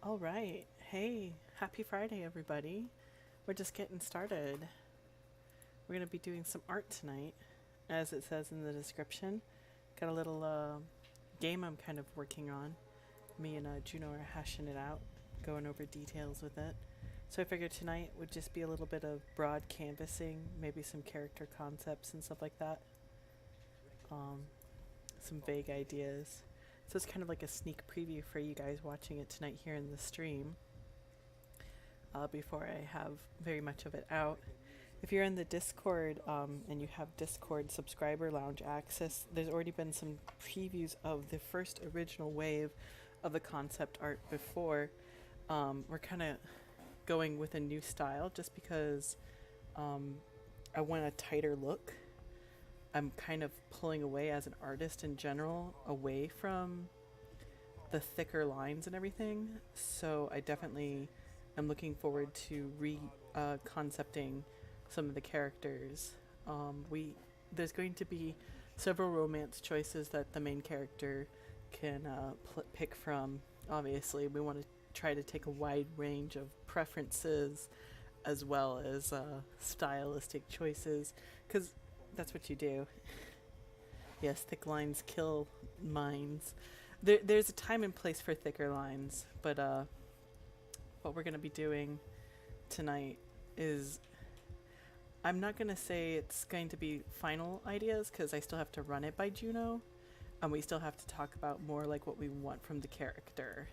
All right. Hey, happy Friday, everybody. We're just getting started. We're going to be doing some art tonight, as it says in the description. Got a little game I'm kind of working on. Me and Juno are hashing it out, going over details with it. So I figured tonight would just be a little bit of broad canvassing, maybe some character concepts and stuff like that. Some vague ideas. So it's kind of like a sneak preview for you guys watching it tonight here in the stream, before I have very much of it out. If you're in the Discord and you have Discord subscriber lounge access, there's already been some previews of the first original wave of the concept art before. We're kind of going with a new style just because I want a tighter look. I'm kind of pulling away as an artist in general, away from the thicker lines and everything. So I definitely am looking forward to concepting some of the characters. There's going to be several romance choices that the main character can pick from. Obviously, we want to try to take a wide range of preferences as well as stylistic choices, because that's what you do. Yes, thick lines kill minds. There's a time and place for thicker lines, but what we're going to be doing tonight is, I'm not going to say it's going to be final ideas because I still have to run it by Juno, and we still have to talk about more like what we want from the character.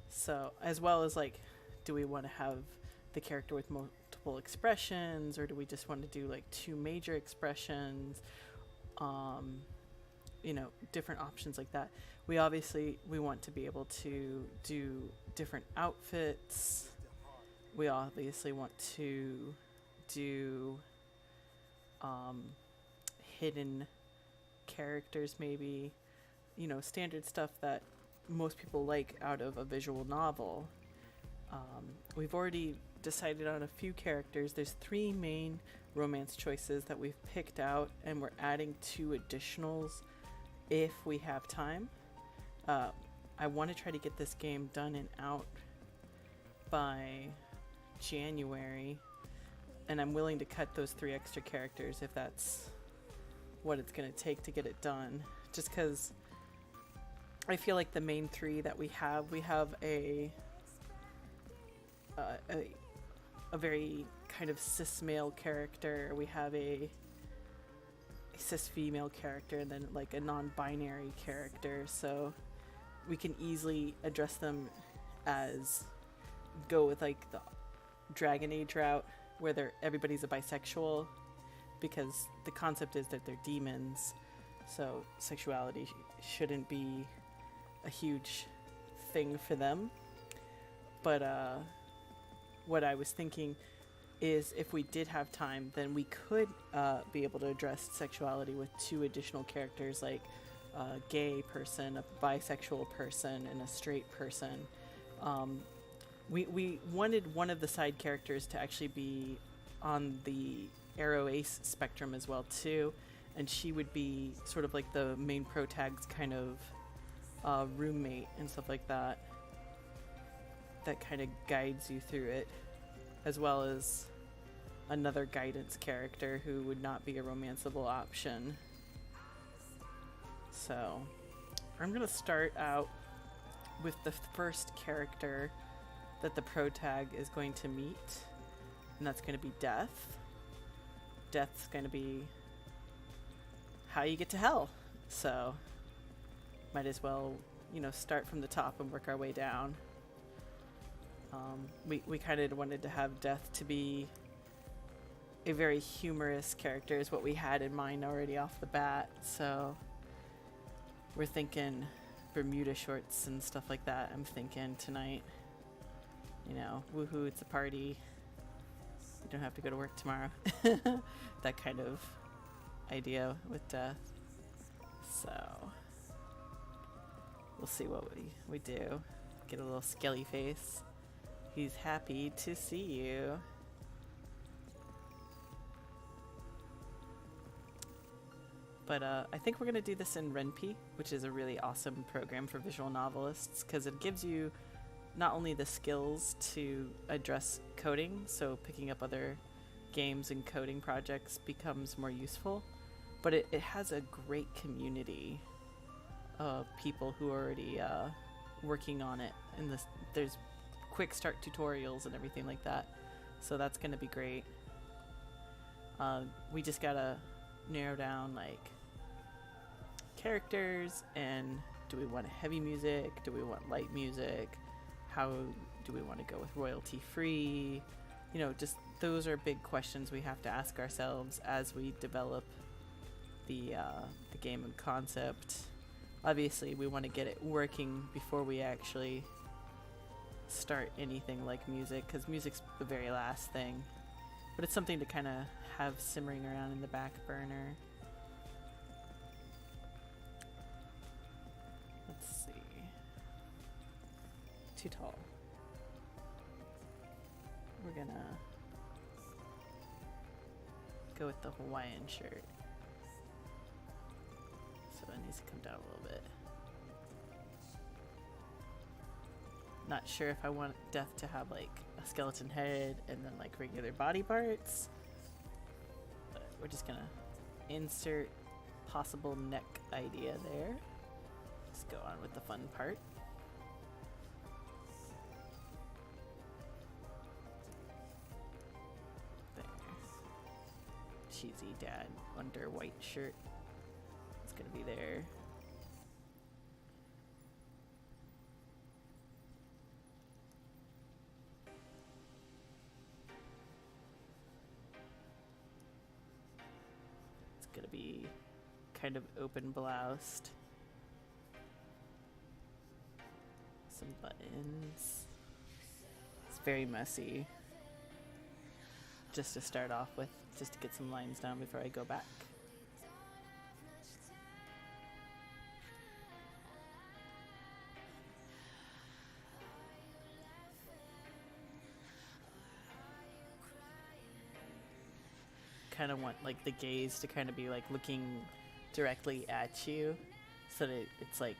So, as well as like, do we want to have the character with multiple expressions, or do we just want to do like two major expressions? Different options like that. We want to be able to do different outfits. We obviously want to do hidden characters, maybe, standard stuff that most people like out of a visual novel. We've already decided on a few characters. There's 3 main romance choices that we've picked out, and we're adding 2 additionals if we have time. I want to try to get this game done and out by January, and I'm willing to cut those 3 extra characters if that's what it's going to take to get it done, just because I feel like the main 3 that we have a very kind of cis male character, we have a cis female character, and then like a non-binary character, so we can easily address them as go with like the Dragon Age route where everybody's a bisexual, because the concept is that they're demons, so sexuality shouldn't be a huge thing for them. But what I was thinking is if we did have time, then we could be able to address sexuality with 2 additional characters, like a gay person, a bisexual person, and a straight person. We wanted one of the side characters to actually be on the Arrow Ace spectrum as well too, and she would be sort of like the main protag's kind of roommate and stuff like that kind of guides you through it, as well as another guidance character who would not be a romanceable option. So I'm gonna start out with the first character that the protag is going to meet, and that's going to be Death. Death's going to be how you get to hell, so might as well, you know, start from the top and work our way down. We kind of wanted to have Death to be a very humorous character is what we had in mind already off the bat, so we're thinking Bermuda shorts and stuff like that. I'm thinking tonight, you know, woohoo, it's a party, you don't have to go to work tomorrow. That kind of idea with Death. So we'll see what we do. Get a little skelly face. He's happy to see you. But I think we're going to do this in Ren'Py, which is a really awesome program for visual novelists, because it gives you not only the skills to address coding, so picking up other games and coding projects becomes more useful, but it has a great community of people who are already working on it, and there's quick start tutorials and everything like that, so that's going to be great. We just gotta narrow down like characters, and do we want heavy music, do we want light music, how do we want to go with royalty free, you know, just those are big questions we have to ask ourselves as we develop the game and concept. Obviously we want to get it working before we actually start anything like music, because music's the very last thing, but it's something to kind of have simmering around in the back burner. Let's see. Too tall. We're gonna go with the Hawaiian shirt. So it needs to come down a little bit. Not sure if I want Death to have like a skeleton head and then like regular body parts, but we're just gonna insert possible neck idea there. Let's go on with the fun part. There. Cheesy dad under white shirt. It's gonna be there. Gonna be kind of open bloused. Some buttons. It's very messy. Just to start off with, just to get some lines down before I go back. Kind of want like the gaze to kind of be like looking directly at you, so that it's like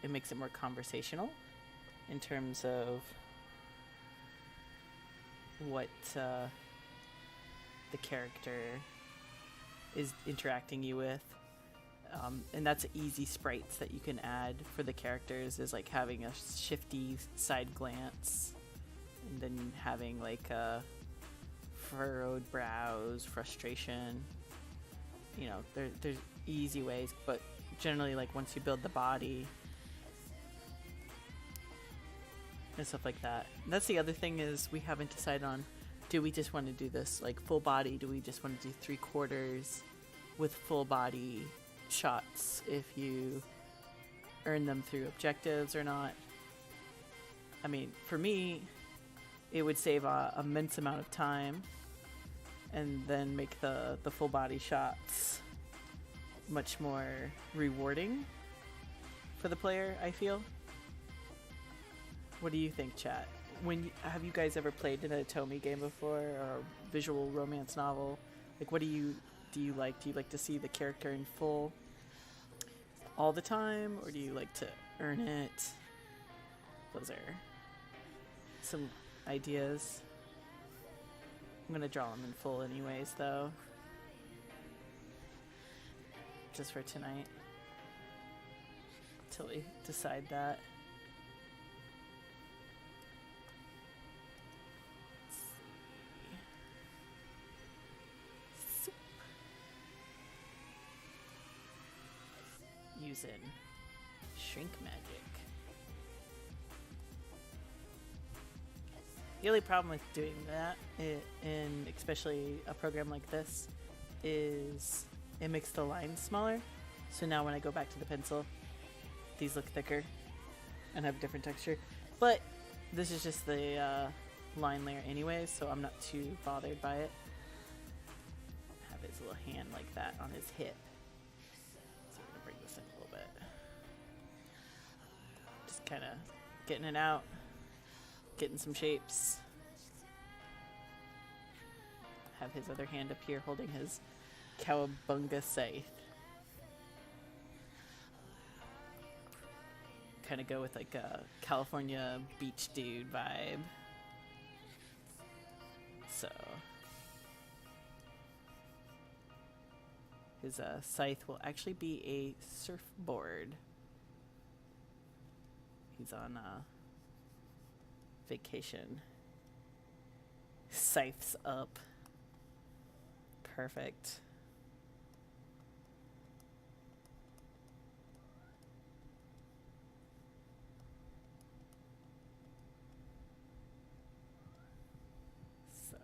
it makes it more conversational in terms of what the character is interacting you with, and that's easy sprites that you can add for the characters, is like having a shifty side glance and then having like a furrowed brows, frustration. You know, there's easy ways, but generally like once you build the body and stuff like that. And that's the other thing, is we haven't decided on, do we just want to do this like full body, do we just want to do 3/4 with full body shots if you earn them through objectives or not. I mean, for me, it would save a immense amount of time and then make the full body shots much more rewarding for the player, I feel. What do you think, chat? Have you guys ever played an Otome game before, or a visual romance novel? Like, what do you like? Do you like to see the character in full all the time, or do you like to earn it? Those are some ideas. I'm gonna draw them in full anyways, though. Just for tonight. Till we decide that. Using shrink magic. The only problem with doing that, in especially a program like this, is it makes the lines smaller. So now when I go back to the pencil, these look thicker and have different texture. But this is just the line layer anyway, so I'm not too bothered by it. Have his little hand like that on his hip. So we're gonna bring this in a little bit. Just kind of getting it out. Getting some shapes. Have his other hand up here holding his cowabunga scythe. Kind of go with like a California beach dude vibe. So his scythe will actually be a surfboard. He's on vacation. Scythes up. Perfect. So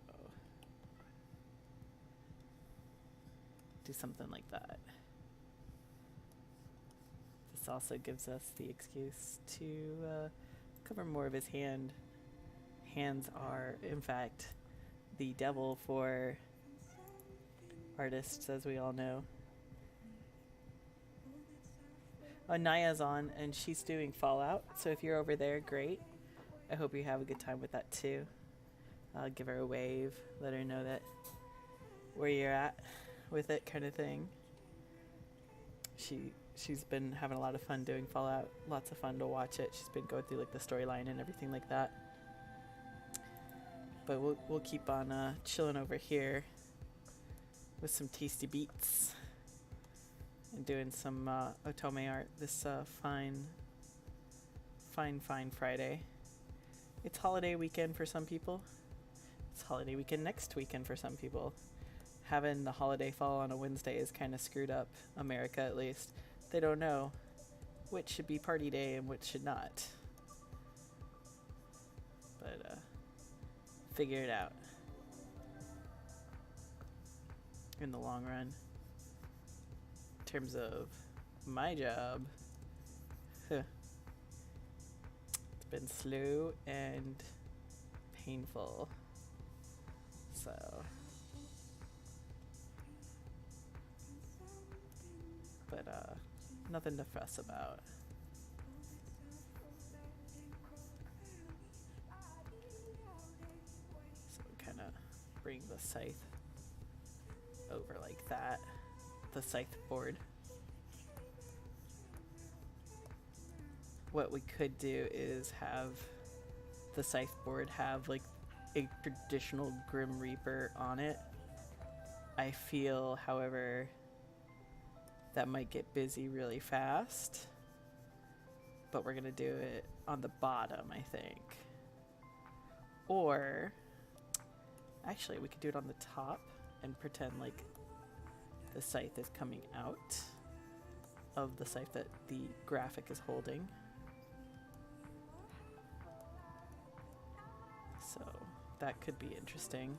do something like that. This also gives us the excuse to cover more of his hand. Hands are, in fact, the devil for artists, as we all know. Naya's on, and she's doing Fallout, so if you're over there, great. I hope you have a good time with that, too. Give her a wave, let her know that where you're at with it, kind of thing. She's been having a lot of fun doing Fallout. Lots of fun to watch it. She's been going through like the storyline and everything like that. But we'll keep on chilling over here with some tasty beats and doing some Otome art this fine Friday. It's holiday weekend for some people. It's holiday weekend next weekend for some people. Having the holiday fall on a Wednesday is kind of screwed up, America at least. They don't know which should be party day and which should not. But figure it out in the long run. In terms of my job, it's been slow and painful. So but nothing to fuss about. So kind of bring the scythe over like that, the scythe board. What we could do is have the scythe board have like a traditional Grim Reaper on it. I feel, however, that might get busy really fast, but we're gonna do it on the bottom, I think. Or actually we could do it on the top and pretend like the scythe is coming out of the scythe that the graphic is holding. So that could be interesting.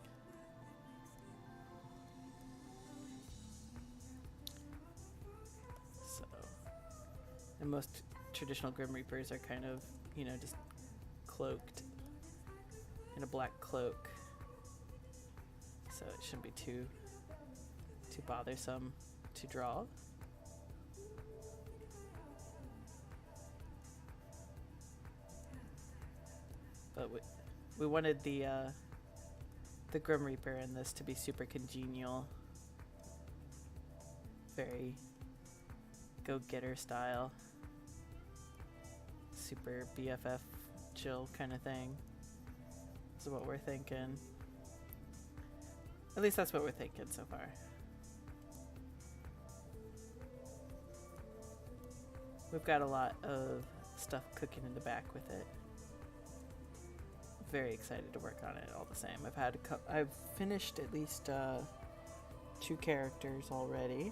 And most traditional Grim Reapers are kind of, you know, just cloaked in a black cloak, so it shouldn't be too bothersome to draw. But we wanted the Grim Reaper in this to be super congenial, very go-getter style, super BFF chill kind of thing. This is what we're thinking. At least that's what we're thinking so far. We've got a lot of stuff cooking in the back with it. Very excited to work on it all the same. I've finished at least 2 characters already.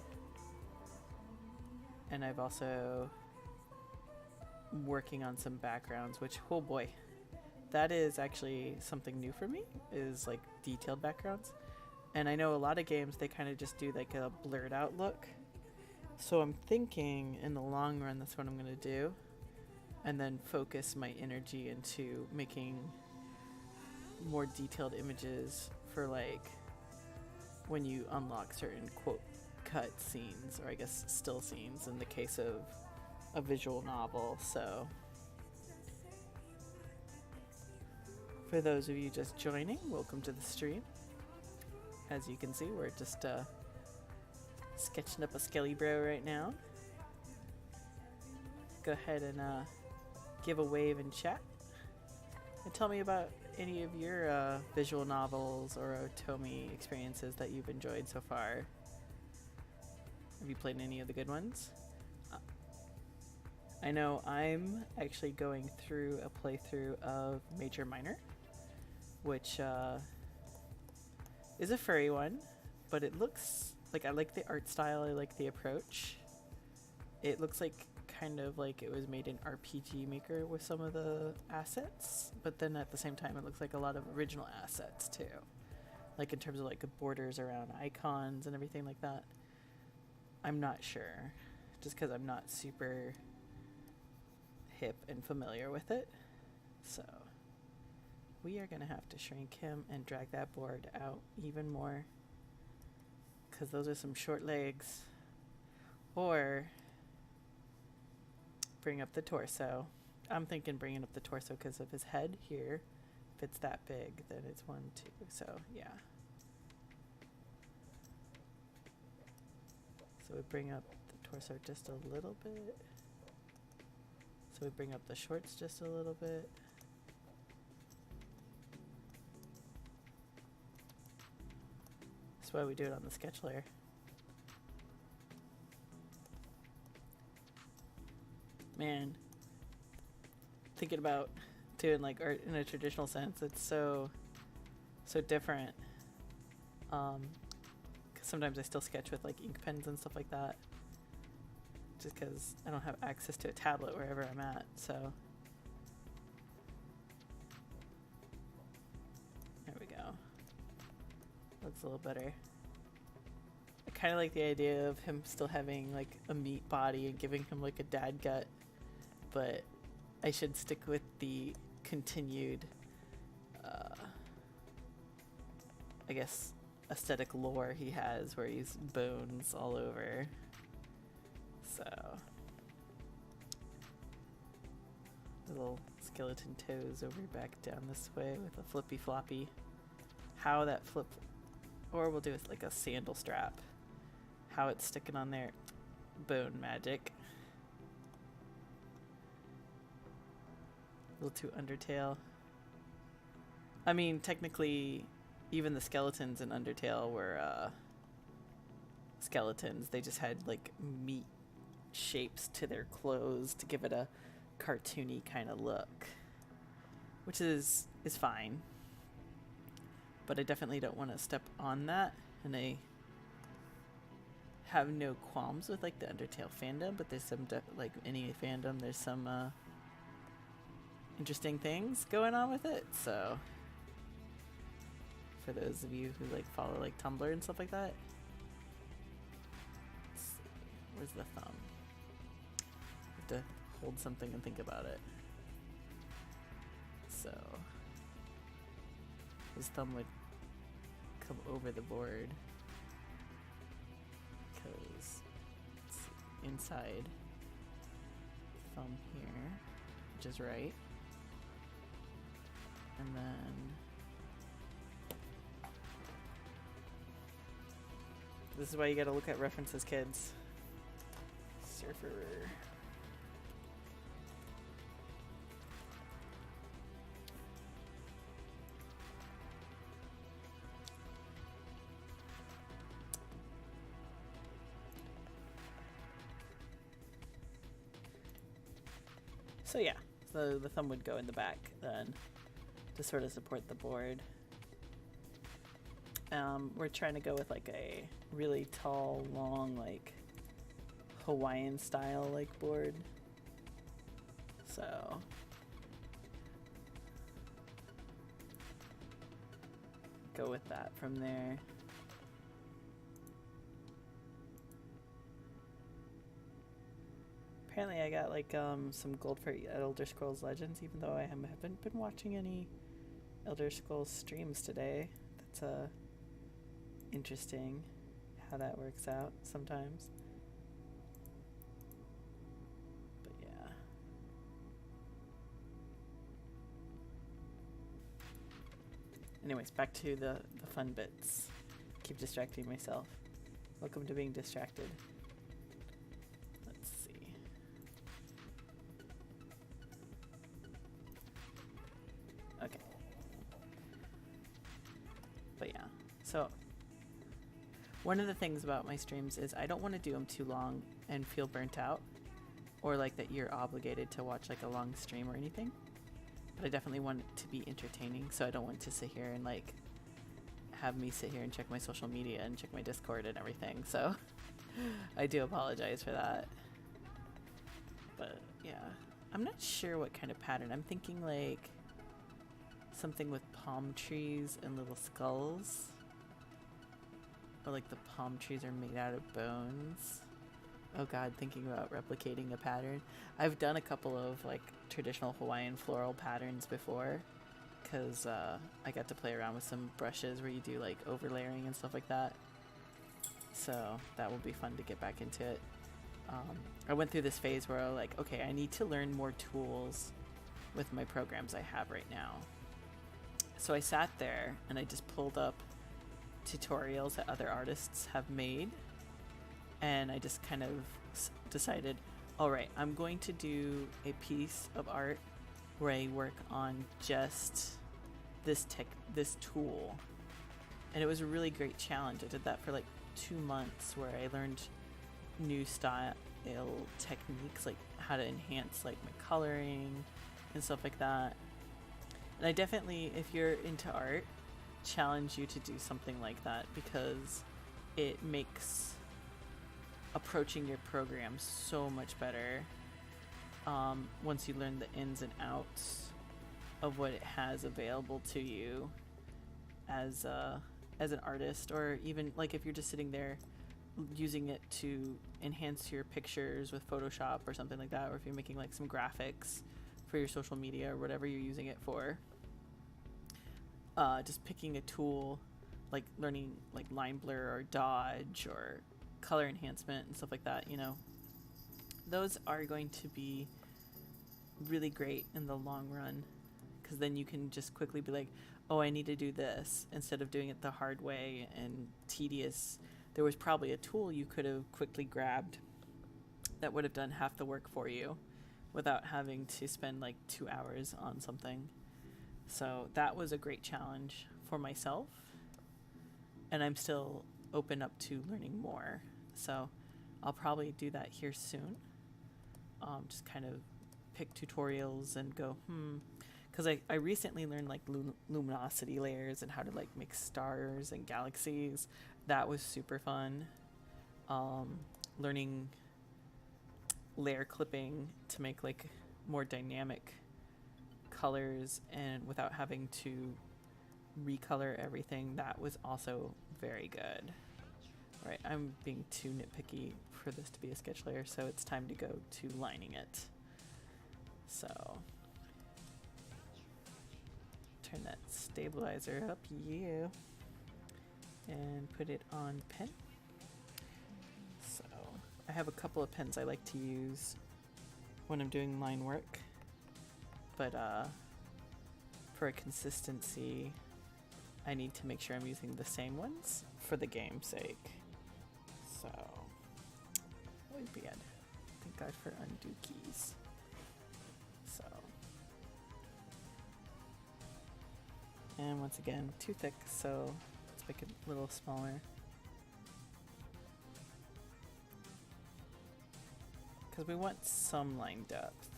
And I've also working on some backgrounds, which, oh boy, that is actually something new for me, is like detailed backgrounds. And I know a lot of games, they kind of just do like a blurred out look. So I'm thinking in the long run, that's what I'm going to do. And then focus my energy into making more detailed images for like when you unlock certain quote cut scenes, or I guess still scenes in the case of a visual novel. So for those of you just joining, welcome to the stream. As you can see, we're just sketching up a skelly bro right now. Go ahead and give a wave in chat and tell me about any of your visual novels or Otome experiences that you've enjoyed so far. Have you played any of the good ones? I know I'm actually going through a playthrough of Major Minor, which is a furry one, but it looks like, I like the art style, I like the approach. It looks like kind of like it was made in RPG Maker with some of the assets, but then at the same time it looks like a lot of original assets too, like in terms of like borders around icons and everything like that. I'm not sure, just because I'm not super hip and familiar with it. So we are gonna have to shrink him and drag that board out even more, because those are some short legs. Or bring up the torso. I'm thinking bringing up the torso because of his head here. If it's that big, then it's 1, 2. So yeah. So we bring up the torso just a little bit. So we bring up the shorts just a little bit. That's why we do it on the sketch layer. Man, thinking about doing like art in a traditional sense, it's so different. 'Cause sometimes I still sketch with like ink pens and stuff like that, just because I don't have access to a tablet wherever I'm at. So there we go. Looks a little better. I kind of like the idea of him still having like a meat body and giving him like a dad gut, but I should stick with the continued, I guess, aesthetic lore he has where he's bones all over. So little skeleton toes over back down this way with a flippy floppy. How that flip, or we'll do it like a sandal strap. How it's sticking on there, bone magic. A little too Undertale. I mean, technically, even the skeletons in Undertale were skeletons. They just had like meat shapes to their clothes to give it a cartoony kind of look, which is fine. But I definitely don't want to step on that, and I have no qualms with like the Undertale fandom, but there's some like any fandom, there's some interesting things going on with it. So for those of you who like follow like Tumblr and stuff like that, where's the thumb? I have to hold something and think about it. So his thumb would come over the board because it's inside thumb here, which is right. And then this is why you gotta look at references, kids. Surfer. So yeah, so the thumb would go in the back then to sort of support the board. We're trying to go with like a really tall, long, like Hawaiian style like board. So go with that from there. Apparently I got like some gold for Elder Scrolls Legends, even though I haven't been watching any Elder Scrolls streams today. That's interesting how that works out sometimes. But yeah. Anyways, back to the fun bits. Keep distracting myself. Welcome to being distracted. Let's see. Okay. But yeah, so one of the things about my streams is I don't want to do them too long and feel burnt out, or like that you're obligated to watch like a long stream or anything. But I definitely want it to be entertaining, so I don't want to sit here and like have me sit here and check my social media and check my Discord and everything. So I do apologize for that. But yeah, I'm not sure what kind of pattern. I'm thinking like something with palm trees and little skulls. Or like the palm trees are made out of bones. Oh god, thinking about replicating a pattern. I've done a couple of like traditional Hawaiian floral patterns before, because I got to play around with some brushes where you do like overlaying and stuff like that. So that will be fun to get back into it. I went through this phase where I was like, okay, I need to learn more tools with my programs I have right now. So I sat there and I just pulled up tutorials that other artists have made, and I just kind of decided, all right, I'm going to do a piece of art where I work on just this tool. And it was a really great challenge. I did that for like 2 months, where I learned new style techniques, like how to enhance like my coloring and stuff like that. And I definitely, if you're into art, challenge you to do something like that, because it makes approaching your program so much better once you learn the ins and outs of what it has available to you as an artist, or even like if you're just sitting there using it to enhance your pictures with Photoshop or something like that, or if you're making like some graphics for your social media or whatever you're using it for. Just picking a tool, like learning like line blur or dodge or color enhancement and stuff like that, you know, those are going to be really great in the long run, because then you can just quickly be like, oh, I need to do this, instead of doing it the hard way and tedious. There was probably a tool you could have quickly grabbed that would have done half the work for you without having to spend like 2 hours on something. So that was a great challenge for myself, and I'm still open up to learning more. So I'll probably do that here soon. Just kind of pick tutorials and go, because I recently learned like luminosity layers and how to like make stars and galaxies. That was super fun. Learning layer clipping to make like more dynamic colors and without having to recolor everything, that was also very good. All right, I'm being too nitpicky for this to be a sketch layer, so it's time to go to lining it. So turn that stabilizer up, yeah, and put it on pen. So I have a couple of pens I like to use when I'm doing line work, but for a consistency, I need to make sure I'm using the same ones for the game's sake. So, always bad. Thank God for undo keys. So, and once again, too thick, so let's make it a little smaller. Because we want some line depth.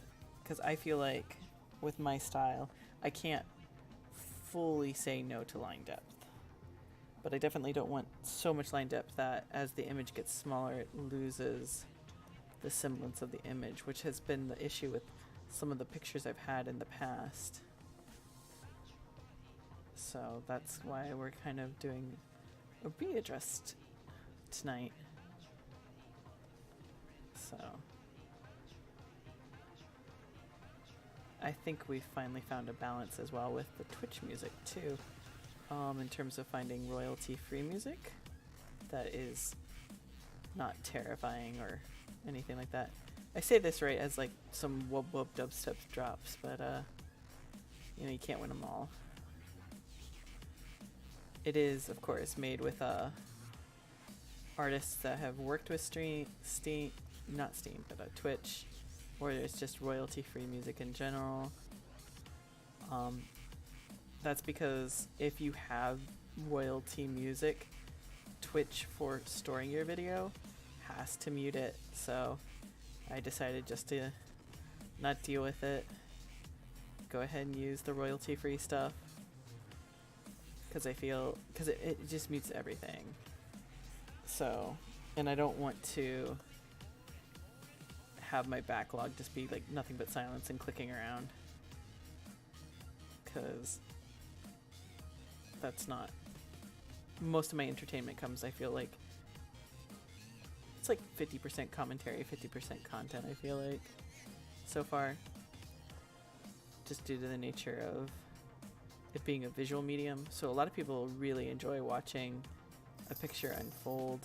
Because I feel like with my style, I can't fully say no to line depth. But I definitely don't want so much line depth that as the image gets smaller, it loses the semblance of the image, which has been the issue with some of the pictures I've had in the past. So that's why we're kind of doing a readjust tonight. So I think we finally found a balance as well with the Twitch music too, in terms of finding royalty-free music that is not terrifying or anything like that. I say this right as like some wub wub dubstep drops, but you know, you can't win them all. It is, of course, made with artists that have worked with Twitch, or it's just royalty-free music in general. That's because if you have royalty music, Twitch, for storing your video, has to mute it. So I decided just to not deal with it. Go ahead and use the royalty-free stuff. Because it just mutes everything. So, and I don't want to have my backlog just be like nothing but silence and clicking around. Because that's not, most of my entertainment comes, I feel like, it's like 50% commentary, 50% content, I feel like, so far. Just due to the nature of it being a visual medium. So a lot of people really enjoy watching a picture unfold.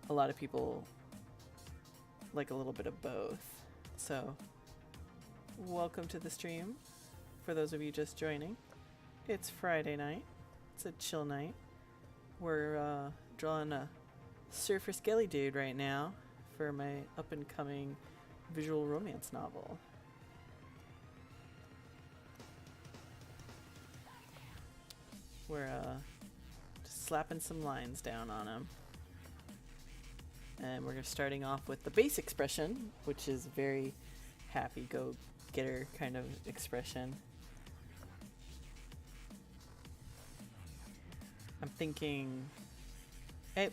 A lot of people like a little bit of both. So welcome to the stream for those of you just joining. It's Friday night. It's a chill night. We're drawing a Surfer Skelly dude right now for my up and coming visual romance novel. We're just slapping some lines down on him. And we're starting off with the base expression, which is very happy go-getter kind of expression. I'm thinking at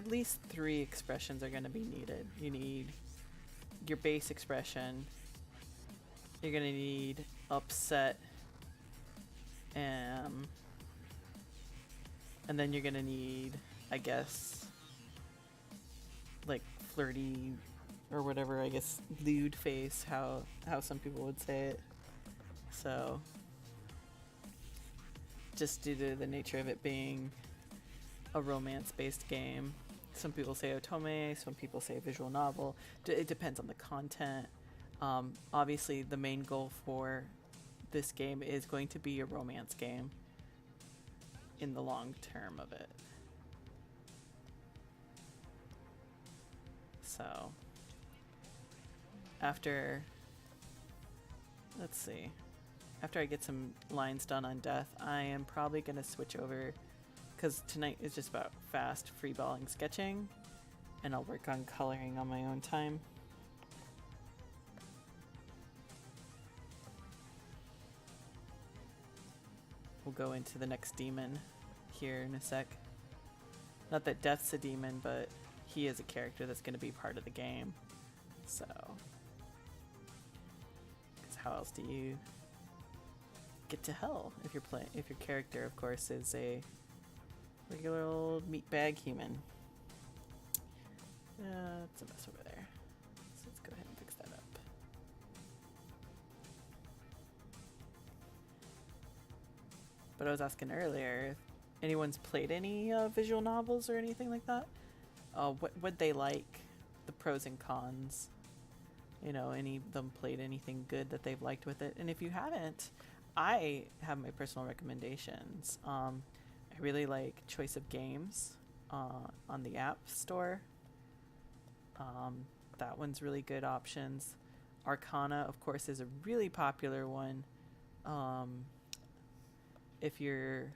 least 3 expressions are going to be needed. You need your base expression. You're going to need upset. And then you're going to need, I guess, like flirty or whatever, I guess, lewd face, how some people would say it. So just due to the nature of it being a romance-based game, some people say Otome, some people say visual novel. It depends on the content. Obviously, the main goal for this game is going to be a romance game in the long term of it. So after I get some lines done on death, I am probably going to switch over, because tonight is just about fast freeballing sketching, and I'll work on coloring on my own time. We'll go into the next demon here in a sec. Not that Death's a demon, but he is a character that's going to be part of the game. So, because how else do you get to hell if your character, of course, is a regular old meatbag human? It's a mess over there. So let's go ahead and fix that up. But I was asking earlier if anyone's played any visual novels or anything like that. What they like, the pros and cons. You know, any of them played anything good that they've liked with it. And if you haven't, I have my personal recommendations. I really like Choice of Games on the App Store. That one's really good options. Arcana, of course, is a really popular one. If you're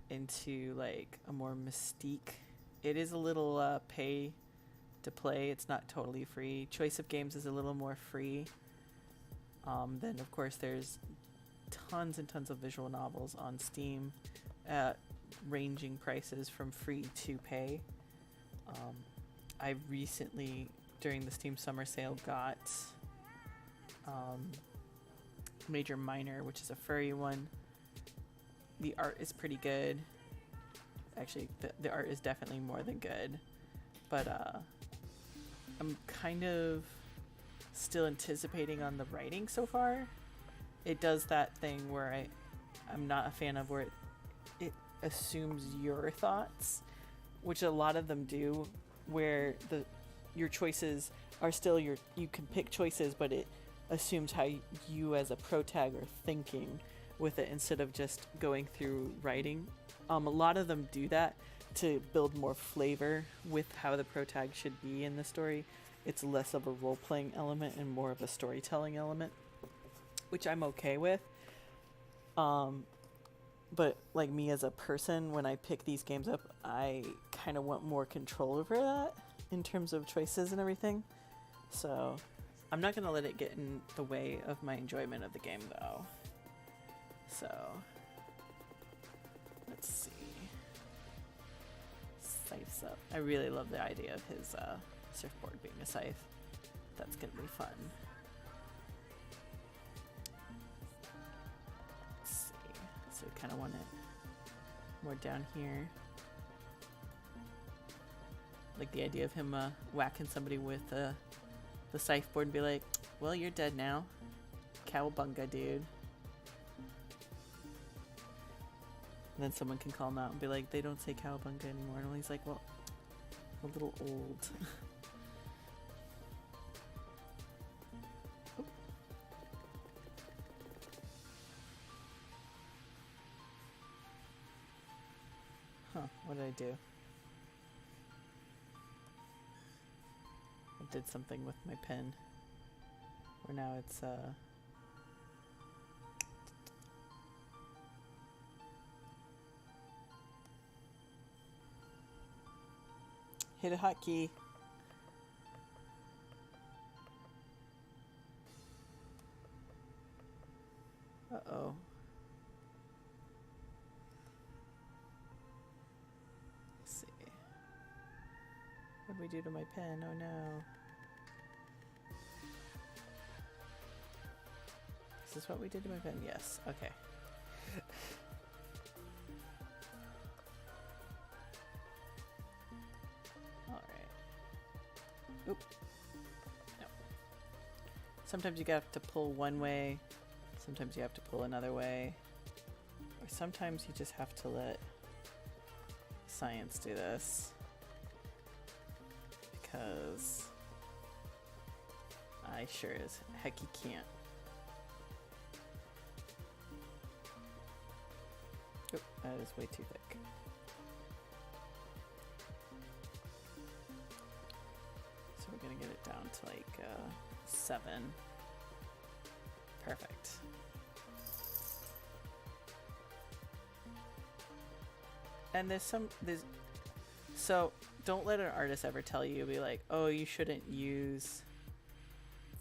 into like a more mystique, it is a little pay to play. It's not totally free. Choice of Games is a little more free. Then of course there's tons and tons of visual novels on Steam at ranging prices from free to pay. I recently, during the Steam Summer Sale, got Major Minor, which is a furry one. The art is pretty good. Actually, the art is definitely more than good. But I'm kind of still anticipating on the writing so far. It does that thing where I'm not a fan of, where it assumes your thoughts, which a lot of them do, where your choices are still you can pick choices, but it assumes how you as a protag are thinking with it instead of just going through writing. A lot of them do that to build more flavor with how the protag should be in the story. It's less of a role-playing element and more of a storytelling element, which I'm okay with. But like me as a person, when I pick these games up, I kind of want more control over that in terms of choices and everything. So I'm not going to let it get in the way of my enjoyment of the game, though. So let's see. Scythe's up. I really love the idea of his surfboard being a scythe. That's going to be fun. Let's see. So we kind of want it more down here. Like the idea of him whacking somebody with the scythe board and be like, well, you're dead now. Cowabunga, dude. And then someone can call him out and be like, they don't say cowabunga anymore. And he's like, well, I'm a little old. Huh, what did I do? I did something with my pen. Where now it's hit a hotkey. Uh-oh. Let's see. What did we do to my pen? Oh no. Is this what we did to my pen? Yes. Okay. Oop. No. Sometimes you have to pull one way, sometimes you have to pull another way, or sometimes you just have to let science do this, because I sure as heck you can't. Oop, that is way too thick. We're gonna get it down to like 7. Perfect. And so don't let an artist ever tell you, be like, oh, you shouldn't use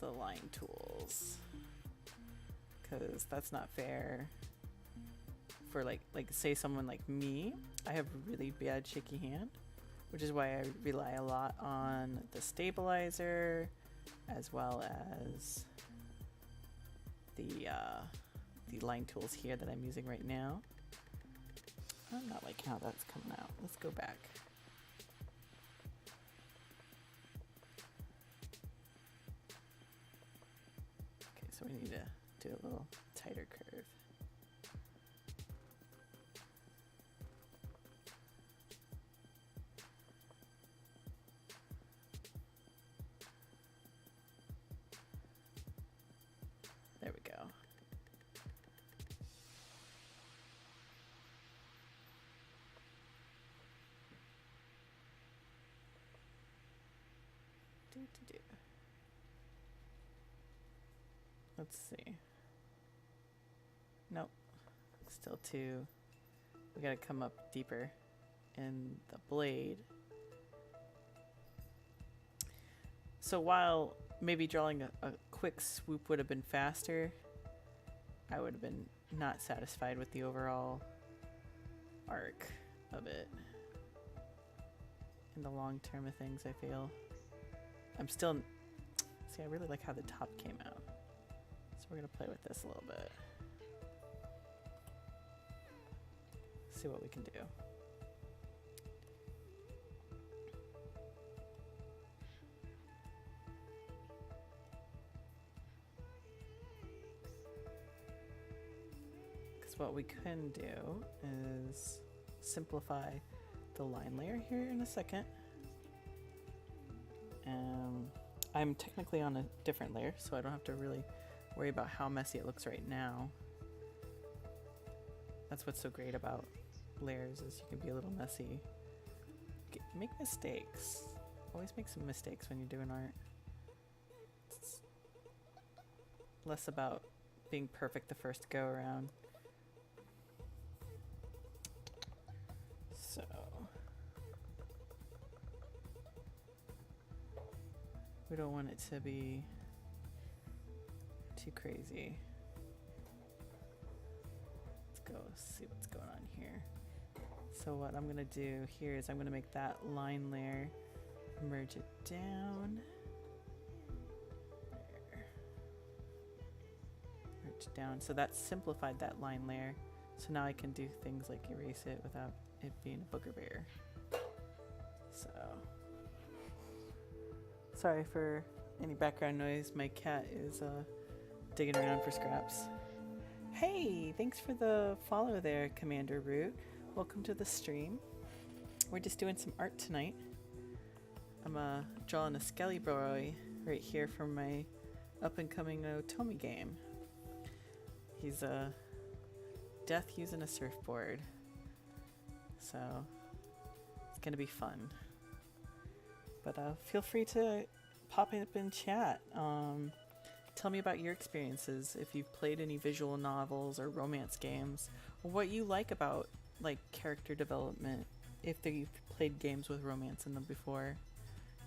the line tools, because that's not fair. For like say someone like me, I have a really bad shaky hand, which is why I rely a lot on the stabilizer, as well as the line tools here that I'm using right now. I'm not liking how that's coming out. Let's go back. Okay, so we need to do a little tighter curve. Let's see. Nope. Still two. We gotta come up deeper in the blade. So while maybe drawing a quick swoop would have been faster, I would have been not satisfied with the overall arc of it. In the long term of things, I feel. I'm still... See, I really like how the top came out. So we're going to play with this a little bit. See what we can do. Because what we can do is simplify the line layer here in a second. I'm technically on a different layer, so I don't have to really worry about how messy it looks right now. That's what's so great about layers, is you can be a little messy. Make mistakes. Always make some mistakes when you're doing art. It's less about being perfect the first go around. So we don't want it to be too crazy. Let's go see what's going on here. So what I'm gonna do here is I'm gonna make that line layer, merge it down. There. Merge down. So that simplified that line layer. So now I can do things like erase it without it being a booger bear. So sorry for any background noise. My cat is digging around for scraps. Hey, thanks for the follow there, Commander Root. Welcome to the stream. We're just doing some art tonight. I'm drawing a Skelly Boy right here from my up-and-coming Otome game. He's death using a surfboard. So it's gonna be fun. But feel free to pop up in chat. Tell me about your experiences, if you've played any visual novels or romance games, or what you like about like character development, if you've played games with romance in them before.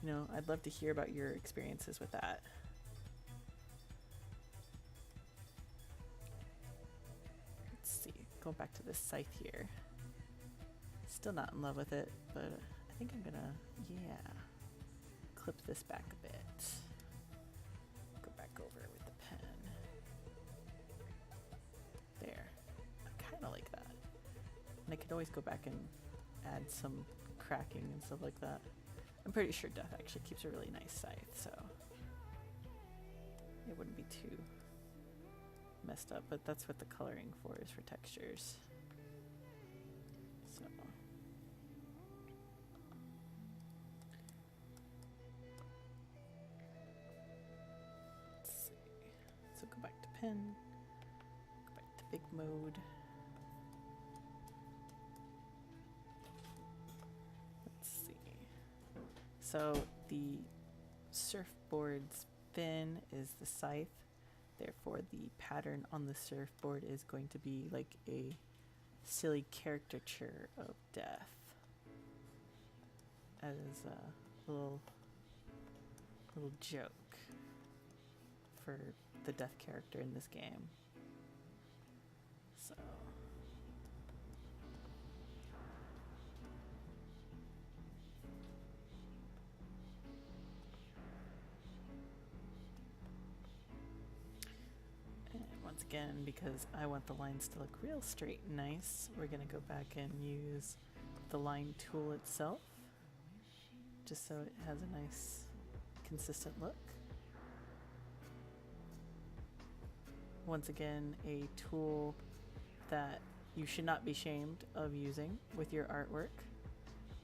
You know, I'd love to hear about your experiences with that. Let's see, go back to this scythe here. Still not in love with it, but I think I'm gonna, yeah, clip this back a bit. Go back over with the pen. There. I kind of like that. And I could always go back and add some cracking and stuff like that. I'm pretty sure Death actually keeps a really nice scythe, so it wouldn't be too messed up, but that's what the coloring for is, for textures. So let's see. So go back to pen, go back to big mode. Let's see. So the surfboard's fin is the scythe. Therefore, the pattern on the surfboard is going to be like a silly caricature of Death, as a little joke for the Death character in this game. So again, because I want the lines to look real straight and nice, we're going to go back and use the line tool itself, just so it has a nice consistent look. Once again, a tool that you should not be ashamed of using with your artwork.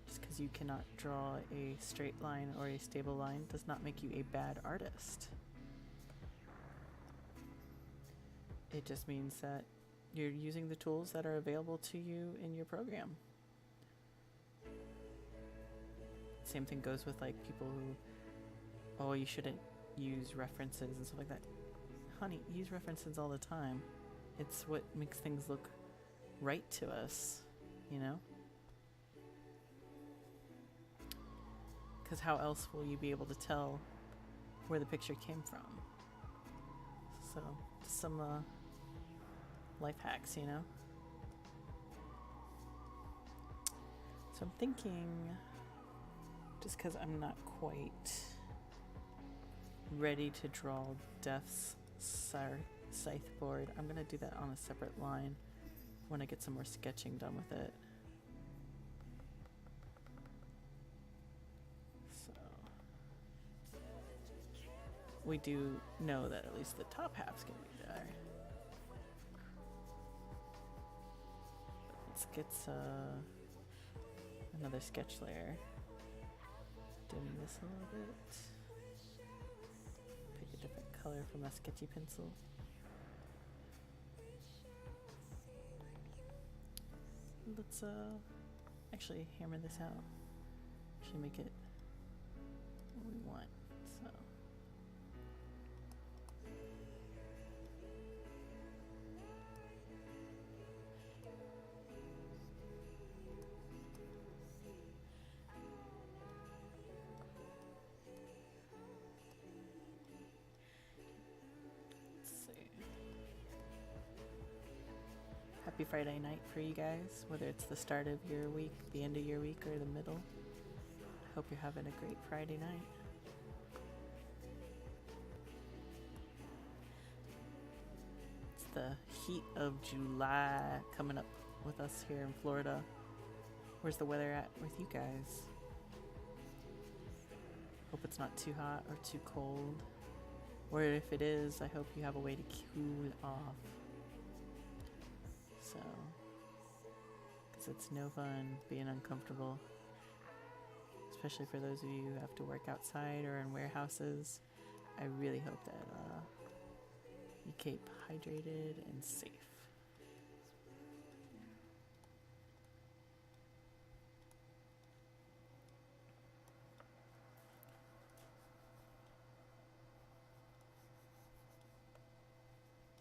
Just because you cannot draw a straight line or a stable line does not make you a bad artist. It just means that you're using the tools that are available to you in your program. Same thing goes with like people who oh, you shouldn't use references and stuff like that. Honey, use references all the time. It's what makes things look right to us, you know? Because how else will you be able to tell where the picture came from? So, just some life hacks, you know? So I'm thinking, just because I'm not quite ready to draw Death's scythe board, I'm going to do that on a separate line when I get some more sketching done with it. So we do know that at least the top half's going to be there. Let's get another sketch layer. Dim this a little bit. Pick a different color from a sketchy pencil. Let's actually hammer this out. Actually make it what we want. So happy Friday night for you guys, whether it's the start of your week, the end of your week, or the middle. I hope you're having a great Friday night. It's the heat of July coming up with us here in Florida. Where's the weather at with you guys? Hope it's not too hot or too cold. Or if it is, I hope you have a way to cool off. So, because it's no fun being uncomfortable, especially for those of you who have to work outside or in warehouses. I really hope that you keep hydrated and safe.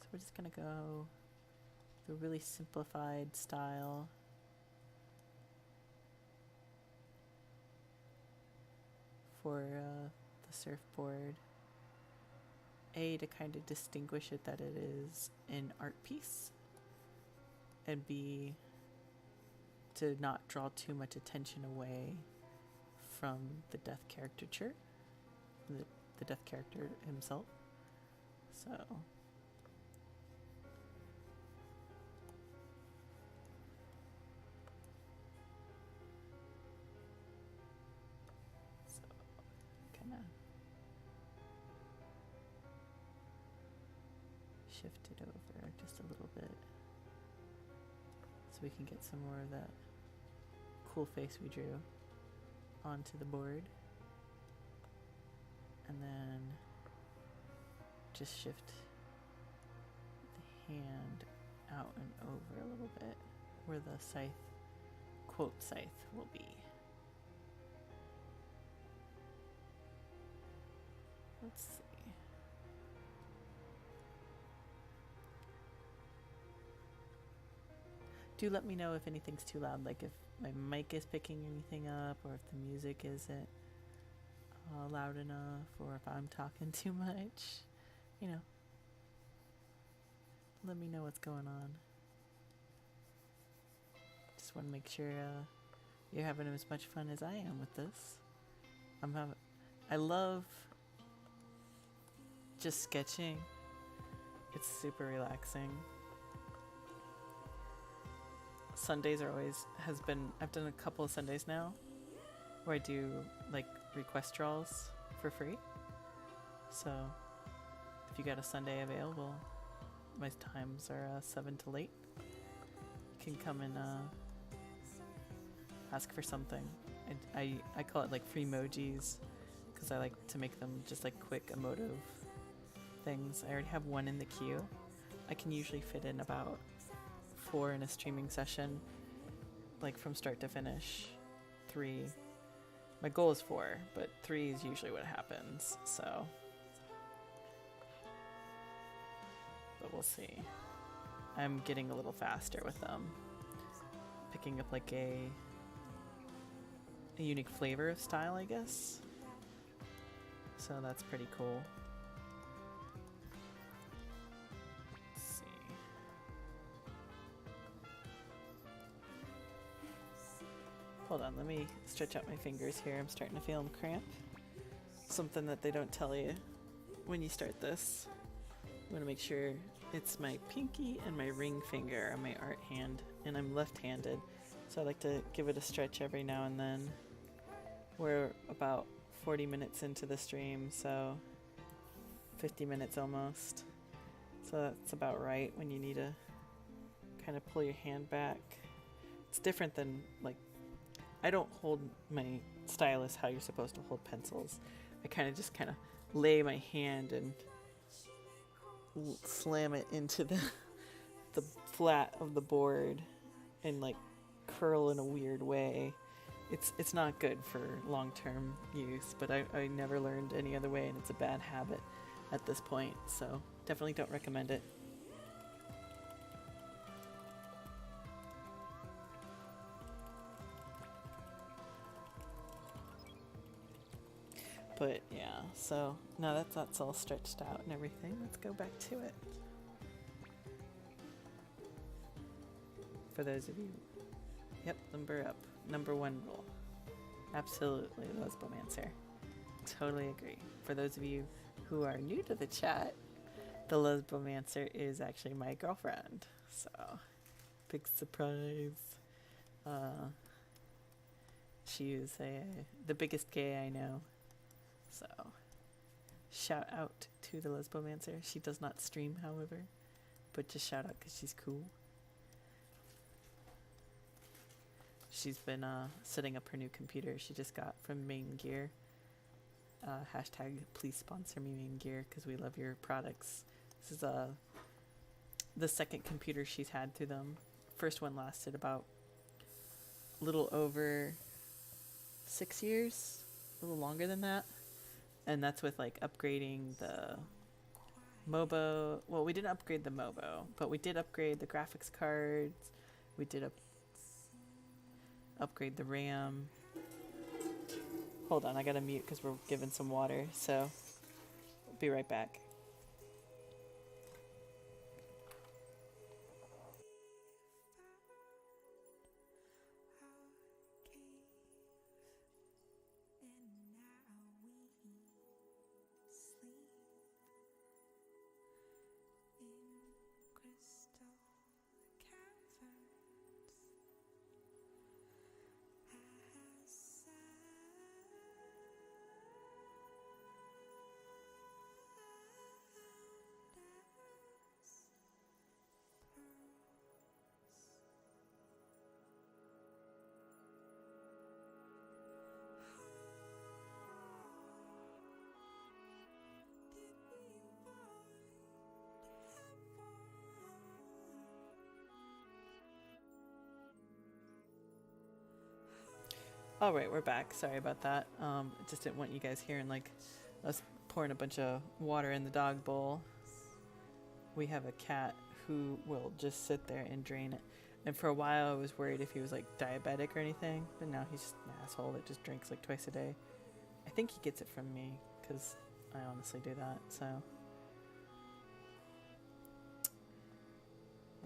So we're just gonna go the really simplified style. For the surfboard. A, to kind of distinguish it that it is an art piece. And B, to not draw too much attention away from the death caricature. The death character himself. So shift it over just a little bit so we can get some more of that cool face we drew onto the board, and then just shift the hand out and over a little bit where the scythe, quote scythe, will be. Let's see. Do let me know if anything's too loud, like if my mic is picking anything up, or if the music isn't loud enough, or if I'm talking too much. You know, let me know what's going on. Just want to make sure you're having as much fun as I am with this. I love just sketching. It's super relaxing. Sundays are always I've done a couple of Sundays now where I do like request draws for free. So if you got a Sunday available, my times are 7 to 8. You can come and ask for something. I call it like free emojis because I like to make them just like quick emotive things. I already have one in the queue. I can usually fit in about 4 in a streaming session, like from start to finish, 3 My goal is 4, but 3 is usually what happens, so. But we'll see. I'm getting a little faster with them. Picking up like a unique flavor of style, I guess. So that's pretty cool. Let's see. Hold on, let me stretch out my fingers here. I'm starting to feel them cramp. Something that they don't tell you when you start this. I'm going to make sure it's my pinky and my ring finger on my art hand, and I'm left-handed, so I like to give it a stretch every now and then. We're about 40 minutes into the stream, so 50 minutes almost. So that's about right when you need to kind of pull your hand back. It's different than, like, I don't hold my stylus how you're supposed to hold pencils. I kind of just lay my hand and slam it into the flat of the board and like curl in a weird way. It's not good for long-term use, but I never learned any other way, and it's a bad habit at this point, so definitely don't recommend it. But yeah, so now that that's all stretched out and everything, let's go back to it. For those of you, yep, number up. Number 1 rule. Absolutely, Lesbomancer. Totally agree. For those of you who are new to the chat, the Lesbomancer is actually my girlfriend. So, big surprise. She is the biggest gay I know. So, shout out to the Lesbomancer. She does not stream, however, but just shout out because she's cool. She's been setting up her new computer she just got from Main Gear. Hashtag please sponsor me, Main Gear, because we love your products. This is the second computer she's had through them. First one lasted about a little over 6 years, a little longer than that. And that's with like upgrading the MOBO. Well, we didn't upgrade the MOBO, but we did upgrade the graphics cards. We did upgrade the RAM. Hold on, I gotta mute because we're giving some water, so we'll be right back. Alright, we're back. Sorry about that. I just didn't want you guys hearing like us pouring a bunch of water in the dog bowl. We have a cat who will just sit there and drain it. And for a while I was worried if he was like diabetic or anything, but now he's just an asshole that just drinks like twice a day. I think he gets it from me because I honestly do that, so.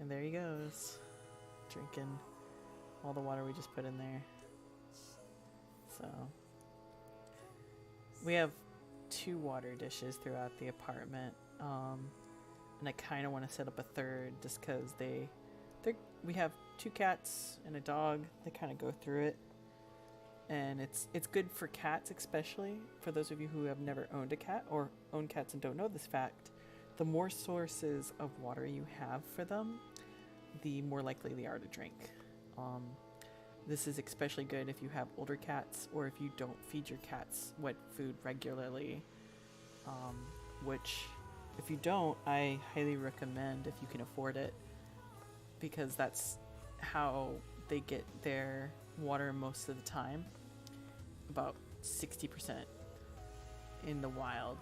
And there he goes, drinking all the water we just put in there. So we have 2 water dishes throughout the apartment, and I kind of want to set up a third just because we have 2 cats and a dog. They kind of go through it, and it's good for cats, especially for those of you who have never owned a cat or own cats and don't know this fact. The more sources of water you have for them, the more likely they are to drink. This is especially good if you have older cats or if you don't feed your cats wet food regularly, which if you don't, I highly recommend if you can afford it, because that's how they get their water most of the time. About 60% in the wild.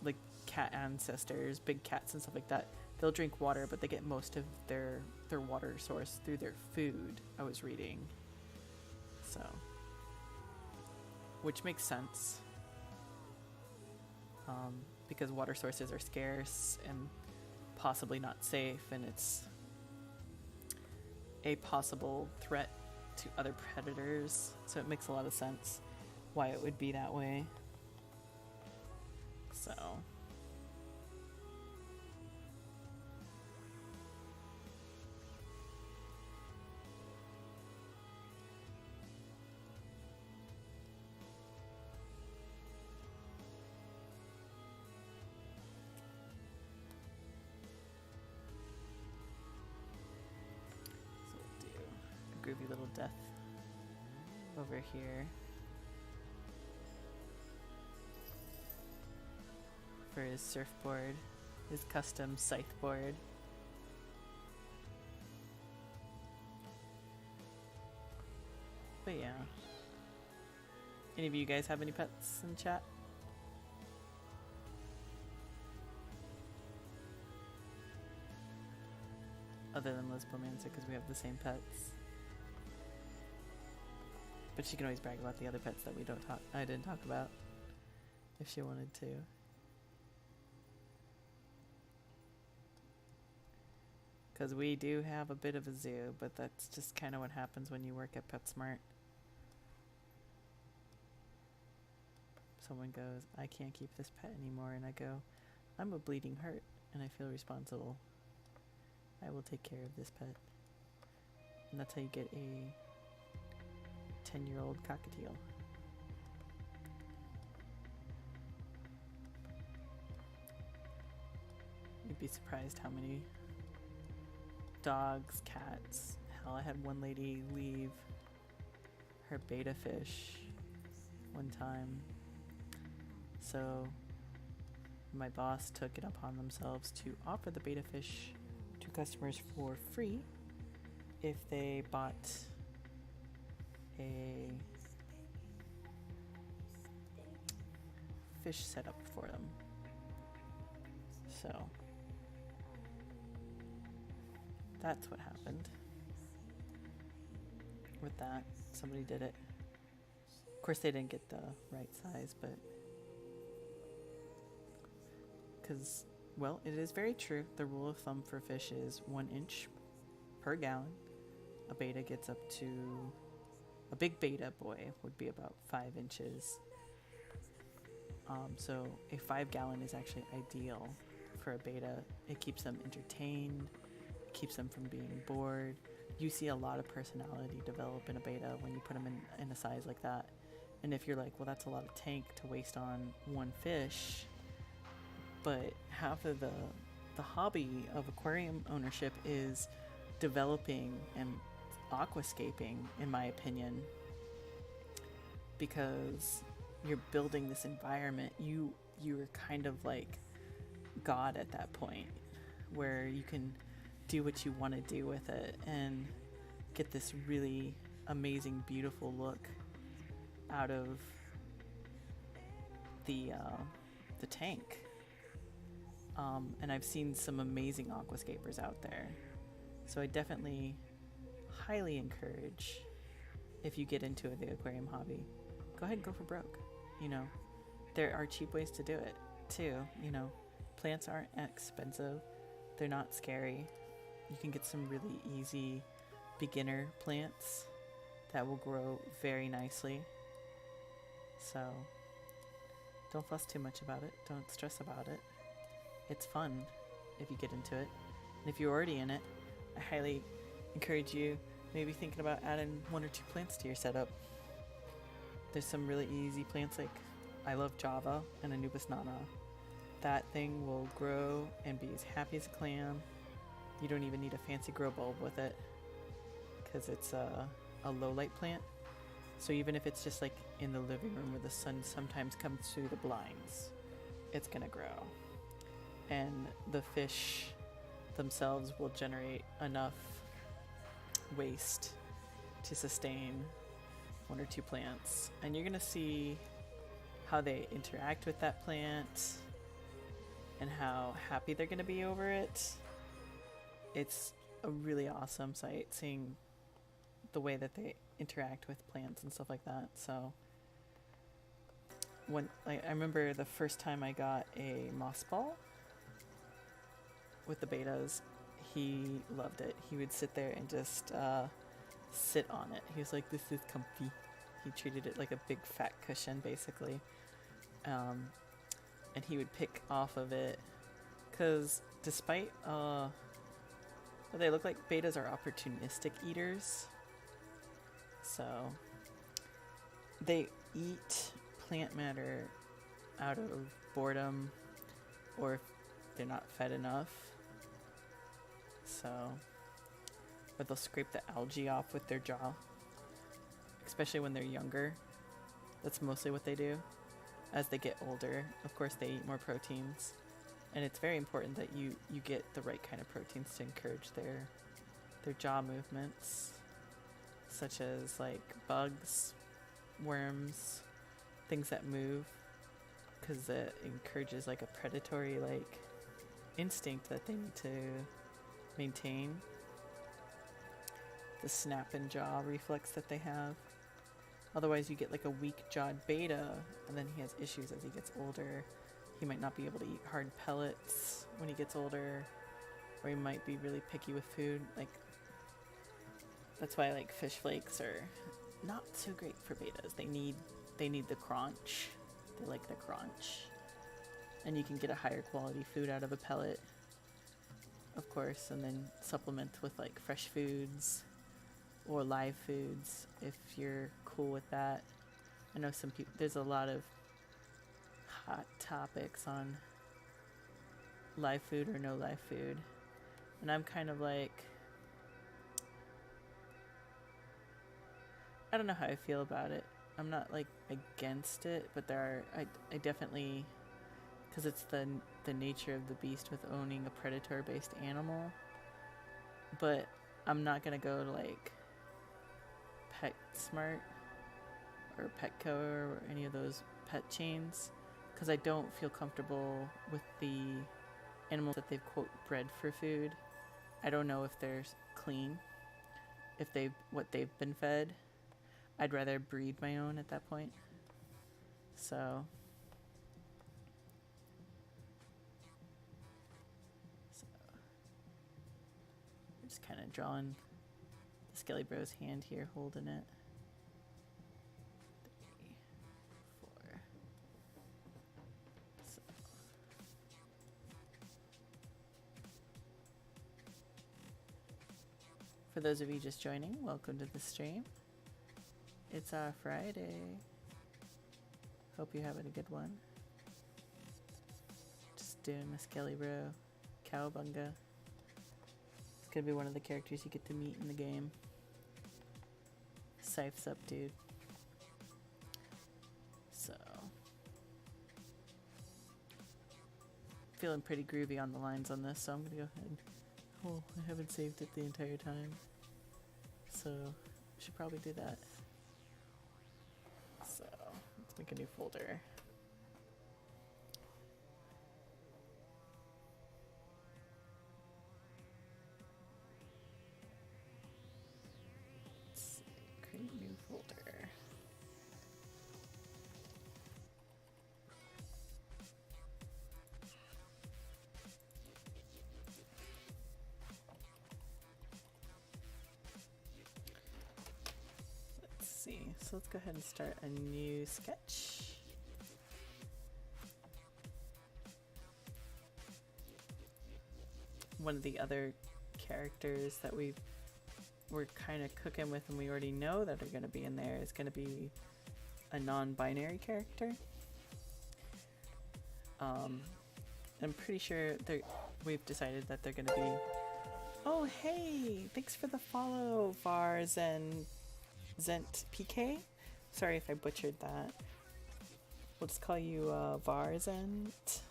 Like cat ancestors, big cats and stuff like that, they'll drink water, but they get most of their water source through their food, I was reading. So, which makes sense. Because water sources are scarce and possibly not safe, and it's a possible threat to other predators, so it makes a lot of sense why it would be that way. So we'll do a groovy little death over here for his surfboard, his custom scythe board. But yeah. Any of you guys have any pets in chat? Other than Lesbomancer, because we have the same pets. But she can always brag about the other pets that I didn't talk about, if she wanted to. Because we do have a bit of a zoo, but that's just kind of what happens when you work at PetSmart. Someone goes, I can't keep this pet anymore, and I go, I'm a bleeding heart, and I feel responsible. I will take care of this pet. And that's how you get a 10-year-old cockatiel. You'd be surprised how many dogs, cats. Hell, I had one lady leave her beta fish one time. So my boss took it upon themselves to offer the beta fish to customers for free if they bought a fish setup for them. So that's what happened with that. Somebody did it. Of course, they didn't get the right size, but because, well, it is very true. The rule of thumb for fish is 1 inch per gallon. A beta gets up to, a big beta boy would be about 5 inches. So a 5-gallon is actually ideal for a beta. It keeps them entertained. Keeps them from being bored. You see a lot of personality develop in a beta when you put them in a size like that. And if you're like, well, that's a lot of tank to waste on one fish, but half of the hobby of aquarium ownership is developing and aquascaping, in my opinion, because you're building this environment. You're kind of like God at that point, where you can do what you want to do with it and get this really amazing, beautiful look out of the tank. And I've seen some amazing aquascapers out there. So I definitely highly encourage, if you get into the aquarium hobby, go ahead and go for broke. You know, there are cheap ways to do it too. You know, plants aren't expensive. They're not scary. You can get some really easy beginner plants that will grow very nicely. So don't fuss too much about it. Don't stress about it. It's fun if you get into it. And if you're already in it, I highly encourage you maybe thinking about adding 1 or 2 plants to your setup. There's some really easy plants, like I love Java and Anubis nana. That thing will grow and be as happy as a clam. You don't even need a fancy grow bulb with it, because it's a low light plant. So even if it's just like in the living room where the sun sometimes comes through the blinds, it's gonna grow. And the fish themselves will generate enough waste to sustain one or two plants, and you're gonna see how they interact with that plant and how happy they're gonna be over it. It's a really awesome sight, seeing the way that they interact with plants and stuff like that. So when I remember the first time I got a moss ball with the betas, he loved it. He would sit there and just sit on it. He was like, this is comfy. He treated it like a big fat cushion, basically. And he would pick off of it, because despite what they look like, betas are opportunistic eaters. So they eat plant matter out of boredom, or if they're not fed enough. So, or they'll scrape the algae off with their jaw, especially when they're younger. That's mostly what they do. As they get older, of course, they eat more proteins, and it's very important that you get the right kind of proteins to encourage their jaw movements, such as like bugs, worms, things that move, because it encourages like a predatory like instinct that they need to maintain, the snap and jaw reflex that they have. Otherwise you get like a weak-jawed beta, and then he has issues as he gets older. He might not be able to eat hard pellets when he gets older, or he might be really picky with food. Like, that's why like fish flakes are not so great for betas. They need the crunch. They like the crunch. And you can get a higher quality food out of a pellet, of course, and then supplement with like fresh foods or live foods if you're cool with that. I know some people, there's a lot of hot topics on live food or no live food, and I'm kind of like, I don't know how I feel about it. I'm not like against it, but I definitely, because it's the nature of the beast with owning a predator based animal. But I'm not gonna go to like PetSmart or Petco or any of those pet chains, because I don't feel comfortable with the animals that they've quote bred for food. I don't know if they're clean, if what they've been fed. I'd rather breed my own at that point. So I'm just kind of drawing the Skelly Bro's hand here, holding it. 3, 4. So. For those of you just joining, welcome to the stream. It's our Friday. Hope you're having a good one. Just doing my Skelly Bro Cowabunga. It's gonna be one of the characters you get to meet in the game. Scythe's up, dude. So, feeling pretty groovy on the lines on this, so I'm gonna go ahead. Oh, I haven't saved it the entire time, so should probably do that. So let's make a new folder. Let's see, create new folder. So let's go ahead and start a new sketch. One of the other characters that we're kind of cooking with and we already know that are going to be in there is going to be a non-binary character. I'm pretty sure we've decided that they're going to be... Oh, hey! Thanks for the follow, Vars and Zent PK. Sorry if I butchered that. We'll just call you Varzent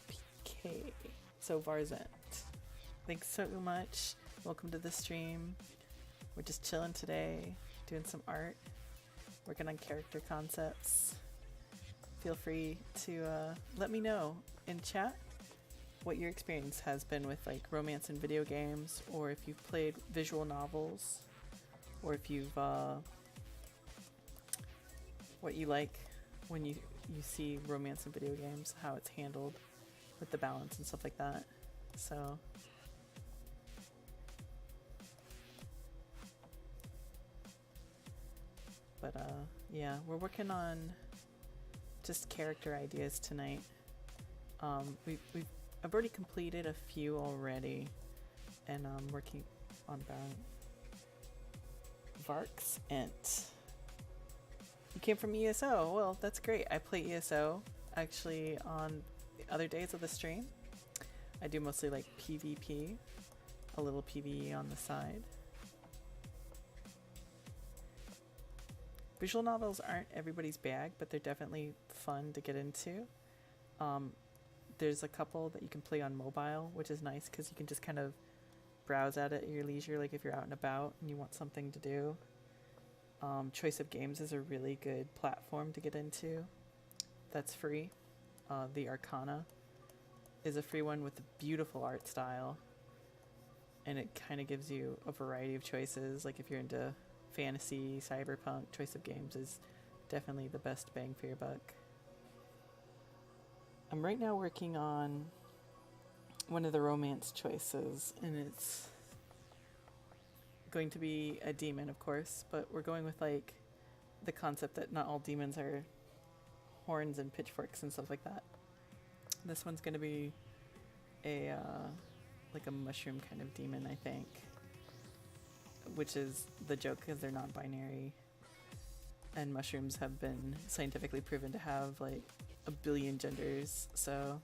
PK. So Varzent. Thanks so much. Welcome to the stream. We're just chilling today, doing some art, working on character concepts. Feel free to let me know in chat what your experience has been with like romance in video games, or if you've played visual novels, or if you've what you like when you see romance in video games, how it's handled with the balance and stuff like that. So but yeah, we're working on just character ideas tonight. I've already completed a few already, and I'm working on Varks Ent. You came from ESO. Well, that's great. I play ESO actually on the other days of the stream. I do mostly like PvP, a little PvE on the side. Visual novels aren't everybody's bag, but they're definitely fun to get into. There's a couple that you can play on mobile, which is nice because you can just kind of browse at it at your leisure, like if you're out and about and you want something to do. Choice of Games is a really good platform to get into. That's free. The Arcana is a free one with a beautiful art style, and it kind of gives you a variety of choices. Like if you're into fantasy, cyberpunk, Choice of Games is definitely the best bang for your buck. I'm right now working on one of the romance choices, and it's going to be a demon, of course, but we're going with like the concept that not all demons are horns and pitchforks and stuff like that. This one's going to be a like a mushroom kind of demon, I think, which is the joke because they're non-binary, and mushrooms have been scientifically proven to have like 1 billion genders, so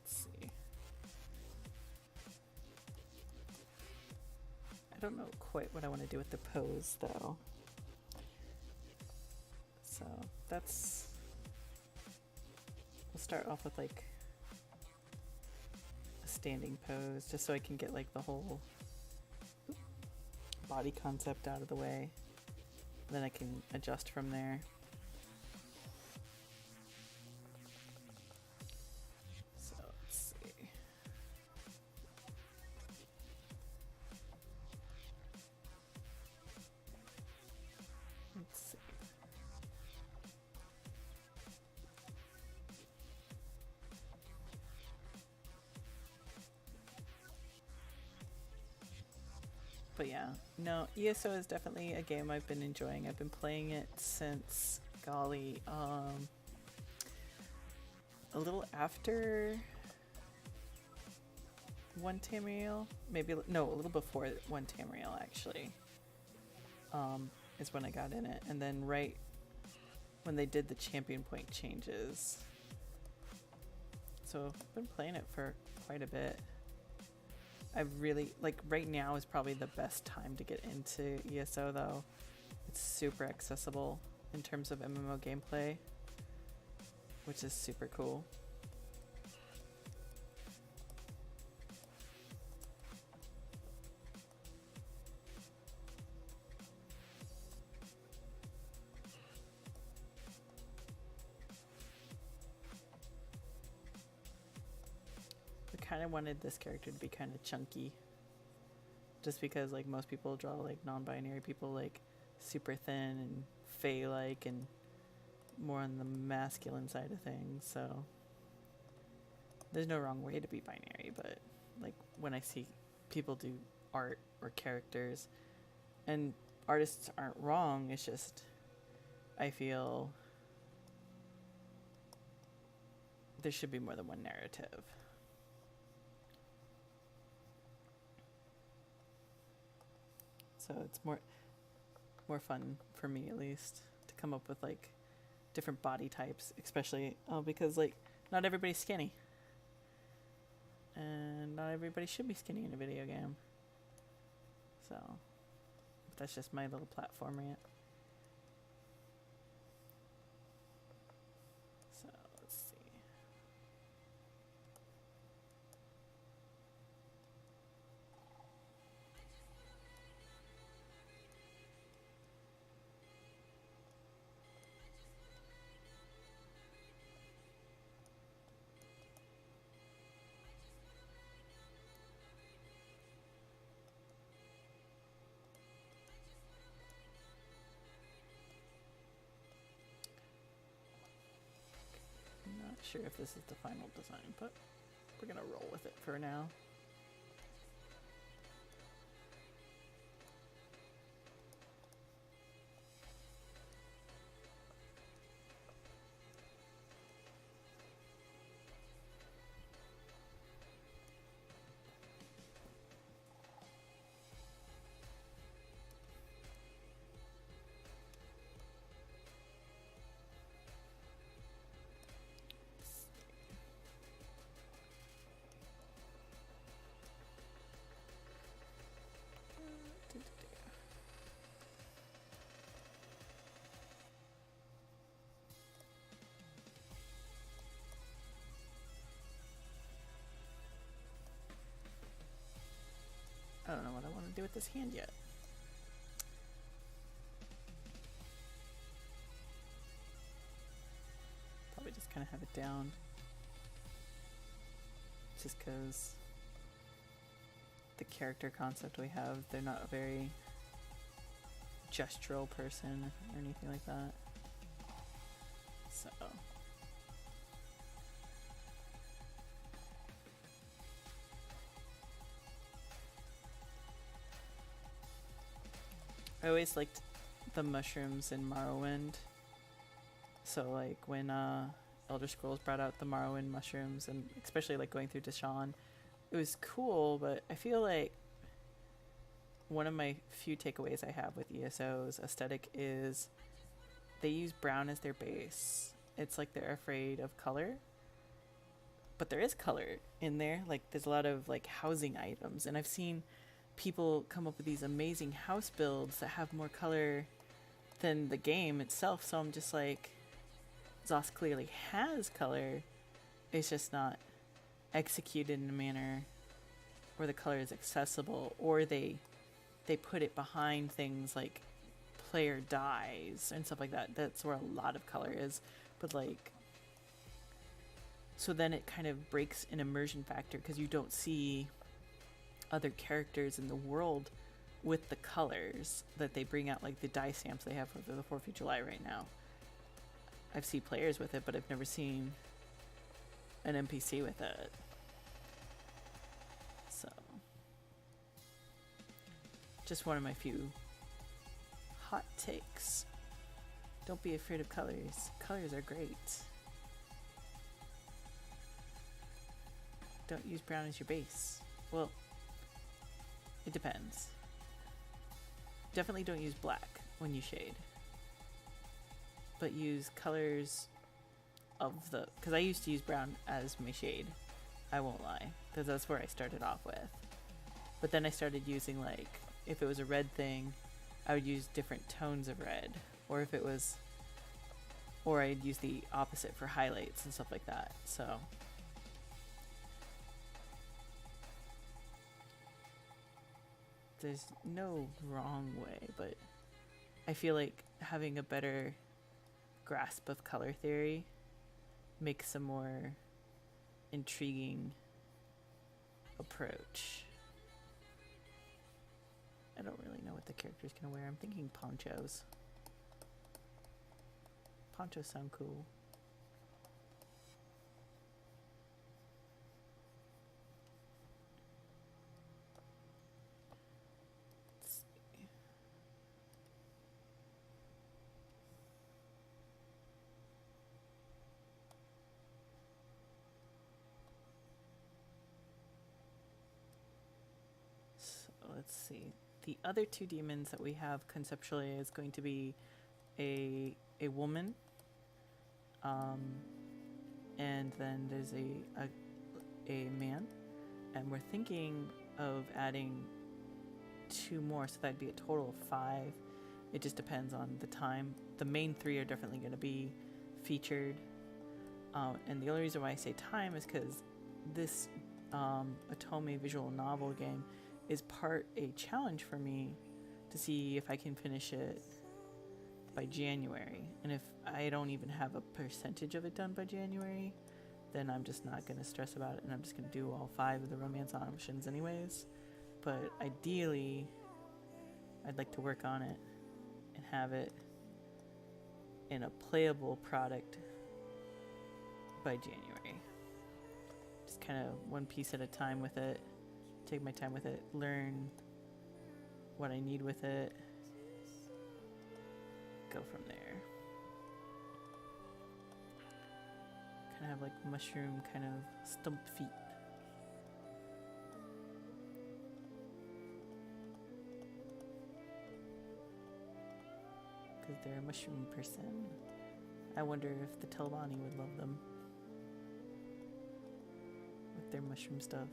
let's see. I don't know quite what I want to do with the pose though, so we'll start off with like a standing pose just so I can get like the whole body concept out of the way. Then I can adjust from there. So let's see. Let's see. But yeah, no, ESO is definitely a game I've been enjoying. I've been playing it since, golly, a little after One Tamriel, maybe, no, a little before One Tamriel actually, is when I got in it, and then right when they did the champion point changes. So I've been playing it for quite a bit. I've really, like, right now is probably the best time to get into ESO though. It's super accessible in terms of MMO gameplay, which is super cool. I kind of wanted this character to be kind of chunky, just because like most people draw like non-binary people like super thin and fae-like and more on the masculine side of things, so there's no wrong way to be binary, but like when I see people do art or characters, and artists aren't wrong, it's just I feel there should be more than one narrative. So it's more fun for me, at least, to come up with like different body types, especially because like not everybody's skinny, and not everybody should be skinny in a video game. So that's just my little platform rant. So let's see. sure if this is the final design, but we're gonna roll with it for now. I don't know what I want to do with this hand yet. Probably just kind of have it down. Just because the character concept we have, they're not a very gestural person or anything like that. So... I always liked the mushrooms in Morrowind. So like when Elder Scrolls brought out the Morrowind mushrooms, and especially like going through Deshaun, it was cool, but I feel like one of my few takeaways I have with ESO's aesthetic is they use brown as their base. It's like they're afraid of color, but there is color in there. Like there's a lot of like housing items, and I've seen people come up with these amazing house builds that have more color than the game itself. So I'm just like, ZOS clearly has color, it's just not executed in a manner where the color is accessible, or they put it behind things like player dies and stuff like that. That's where a lot of color is. But like, so then it kind of breaks an immersion factor because you don't see other characters in the world with the colors that they bring out, like the die stamps they have for the 4th of July right now. I've seen players with it, but I've never seen an NPC with it. So, just one of my few hot takes. Don't be afraid of colors. Colors are great. Don't use brown as your base. Well, it depends. Definitely don't use black when you shade. But use colors of the... Because I used to use brown as my shade. I won't lie. Because that's where I started off with. But then I started using, like, if it was a red thing, I would use different tones of red. Or if it was... Or I'd use the opposite for highlights and stuff like that. So... There's no wrong way, but I feel like having a better grasp of color theory makes a more intriguing approach. I don't really know what the character's gonna wear. I'm thinking ponchos. Ponchos sound cool. Let's see. The other two demons that we have conceptually is going to be a woman, and then there's a man, and we're thinking of adding 2 more, so that'd be a total of 5. It just depends on the time. The main 3 are definitely going to be featured, and the only reason why I say time is because this Otome visual novel game is part a challenge for me to see if I can finish it by January. And if I don't even have a percentage of it done by January, then I'm just not going to stress about it, and I'm just going to do all 5 of the romance options anyways. But ideally, I'd like to work on it and have it in a playable product by January. Just kind of one piece at a time with it. Take my time with it. Learn what I need with it. Go from there. Kind of have like mushroom kind of stump feet. Because they're a mushroom person. I wonder if the Telvanni would love them. With their mushroom stuff.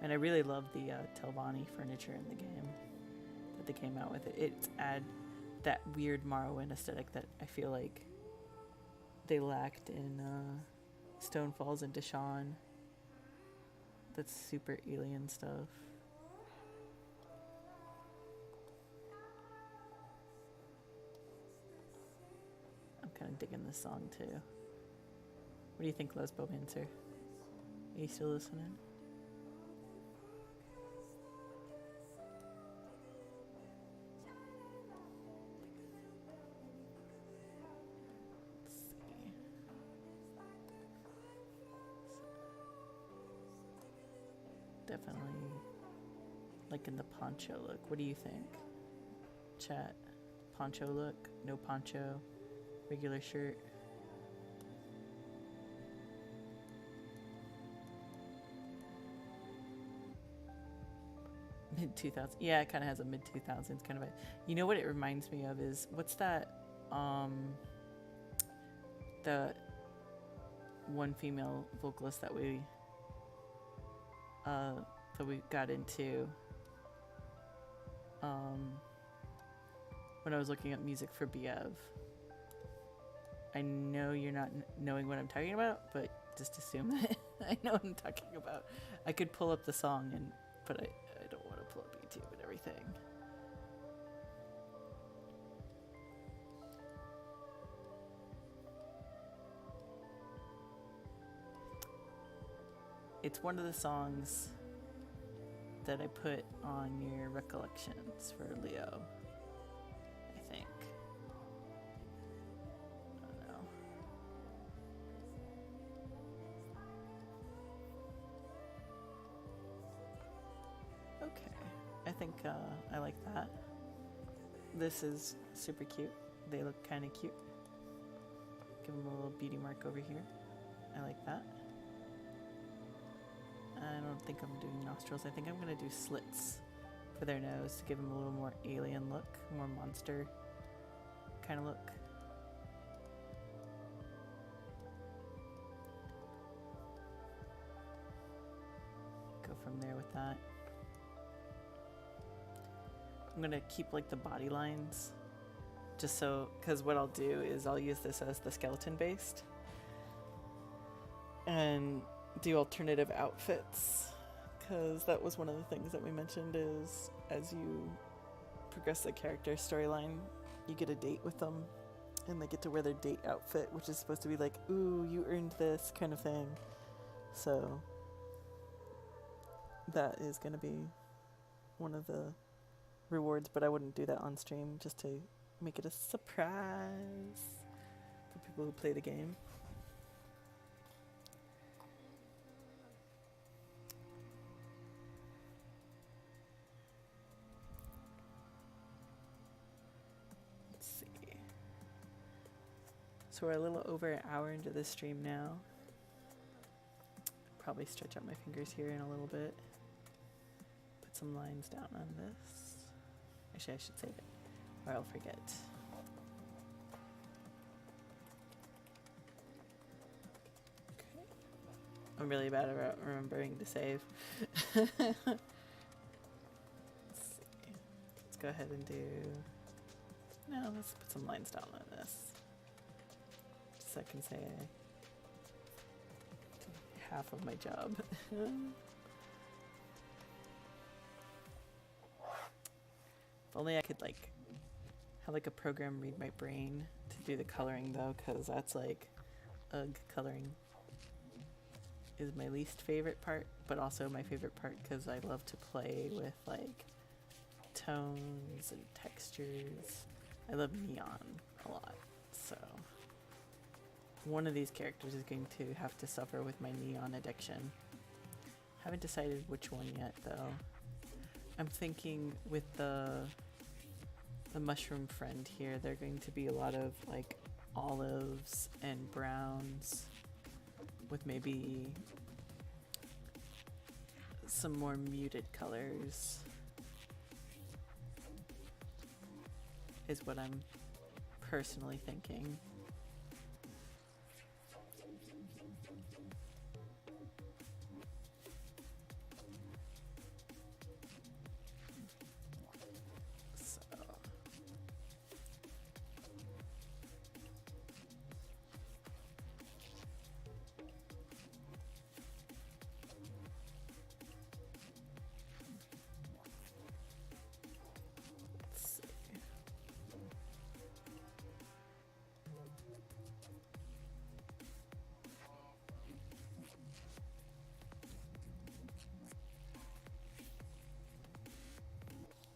And I really love the Telvanni furniture in the game that they came out with. It's add that weird Morrowind aesthetic that I feel like they lacked in Stone Falls and Deshaun. That's super alien stuff. I'm kind of digging this song too. What do you think, Lesbomancer? Are you still listening? Definitely liking the poncho look. What do you think? Chat. Poncho look? No poncho? Regular shirt? Mid-2000s. Yeah, it kind of has a mid-2000s kind of a... You know what it reminds me of is... What's that? The one female vocalist that we got into when I was looking up music for BF. I know you're not knowing what I'm talking about, but just assume that I know what I'm talking about. I could pull up the song, but I don't want to pull up YouTube and everything. It's one of the songs that I put on your recollections for Leo, I think. I don't know. Okay, I think I like that. This is super cute. They look kind of cute. Give them a little beauty mark over here. I like that. I don't think I'm doing nostrils. I think I'm going to do slits for their nose to give them a little more alien look, more monster kind of look. Go from there with that. I'm going to keep like the body lines just so, because what I'll do is I'll use this as the skeleton based and do alternative outfits, because that was one of the things that we mentioned is as you progress the character storyline, you get a date with them and they get to wear their date outfit, which is supposed to be like, ooh, you earned this kind of thing. So that is going to be one of the rewards, but I wouldn't do that on stream, just to make it a surprise for people who play the game. So we're a little over an hour into this stream now. Probably stretch out my fingers here in a little bit. Put some lines down on this. Actually, I should save it, or I'll forget. Okay. I'm really bad about remembering to save. Let's see. Let's go ahead and do... No, let's put some lines down on this. So I can say I did half of my job. If only I could like have like a program read my brain to do the coloring though, because that's like, ugh, coloring is my least favorite part, but also my favorite part because I love to play with like tones and textures. I love neon a lot, so one of these characters is going to have to suffer with my neon addiction. Haven't decided which one yet, though. I'm thinking with the mushroom friend here, they're going to be a lot of like olives and browns with maybe some more muted colors is what I'm personally thinking.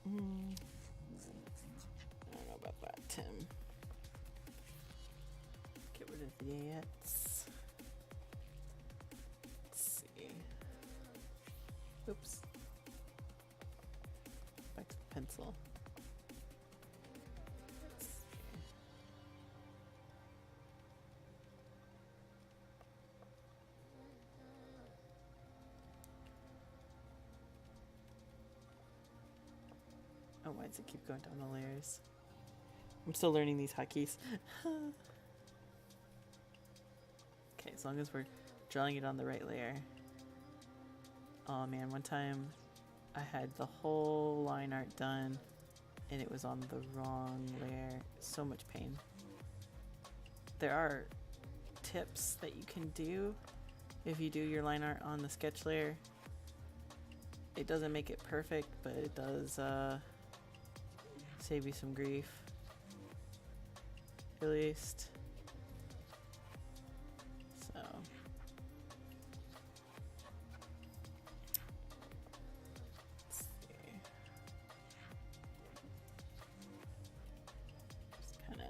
I don't know about that, Tim. Get rid of the ants. Let's see. Oops. Back to the pencil. Let's see. Oh, why does it keep going down the layers? I'm still learning these hotkeys. Okay, as long as we're drawing it on the right layer. Oh man, one time I had the whole line art done and it was on the wrong layer. So much pain. There are tips that you can do if you do your line art on the sketch layer. It doesn't make it perfect, but it does save you some grief, at least. So let's see. Just kind of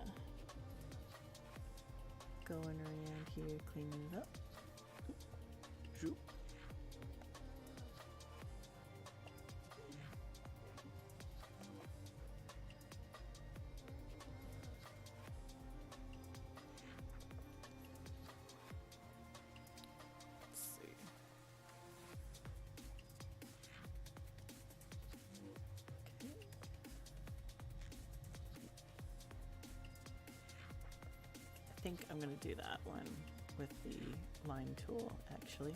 going around here, cleaning it up. Zoop. I think I'm going to do that one with the line tool, actually,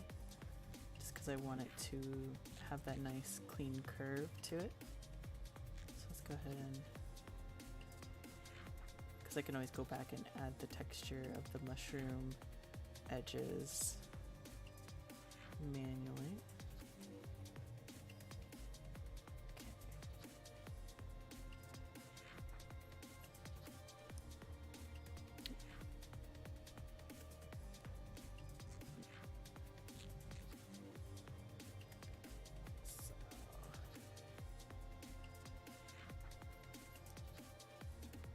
just because I want it to have that nice clean curve to it. So let's go ahead and, because I can always go back and add the texture of the mushroom edges manually.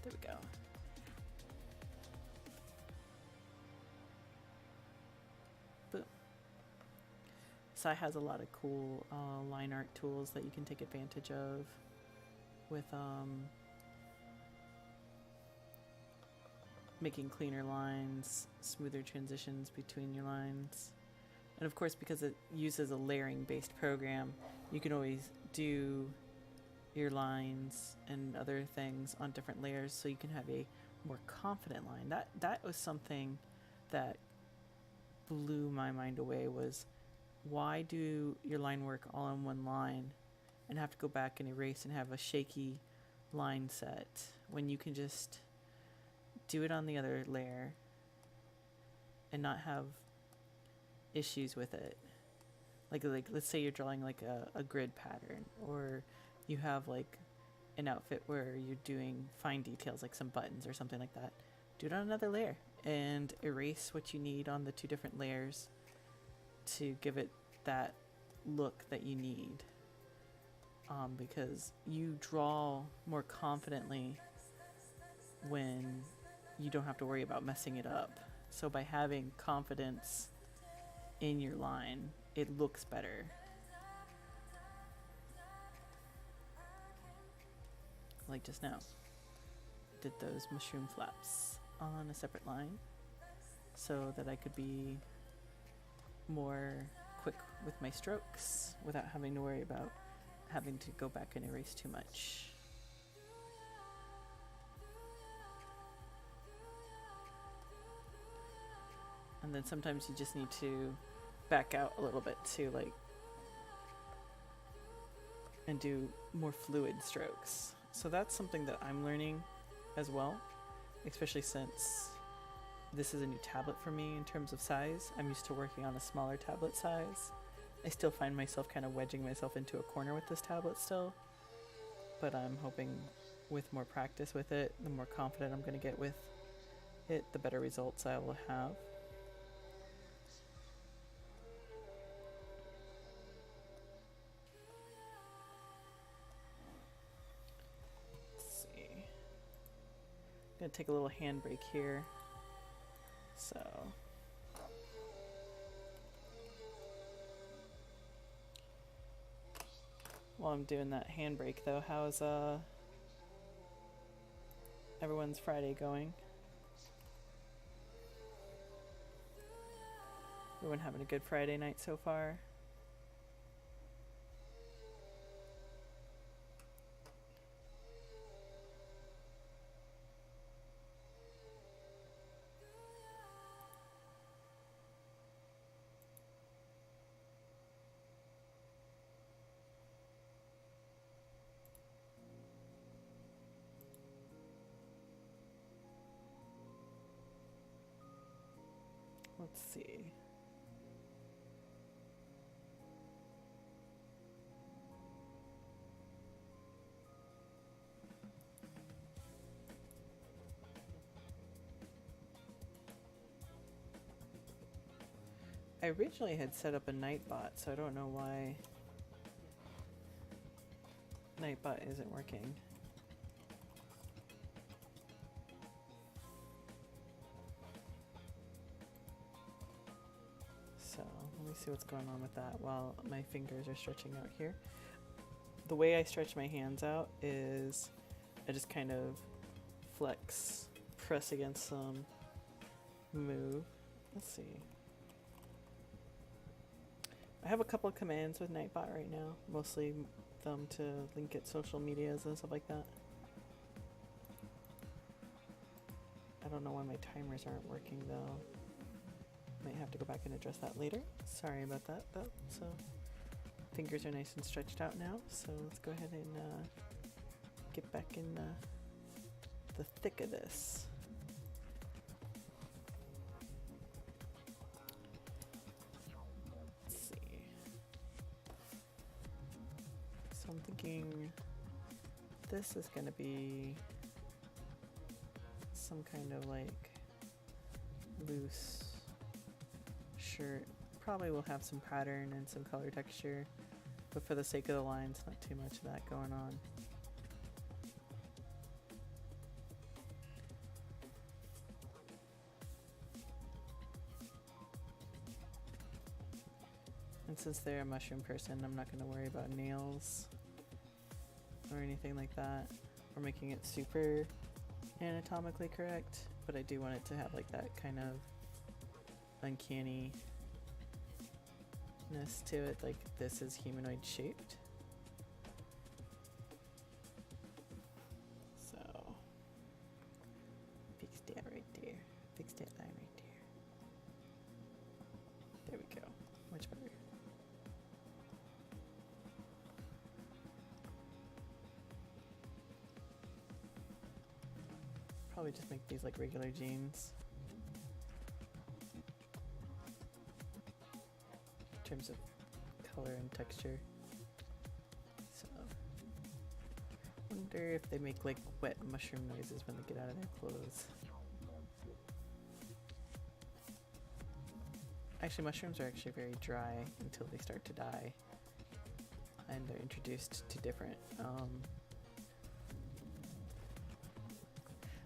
There we go. Boom. Sai has a lot of cool line art tools that you can take advantage of with making cleaner lines, smoother transitions between your lines. And of course, because it uses a layering based program, you can always do your lines and other things on different layers so you can have a more confident line. That was something that blew my mind away, was why do your line work all on one line and have to go back and erase and have a shaky line set when you can just do it on the other layer and not have issues with it. Like let's say you're drawing like a grid pattern, or you have like an outfit where you're doing fine details like some buttons or something like that. Do it on another layer and erase what you need on the two different layers to give it that look that you need, because you draw more confidently when you don't have to worry about messing it up. So by having confidence in your line, it looks better. Like just now. Did those mushroom flaps on a separate line so that I could be more quick with my strokes without having to worry about having to go back and erase too much. And then sometimes you just need to back out a little bit to like and do more fluid strokes. So that's something that I'm learning as well, especially since this is a new tablet for me in terms of size. I'm used to working on a smaller tablet size. I still find myself kind of wedging myself into a corner with this tablet still, but I'm hoping with more practice with it, the more confident I'm going to get with it, the better results I will have. I'm going to take a little handbrake here. So while I'm doing that handbrake though, how's everyone's Friday going? Everyone having a good Friday night so far? Let's see. I originally had set up a Nightbot, so I don't know why Nightbot isn't working. So let me see what's going on with that while my fingers are stretching out here. The way I stretch my hands out is I just kind of flex, press against some, move. Let's see. I have a couple of commands with Nightbot right now, mostly them to link at social medias and stuff like that. I don't know why my timers aren't working though. Might have to go back and address that later. Sorry about that though. So fingers are nice and stretched out now, so let's go ahead and get back in the thick of this. Let's see. So I'm thinking this is going to be some kind of like loose shirt. Probably will have some pattern and some color texture, but for the sake of the lines, not too much of that going on. And since they're a mushroom person, I'm not going to worry about nails or anything like that, or making it super anatomically correct, but I do want it to have like that kind of uncanny to it, like this is humanoid shaped. So fix that right there. Fix that line right there. There we go. Much better. Probably just make these like regular jeans. In terms of color and texture. So wonder if they make like wet mushroom noises when they get out of their clothes. Actually, mushrooms are actually very dry until they start to die and they're introduced to different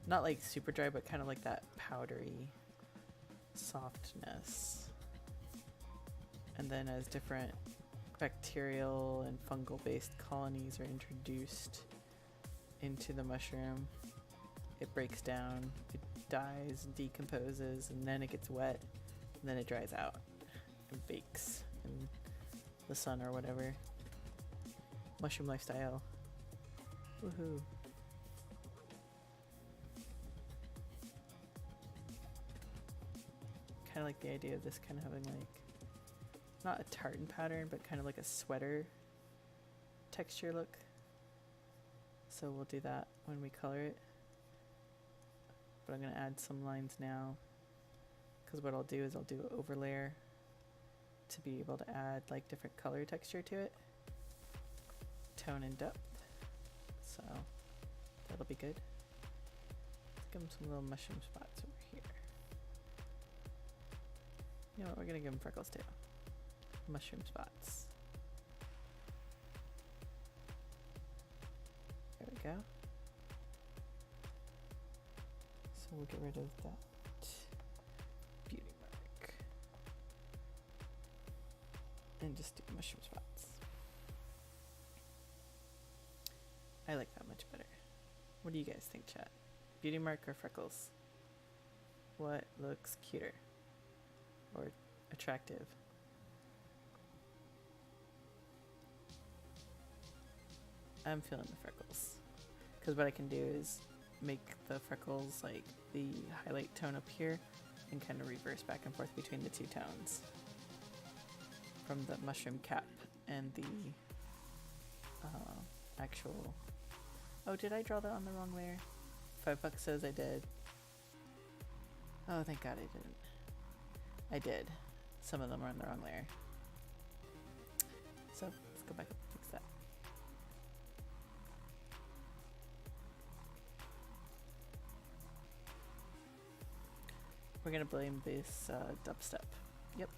not like super dry, but kind of like that powdery softness. And then as different bacterial and fungal based colonies are introduced into the mushroom, it breaks down, it dies, decomposes, and then it gets wet, and then it dries out and bakes in the sun or whatever. Mushroom lifestyle. Woohoo. Kind of like the idea of this kind of having like, not a tartan pattern, but kind of like a sweater texture look. So we'll do that when we color it. But I'm going to add some lines now, because what I'll do is I'll do an overlayer to be able to add like different color texture to it. Tone and depth. So that'll be good. Let's give them some little mushroom spots over here. You know what, we're going to give them freckles too. Mushroom spots. There we go. So we'll get rid of that beauty mark and just do mushroom spots. I like that much better. What do you guys think, chat? Beauty mark or freckles? What looks cuter or attractive? I'm feeling the freckles, because what I can do is make the freckles like the highlight tone up here and kind of reverse back and forth between the two tones from the mushroom cap and the actual... Oh, did I draw that on the wrong layer? $5 says I did. Oh, thank God I didn't. I did. Some of them are on the wrong layer. So let's go back and fix that. We're gonna blame this dubstep. Yep.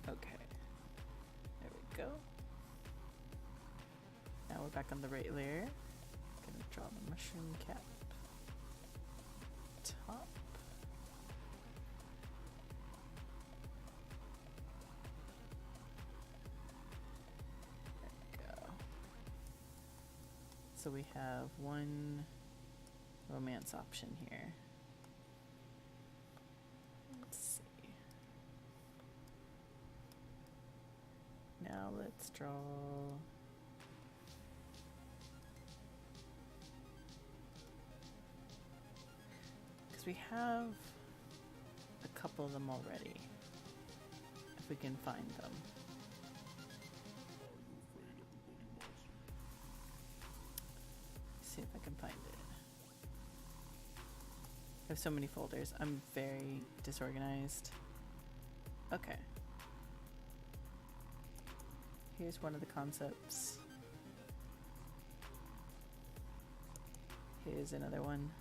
Okay. There we go. Now we're back on the right layer. Gonna draw the mushroom cap. Top. So we have one romance option here. Let's see. Now let's draw because we have a couple of them already, if we can find them. See if I can find it. I have so many folders. I'm very disorganized. Okay. Here's one of the concepts. Here's another one.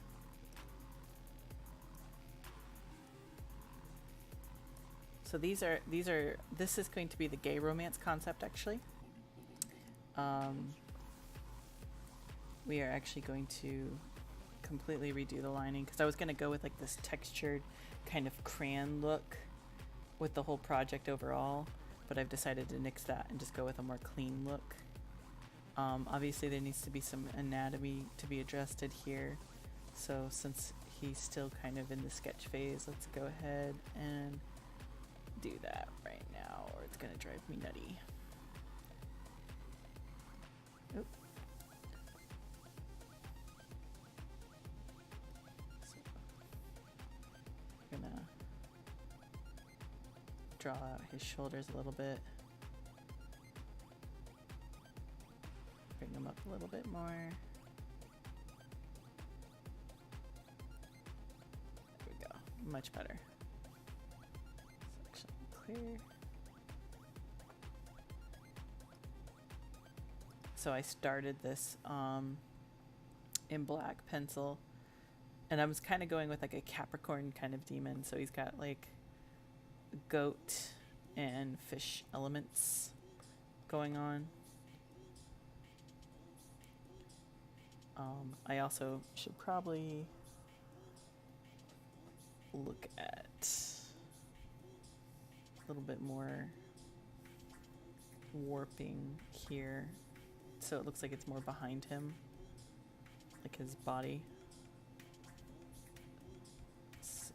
So this is going to be the gay romance concept, actually. We are actually going to completely redo the lining, because I was going to go with like this textured kind of crayon look with the whole project overall, but I've decided to nix that and just go with a more clean look. Obviously there needs to be some anatomy to be adjusted here, so since he's still kind of in the sketch phase, let's go ahead and do that right now, or it's going to drive me nutty. Oop. Gonna draw out his shoulders a little bit, bring them up a little bit more. There we go, much better. Section clear. So I started this in black pencil. And I was kind of going with like a Capricorn kind of demon. So he's got like goat and fish elements going on. I also should probably look at a little bit more warping here so it looks like it's more behind him, like his body. So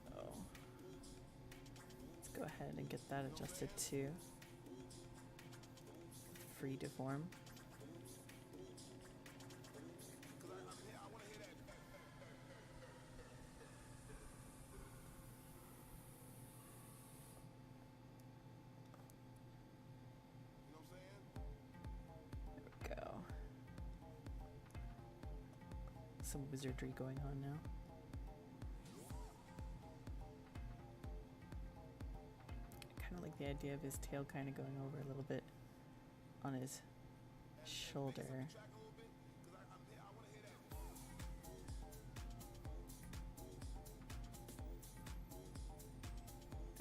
let's go ahead and get that adjusted to free deform. Some wizardry going on now. I kind of like the idea of his tail kind of going over a little bit on his shoulder. There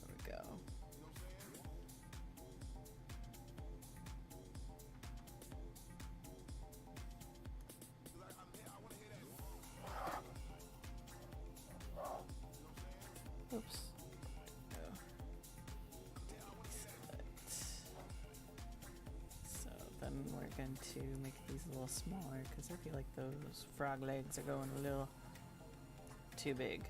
we go. Oops. So then we're going to make these a little smaller because I feel like those frog legs are going a little too big.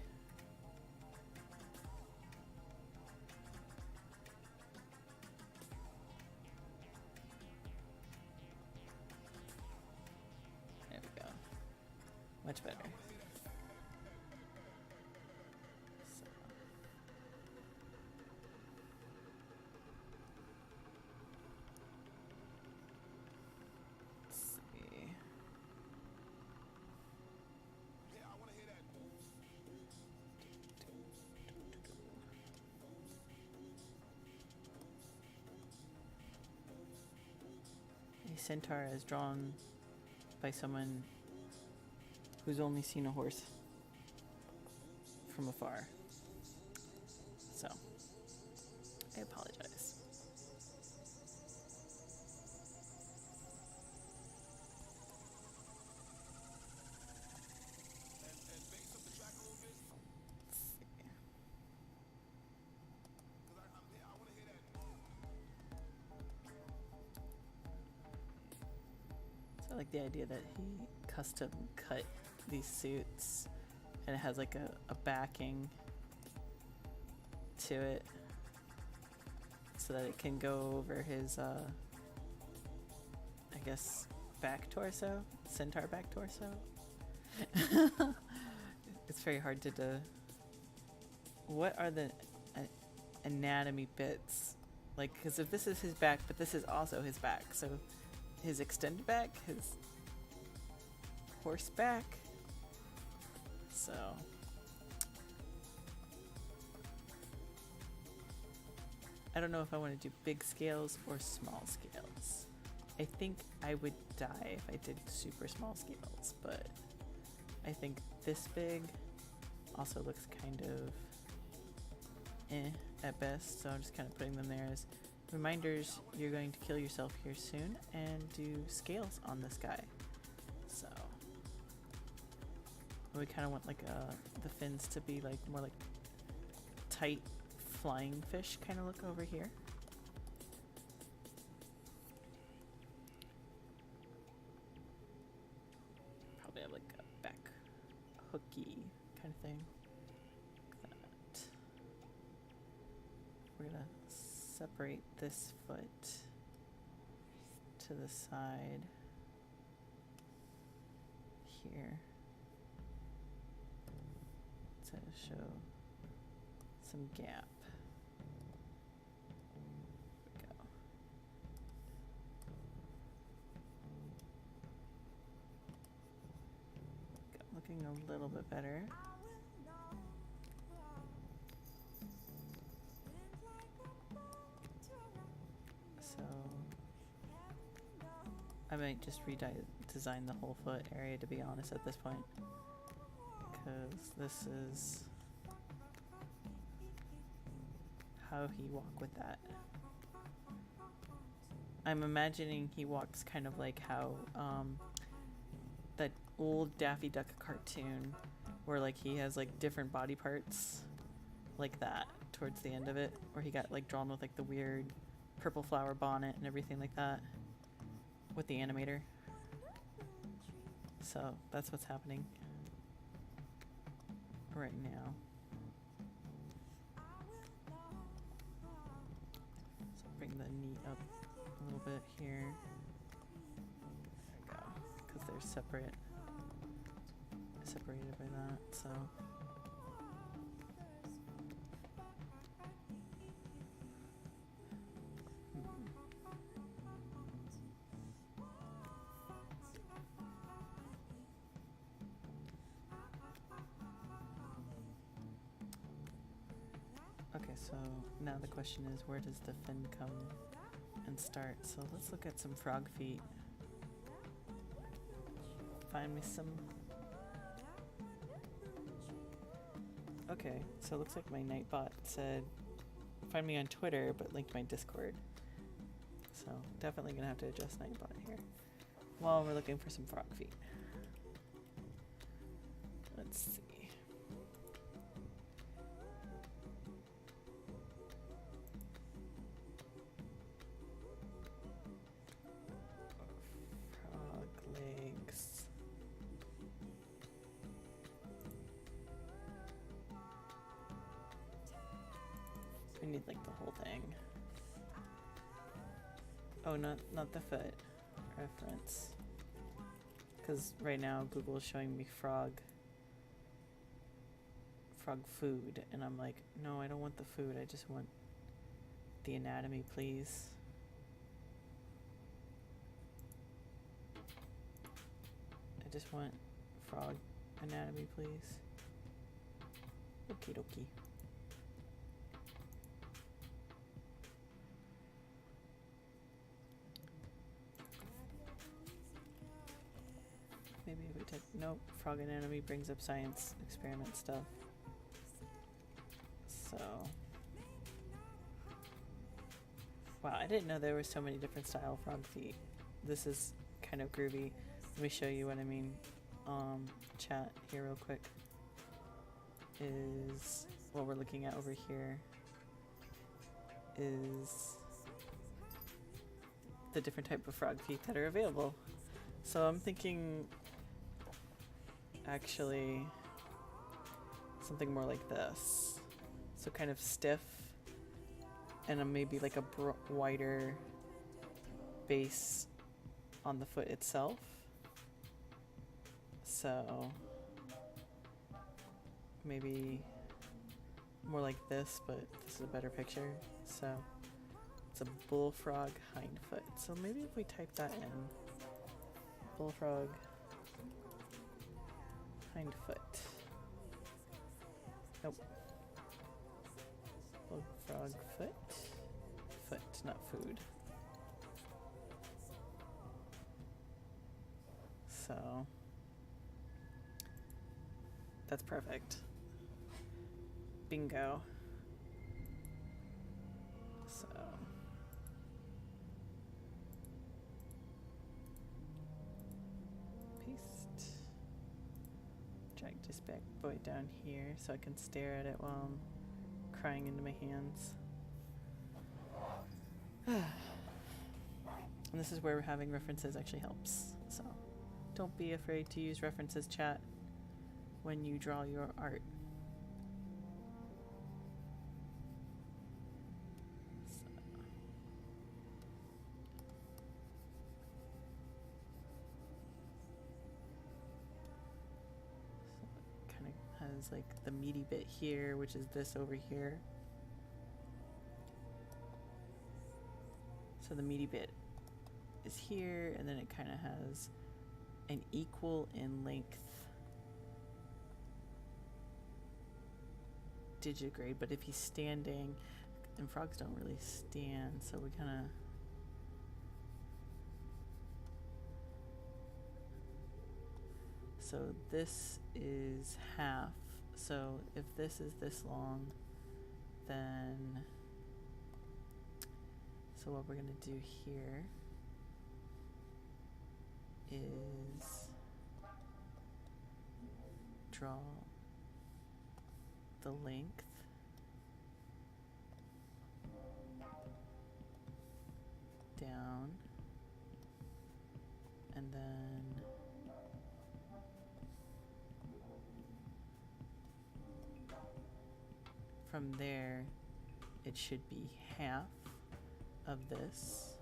There we go. Much better. Centaur is drawn by someone who's only seen a horse from afar. So, I apologize. I like the idea that he custom cut these suits and it has like a backing to it so that it can go over his I guess back torso, centaur back torso. It's very hard to what are the anatomy bits like, because if this is his back but this is also his back, so his extended back, his horseback. So I don't know if I want to do big scales or small scales. I think I would die if I did super small scales, but I think this big also looks kind of at best, so I'm just kind of putting them there as reminders. You're going to kill yourself here soon and do scales on this guy. So we kind of want like the fins to be like more like tight flying fish kind of look over here. Probably have like a back hooky kind of thing. Like that. We're gonna separate this foot to the side here to show some gap. There we go. Looking a little bit better. So I might just redesign the whole foot area, to be honest, at this point, because this is how how he walk with that. I'm imagining he walks kind of like how that old Daffy Duck cartoon where like he has like different body parts like that towards the end of it, where he got like drawn with like the weird purple flower bonnet and everything like that with the animator. So that's what's happening right now. So bring the knee up a little bit here. There we go. Because they're separated by that, so. Okay, so now the question is, where does the fin come and start? So let's look at some frog feet. Find me some. Okay, so it looks like my Nightbot said find me on Twitter, but linked my Discord. So definitely gonna have to adjust Nightbot here while we're looking for some frog feet. Let's see. Frog legs. We need like the whole thing. Oh, not the foot reference. Because right now Google is showing me frog food, and I'm like, no, I don't want the food. I just want the anatomy, please. I just want frog anatomy, please. Okie dokie. Maybe if we type, nope, frog anatomy brings up science experiment stuff. So, wow, I didn't know there were so many different style frog feet. This is kind of groovy. Let me show you what I mean. Chat here real quick is what we're looking at over here is the different type of frog feet that are available. So I'm thinking actually something more like this. So kind of stiff and maybe like a wider base on the foot itself. So maybe more like this, but this is a better picture. So it's a bullfrog hind foot. So maybe if we type that in, bullfrog hind foot. Nope. Bullfrog foot. Foot, not food. So that's perfect. Bingo. So paste. Drag this back boy down here so I can stare at it while I'm crying into my hands. And this is where having references actually helps. So don't be afraid to use references, chat, when you draw your art. Has like the meaty bit here, which is this over here. So the meaty bit is here, and then it kind of has an equal in length digigrade, but if he's standing, and frogs don't really stand, so we kind of so this is half. So if this is this long, then So what we're going to do here is draw the length down, and then from there it should be half of this.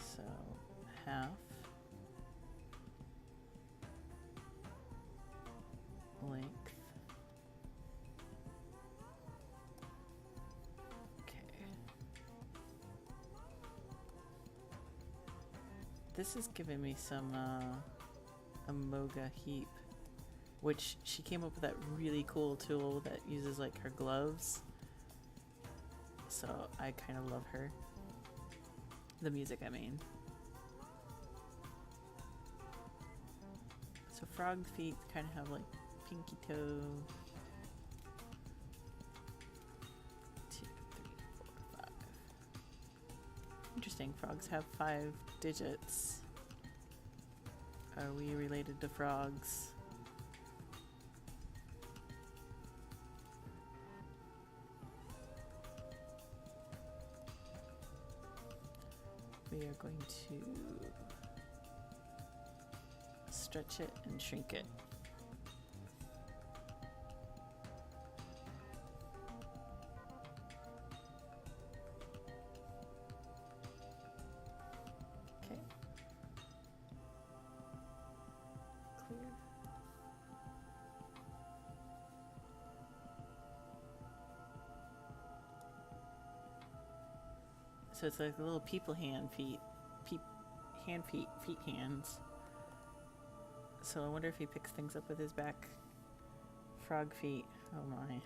So half length. Okay. This is giving me some Amoga heap, which she came up with that really cool tool that uses like her gloves. So I kind of love her. The music, I mean. So frog feet kind of have like pinky toe. 2, 3, 4, 5. Interesting, frogs have 5 digits. Are we related to frogs? We are going to stretch it and shrink it. Okay. Clear. So it's like a little people hand feet. Feet hands. So I wonder if he picks things up with his back. Frog feet. Oh my.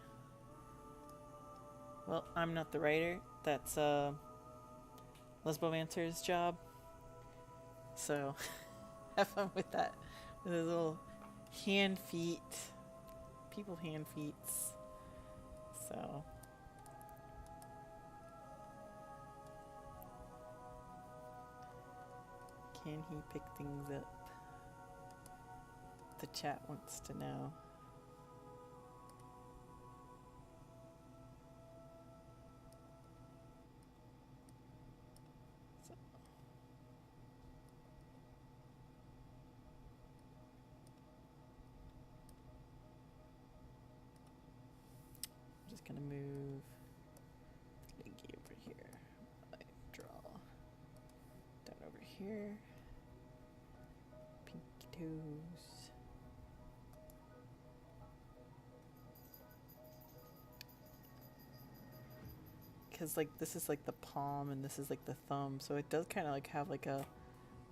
Well, I'm not the writer. That's Lesbomancer's job. So have fun with that. With his little hand feet. People hand feets. So can he pick things up? The chat wants to know. So. I'm just gonna move Linky over here. I draw down over here. Pinky toes. Because like this is like the palm and this is like the thumb, so it does kind of like have like a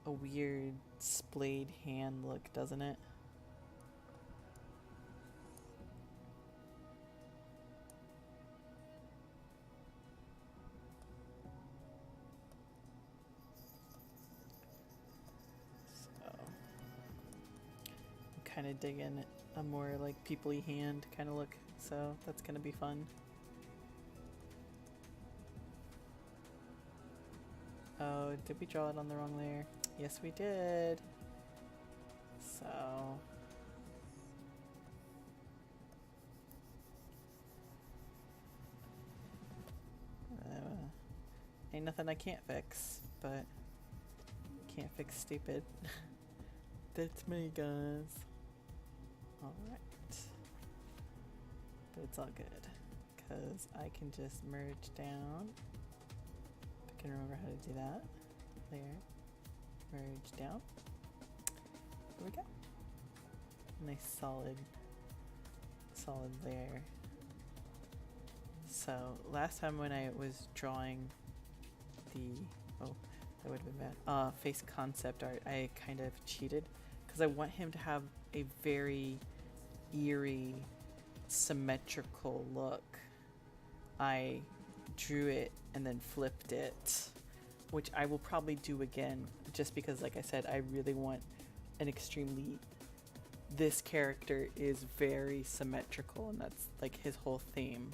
weird splayed hand look, doesn't it? So I'm kind of digging a more like people-y hand kind of look, so that's gonna be fun. Oh, did we draw it on the wrong layer? Yes, we did. So ain't nothing I can't fix, but can't fix stupid. That's me, guys. Alright. But it's all good, because I can just merge down. I can remember how to do that. There. Merge down. There we go. Nice solid layer. So last time when I was drawing that would have been bad. Face concept art, I kind of cheated because I want him to have a very eerie, symmetrical look. I drew it and then flipped it, which I will probably do again, just because, like I said, I really want an extremely, this character is very symmetrical, and that's like his whole theme.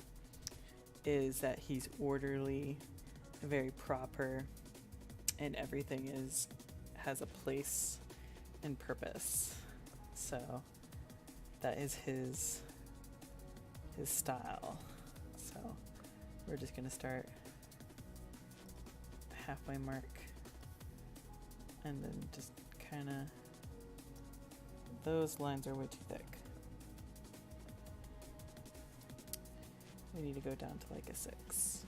is that he's orderly, very proper, and everything has a place and purpose. So that is his style. So we're just gonna start the halfway mark and then just kind of, those lines are way too thick. We need to go down to like a 6.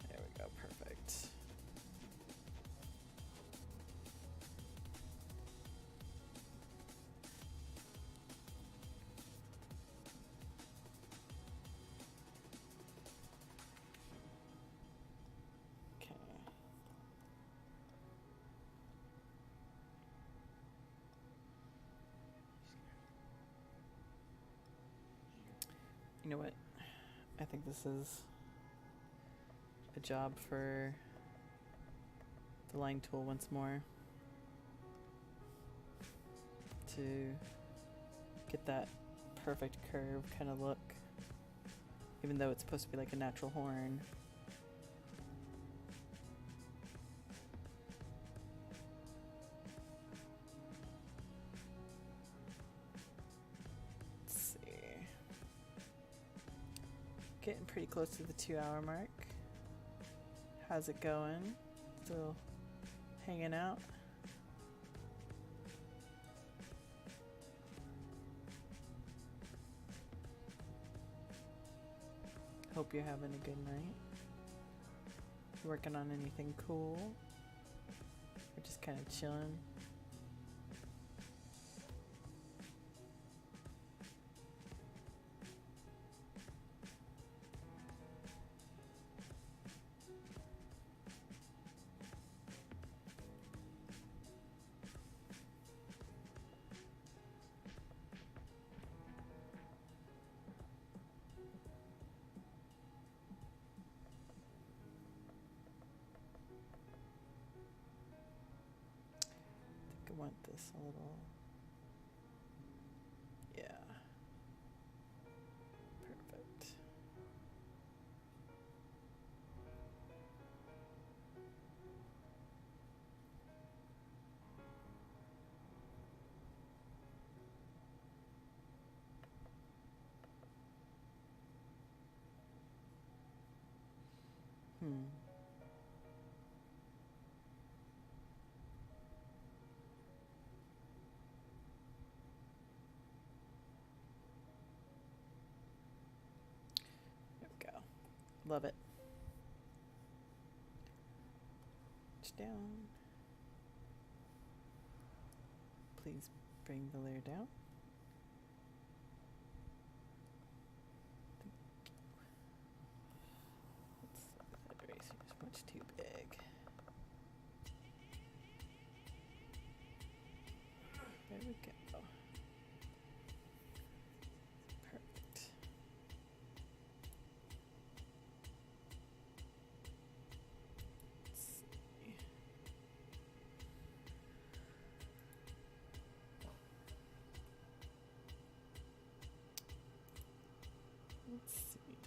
There we go, perfect. Okay. You know what? I think this is a job for the line tool once more to get that perfect curve kind of look, even though it's supposed to be like a natural horn. Getting pretty close to the 2-hour mark. How's it going? Still hanging out? Hope you're having a good night. Working on anything cool? Or just kind of chilling? I want this a little, yeah, perfect. There we go. Love it. Down. Please bring the layer down. That eraser is much too big. There we go. Perfect. Let's see.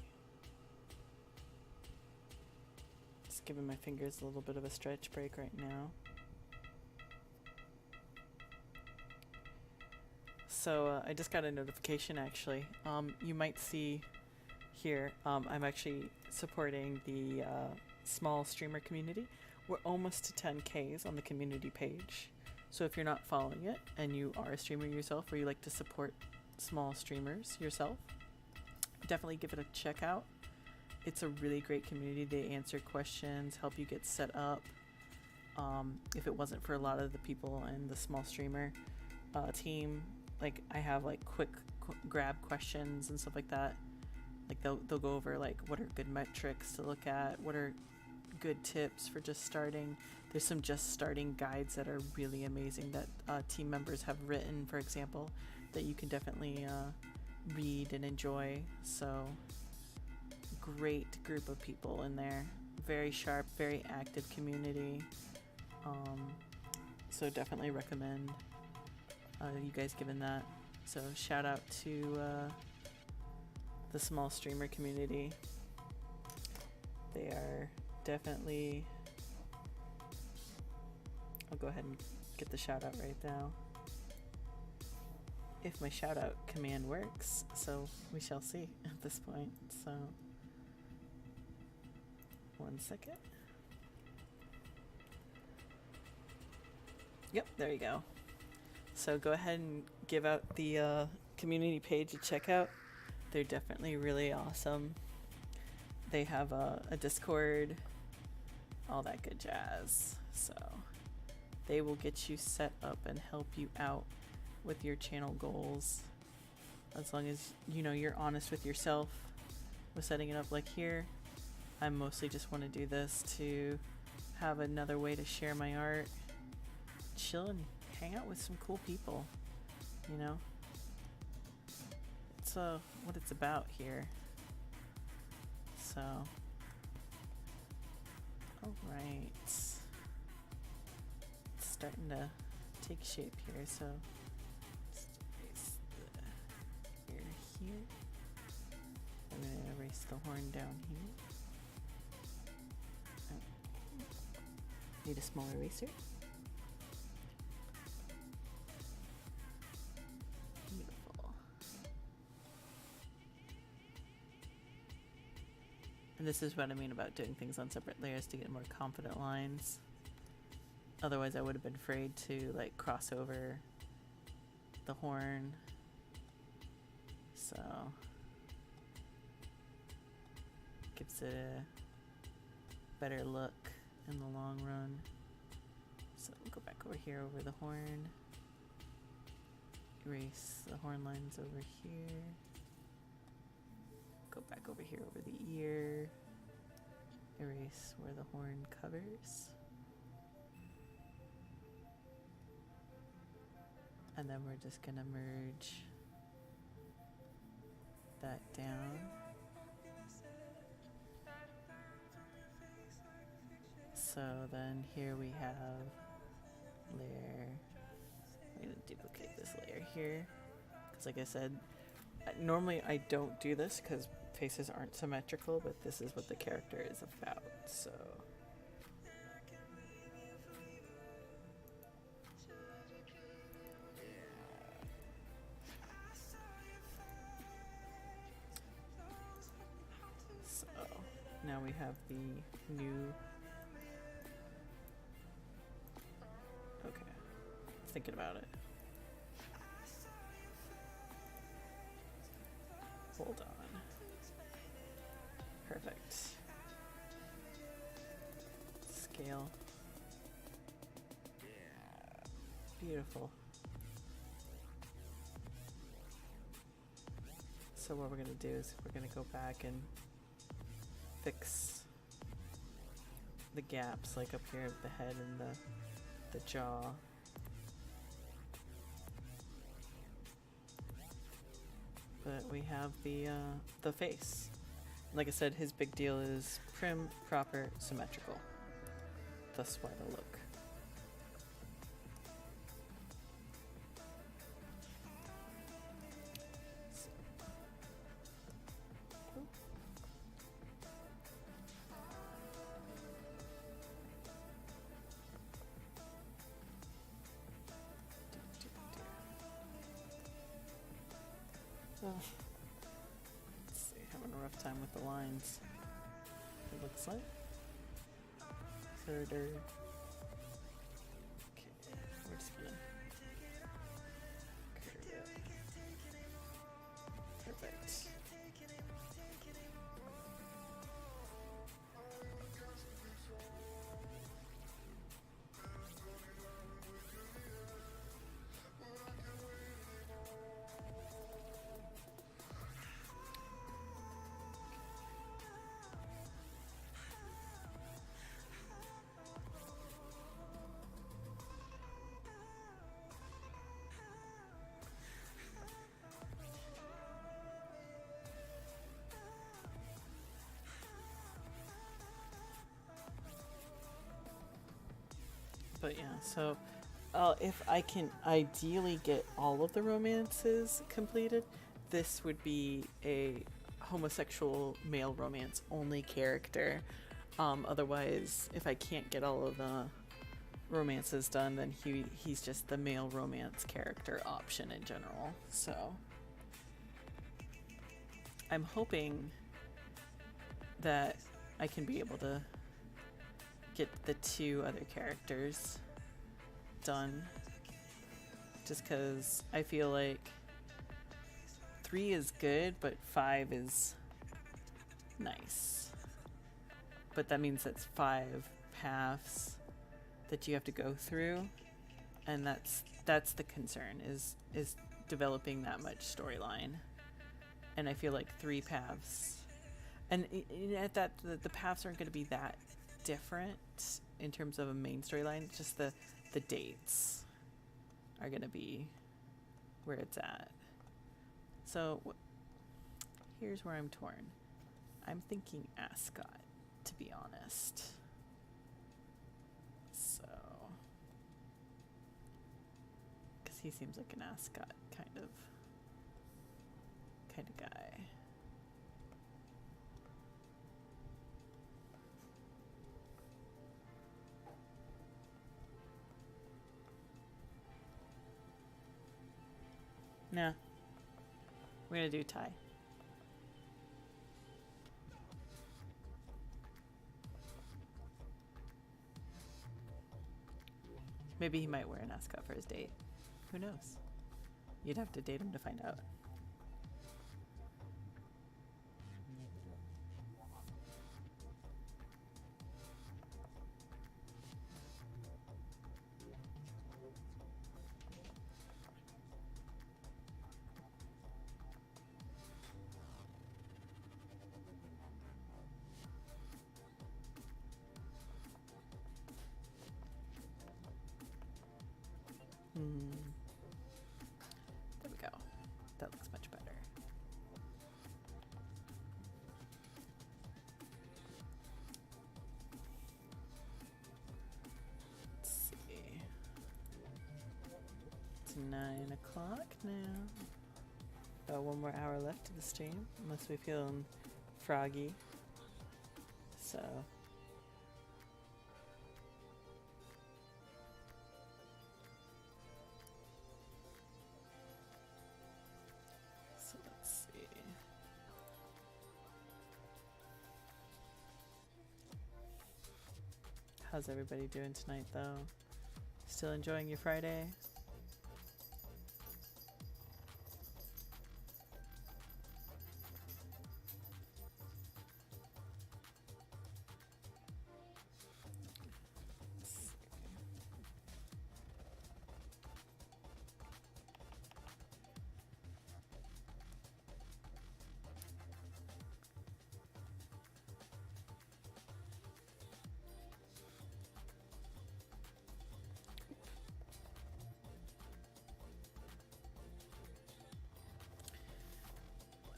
Just giving my fingers a little bit of a stretch break right now. So I just got a notification actually. You might see here, I'm actually supporting the small streamer community. We're almost to 10Ks on the community page. So if you're not following it and you are a streamer yourself or you like to support small streamers yourself, definitely give it a check out. It's a really great community. They answer questions, help you get set up. If it wasn't for a lot of the people in the small streamer team, like I have like quick grab questions and stuff like that. Like they'll go over like what are good metrics to look at, what are good tips for just starting. There's some just starting guides that are really amazing that team members have written, for example, that you can definitely read and enjoy. So great group of people in there, very sharp, very active community. So definitely recommend you guys giving that. So shout out to the small streamer community. They are definitely... I'll go ahead and get the shout out right now. If my shout out command works, so we shall see at this point. So, 1 second. Yep, there you go. So go ahead and give out the community page a check out. They're definitely really awesome. They have a Discord, all that good jazz. So they will get you set up and help you out with your channel goals, as long as you know you're honest with yourself with setting it up. Like here, I mostly just want to do this to have another way to share my art, chill and hang out with some cool people, you know. It's what it's about here. So all right, it's starting to take shape here. So let's erase the ear here. I'm gonna erase the horn down here. Oh. Need a small eraser. Beautiful. And this is what I mean about doing things on separate layers to get more confident lines. Otherwise I would have been afraid to like cross over the horn. So gives it a better look in the long run. So we'll go back over here over the horn. Erase the horn lines over here. Go back over here over the ear. Erase where the horn covers. And then we're just gonna merge that down. So then here we have layer. I'm gonna duplicate this layer here, because like I said, normally I don't do this because faces aren't symmetrical, but this is what the character is about. So now we have the new... Okay, thinking about it. Hold on. Perfect. Scale. Beautiful. So what we're gonna do is we're gonna go back and fix the gaps, like up here at the head and the jaw. But we have the face. Like I said, his big deal is prim, proper, symmetrical. That's why the look. Let's see, having a rough time with the lines. It looks like. Further. Okay, we're just gonna curve it. Perfect. But yeah, so If I can ideally get all of the romances completed, this would be a homosexual male romance only character. Otherwise, if I can't get all of the romances done, then he's just the male romance character option in general. So I'm hoping that I can be able to get the 2 other characters done, just because I feel like 3 is good, but 5 is nice. But that means that's 5 paths that you have to go through, and that's the concern, is developing that much storyline. And I feel like 3 paths, and at that the paths aren't going to be that different in terms of a main storyline. It's just the dates are going to be where it's at. So here's where I'm torn. I'm thinking Ascot, to be honest. So, because he seems like an Ascot kind of guy. Nah, we're gonna do Ty. Maybe he might wear an ascot for his date. Who knows? You'd have to date him to find out. There we go. That looks much better. Let's see. It's 9 o'clock now. About 1 more hour left of the stream, unless we feel froggy. So let's see. How's everybody doing tonight, though? Still enjoying your Friday?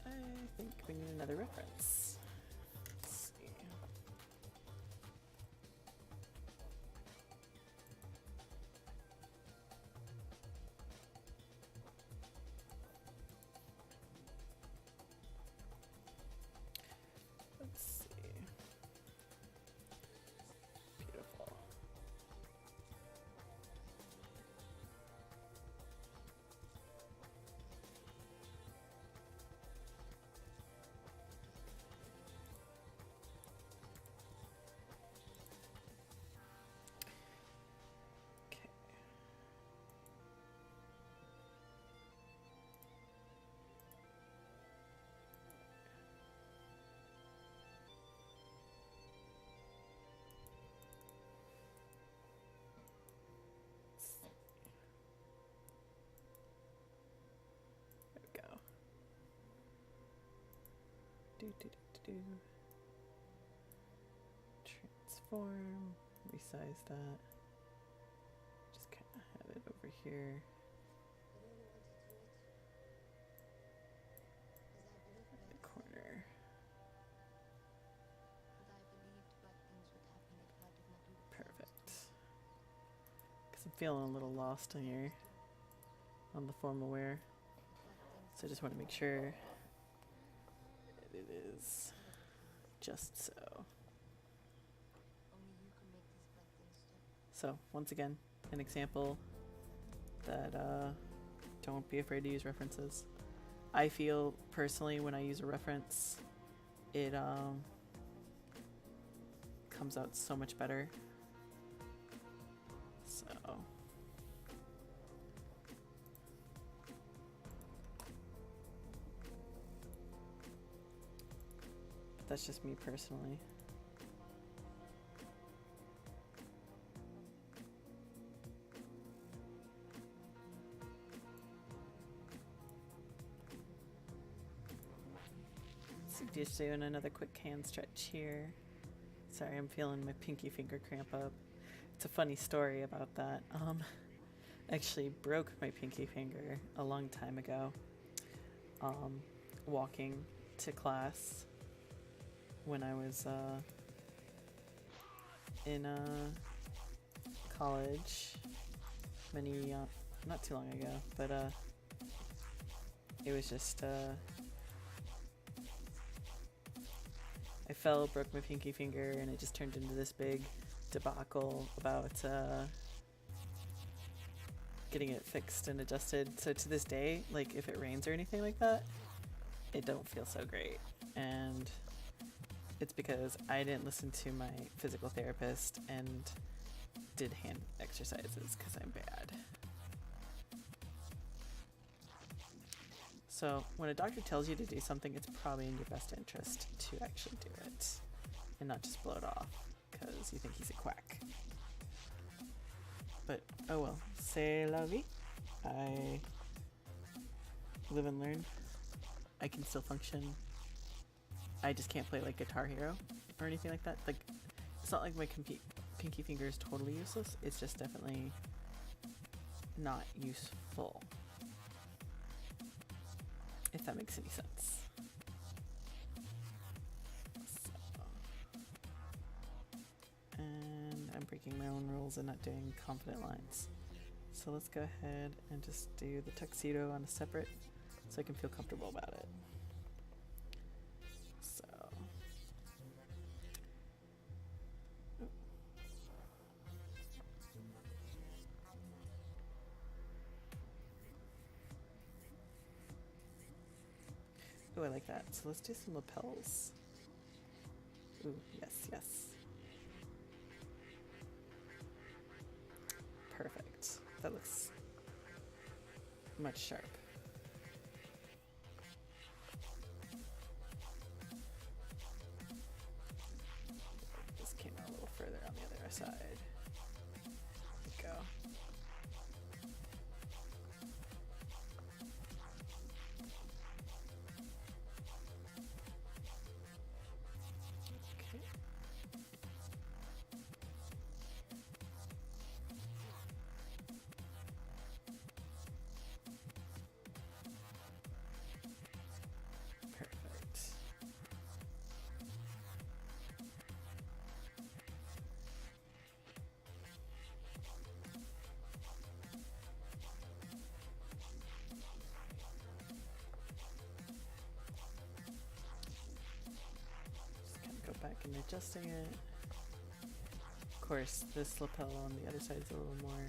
I think we need another reference. Let's see. Let's see. Beautiful. Okay. There we go. Transform, resize that. Just kind of have it over here. The corner. Perfect. I'm feeling a little lost on your on the form aware, so I just want to make sure it is just so. So once again, an example that don't be afraid to use references. I feel personally when I use a reference, it comes out so much better. So that's just me personally. So just doing another quick hand stretch here. Sorry, I'm feeling my pinky finger cramp up. It's a funny story about that. I actually broke my pinky finger a long time ago, walking to class when I was in college many, not too long ago, but it was just, I fell, broke my pinky finger, and it just turned into this big debacle about getting it fixed and adjusted. So to this day, like if it rains or anything like that, it don't feel so great. And it's because I didn't listen to my physical therapist and did hand exercises because I'm bad. So when a doctor tells you to do something, it's probably in your best interest to actually do it and not just blow it off because you think he's a quack. But oh well, c'est la vie. I live and learn. I can still function. I just can't play like Guitar Hero or anything like that. Like, it's not like my pinky finger is totally useless. It's just definitely not useful, if that makes any sense. So, and I'm breaking my own rules and not doing confident lines. So let's go ahead and just do the tuxedo on a separate so I can feel comfortable about it. So, ooh, I like that. So let's do some lapels. Ooh, yes, yes. Perfect. That looks much sharp. This came out a little further on the other side. There we go. Okay. Perfect. Just kind of go back and adjusting it. Of course, this lapel on the other side is a little more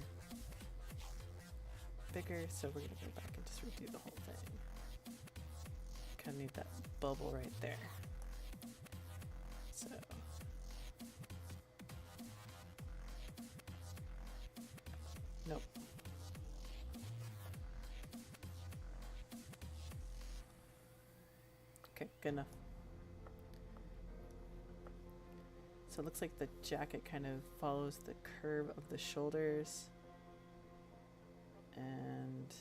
bigger, so we're gonna go back and just redo the whole thing. Kind of need that bubble right there. So, nope. Okay, good enough. So it looks like the jacket kind of follows the curve of the shoulders and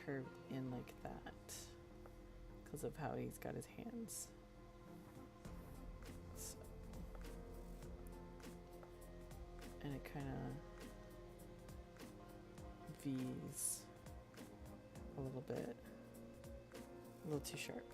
curved in like that because of how he's got his hands. So, and it kind of V's a little bit, a little too sharp.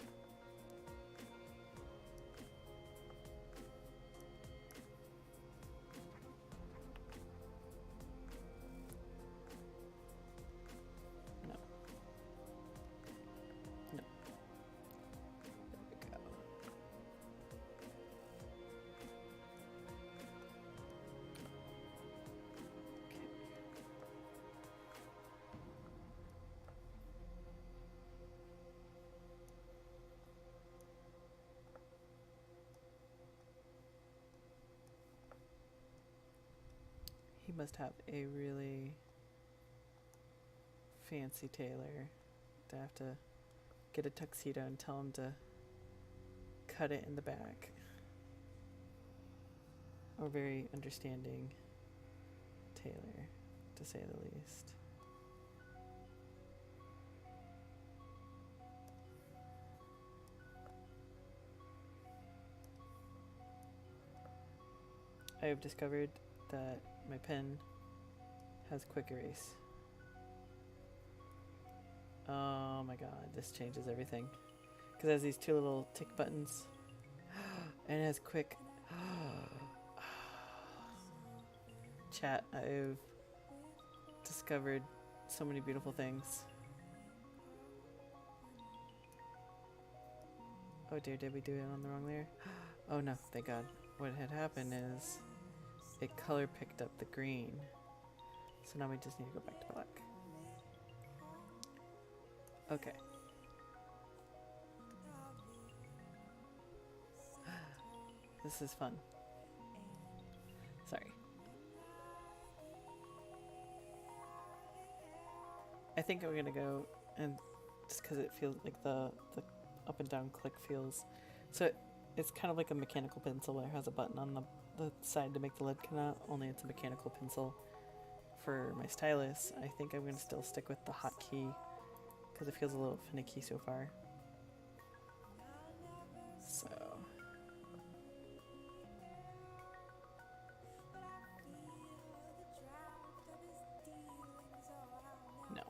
must have a really fancy tailor to have to get a tuxedo and tell him to cut it in the back. Or very understanding tailor, to say the least. I have discovered that my pen has quick erase. Oh my god, this changes everything. Because it has these two little tick buttons. And it has quick... Chat, I've discovered so many beautiful things. Oh dear, did we do it on the wrong layer? Oh no, thank god. What had happened is it color picked up the green. So now we just need to go back to black. Okay. This is fun. Sorry. I think I'm gonna go and just because it feels like the up and down click feels so it's kind of like a mechanical pencil where it has a button on the side to make the lid come out, only it's a mechanical pencil. For my stylus, I think I'm gonna still stick with the hotkey because it feels a little finicky so far. So no.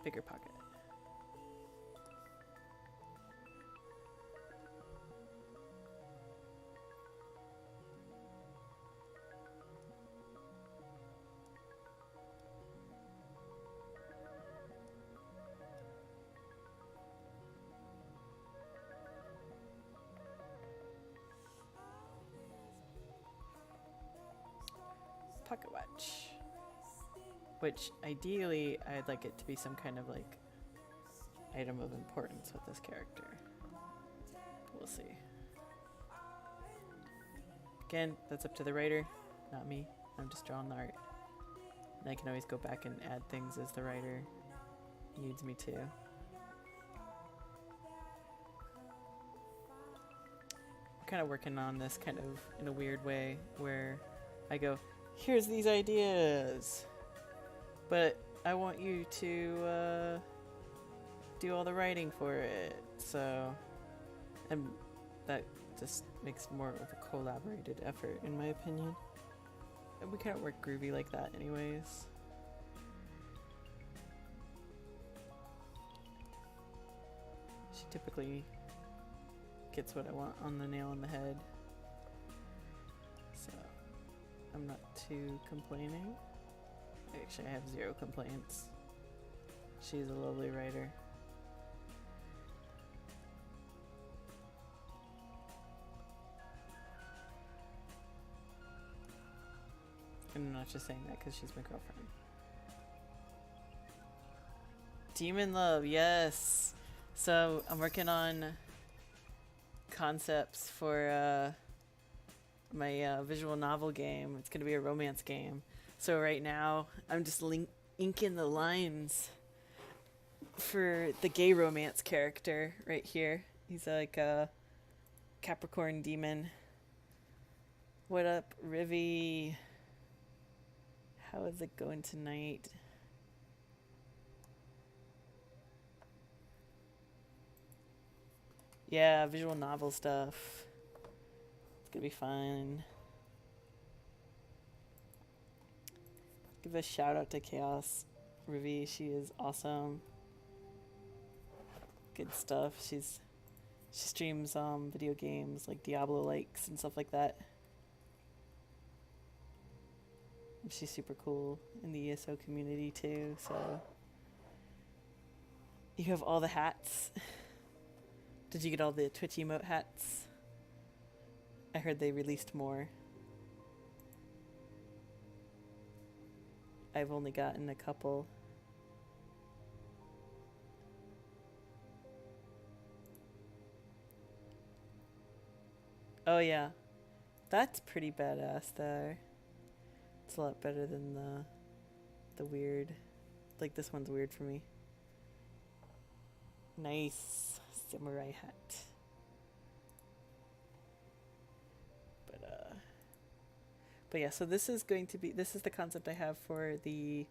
Bigger pocket. Pocket watch. Which ideally I'd like it to be some kind of like item of importance with this character. We'll see. Again, that's up to the writer, not me. I'm just drawing the art. And I can always go back and add things as the writer needs me to. I'm kind of working on this kind of in a weird way where I go, here's these ideas, but I want you to do all the writing for it. So, and that just makes more of a collaborated effort, in my opinion. And we can't work groovy like that anyways. She typically gets what I want on the nail on the head. So, I'm not too complaining. Actually, I have 0 complaints. She's a lovely writer. And I'm not just saying that because she's my girlfriend. Demon Love, yes! So, I'm working on concepts for my visual novel game. It's going to be a romance game. So right now, I'm just inking the lines for the gay romance character right here. He's like a Capricorn demon. What up, Rivy? How is it going tonight? Yeah, visual novel stuff. It's gonna be fun. Give a shout out to Chaos Rivy. She is awesome. Good stuff. She streams video games like Diablo likes and stuff like that. And she's super cool in the ESO community too, so you have all the hats. Did you get all the Twitch emote hats? I heard they released more. I've only gotten a couple. Oh yeah, that's pretty badass there. It's a lot better than the weird. Like this one's weird for me. Nice samurai hat. But yeah, so this is the concept I have for the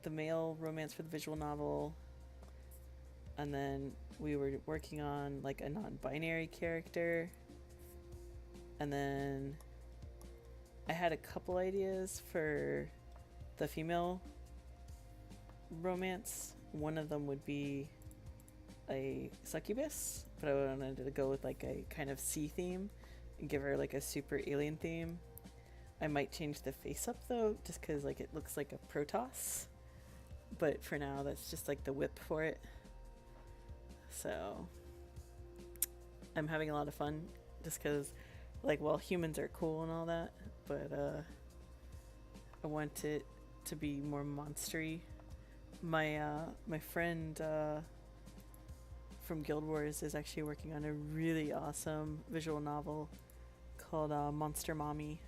male romance for the visual novel, and then we were working on like a non-binary character, and then I had a couple ideas for the female romance. One of them would be a succubus, but I wanted to go with like a kind of sea theme and give her like a super alien theme. I might change the face up though, just because like it looks like a Protoss, but for now that's just like the whip for it. So I'm having a lot of fun just because like, well, humans are cool and all that, but I want it to be more monstery. My friend from Guild Wars is actually working on a really awesome visual novel called Monster Mommy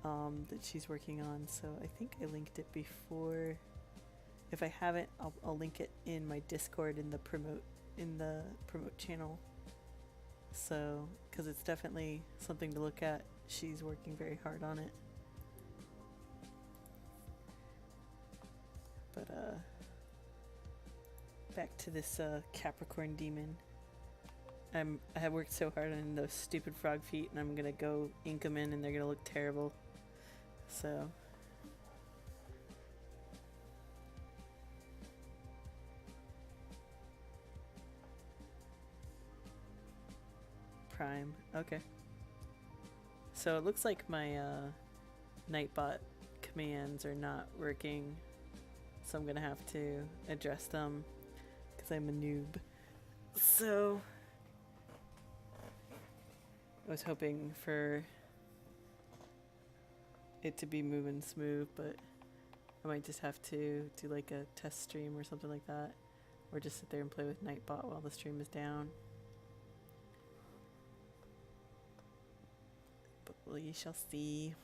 that she's working on. So I think I linked it before. If I haven't, I'll link it in my Discord in the promote channel. So, because it's definitely something to look at. She's working very hard on it. But back to this Capricorn demon. I have worked so hard on those stupid frog feet, and I'm gonna go ink them in, and they're gonna look terrible. So. Prime. Okay. So it looks like my Nightbot commands are not working, so I'm gonna have to address them because I'm a noob. So I was hoping for it to be moving smooth, but I might just have to do like a test stream or something like that, or just sit there and play with Nightbot while the stream is down. But we shall see.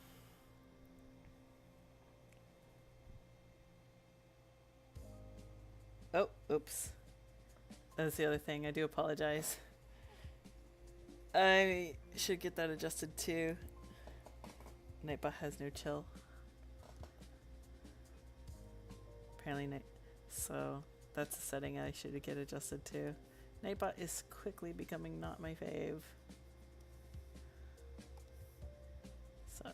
Oh, oops. That's the other thing. I do apologize. I should get that adjusted too. Nightbot has no chill. Apparently so that's a setting I should get adjusted too. Nightbot is quickly becoming not my fave. So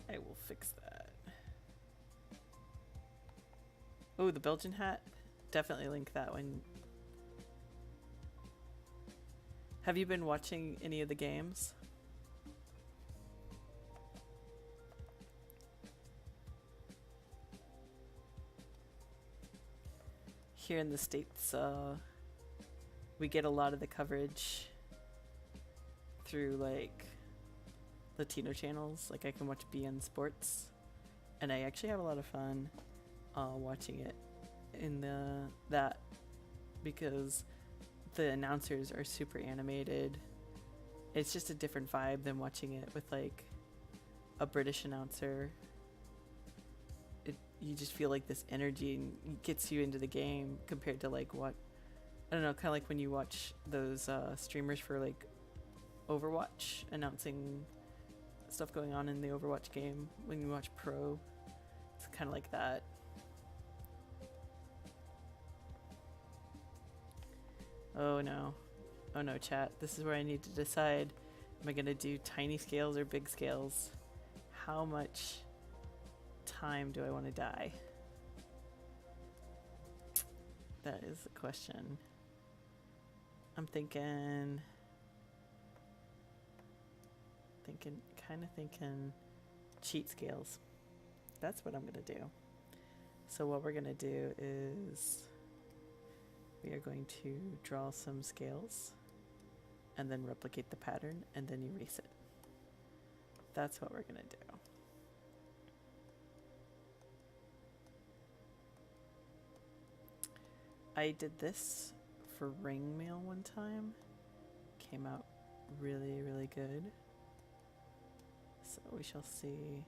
I will fix that. Oh, the Belgian hat? Definitely link that one. Have you been watching any of the games? Here in the States, we get a lot of the coverage through like Latino channels. Like I can watch BN Sports, and I actually have a lot of fun watching it in that because the announcers are super animated. It's just a different vibe than watching it with like a British announcer. You just feel like this energy and it gets you into the game compared to like what I don't know, kind of like when you watch those streamers for like Overwatch announcing stuff going on in the Overwatch game. When you watch Pro, it's kind of like that. Oh no, chat. This is where I need to decide: am I gonna do tiny scales or big scales? How much time do I want to die? That is the question. I'm thinking cheat scales. That's what I'm gonna do. So what we're gonna do is we are going to draw some scales and then replicate the pattern and then erase it. That's what we're gonna do. I did this for ring mail one time. Came out really, really good. So we shall see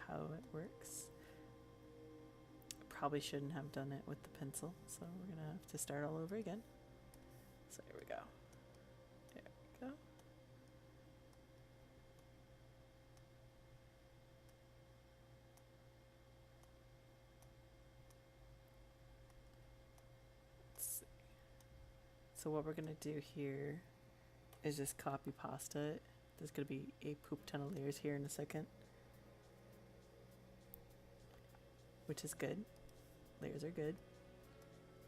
how it works. Probably shouldn't have done it with the pencil, so we're gonna have to start all over again. So here we go. There we go. Let's see. So what we're gonna do here is just copy pasta it. There's gonna be a poop ton of layers here in a second, which is good. Layers are good.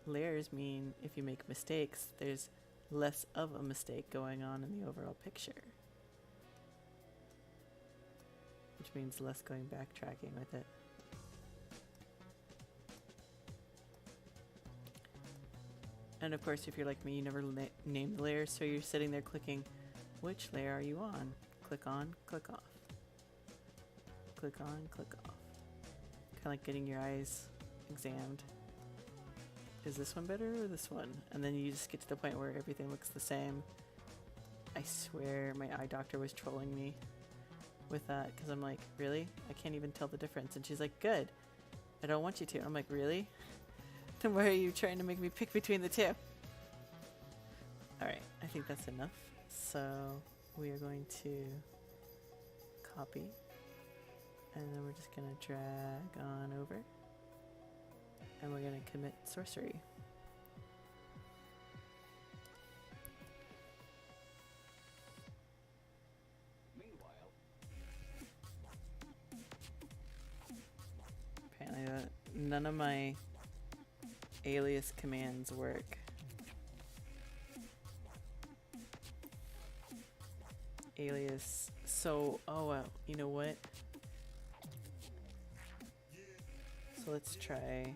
Layers mean if you make mistakes, there's less of a mistake going on in the overall picture, which means less going backtracking with it. And of course, if you're like me, you never name the layers, so you're sitting there clicking, which layer are you on? Click on, click off. Click on, click off. Kind of like getting your eyes examined. Is this one better or this one? And then you just get to the point where everything looks the same. I swear my eye doctor was trolling me with that, because I'm like, really? I can't even tell the difference. And she's like, good. I don't want you to. I'm like, really? Then why are you trying to make me pick between the two? Alright, I think that's enough. So we are going to copy, and then we're just going to drag on over, and we're going to commit sorcery. Apparently none of my alias commands work. Alias, so, oh well, you know what? So let's try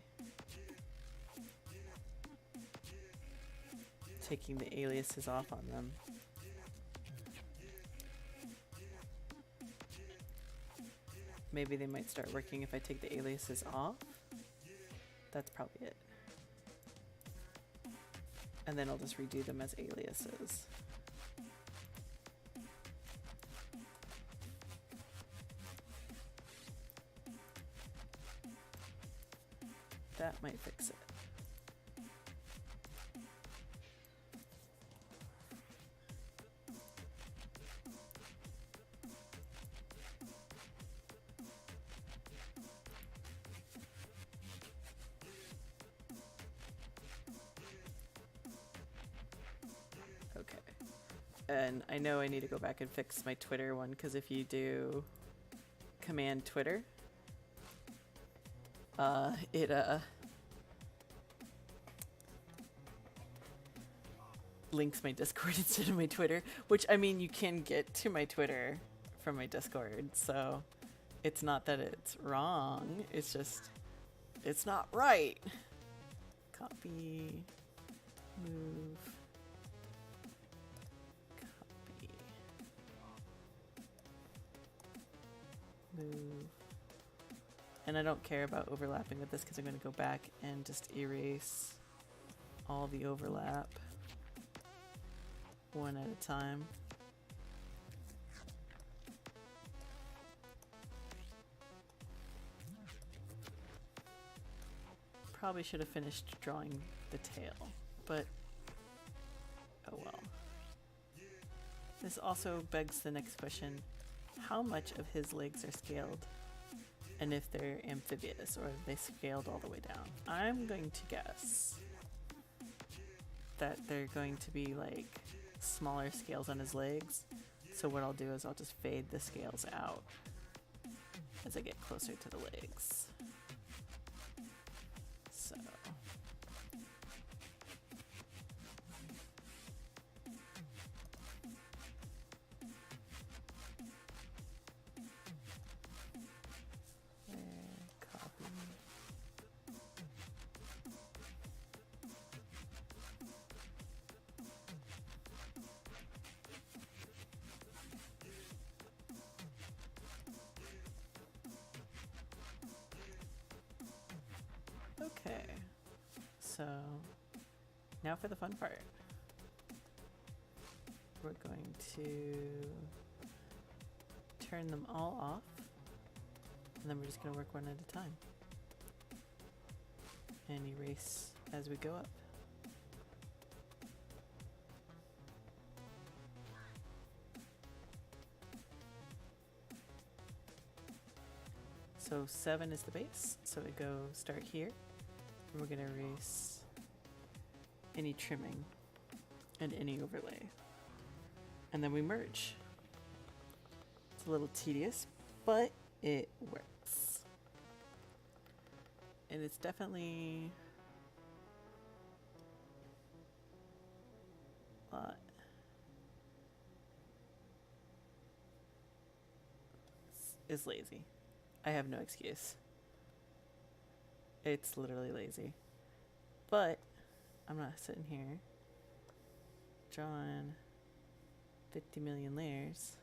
taking the aliases off on them. Maybe they might start working if I take the aliases off. That's probably it. And then I'll just redo them as aliases. That might fix it. Okay. And I know I need to go back and fix my Twitter one, because if you do command Twitter, it links my Discord instead of my Twitter, which, I mean, you can get to my Twitter from my Discord, so it's not that it's wrong, it's just, it's not right. Copy, move, copy, move. And I don't care about overlapping with this because I'm going to go back and just erase all the overlap one at a time. Probably should have finished drawing the tail, but oh well. This also begs the next question: how much of his legs are scaled? And if they're amphibious, or if they scaled all the way down. I'm going to guess that they're going to be like smaller scales on his legs. So what I'll do is I'll just fade the scales out as I get closer to the legs. So So now for the fun part. We're going to turn them all off, and then we're just going to work one at a time and erase as we go up. So 7 is the base, so we go start here, and we're going to erase any trimming and any overlay, and then we merge. It's a little tedious, but it works. And it's definitely a lot. It's lazy. I have no excuse. It's literally lazy. But I'm not sitting here drawing 50 million layers.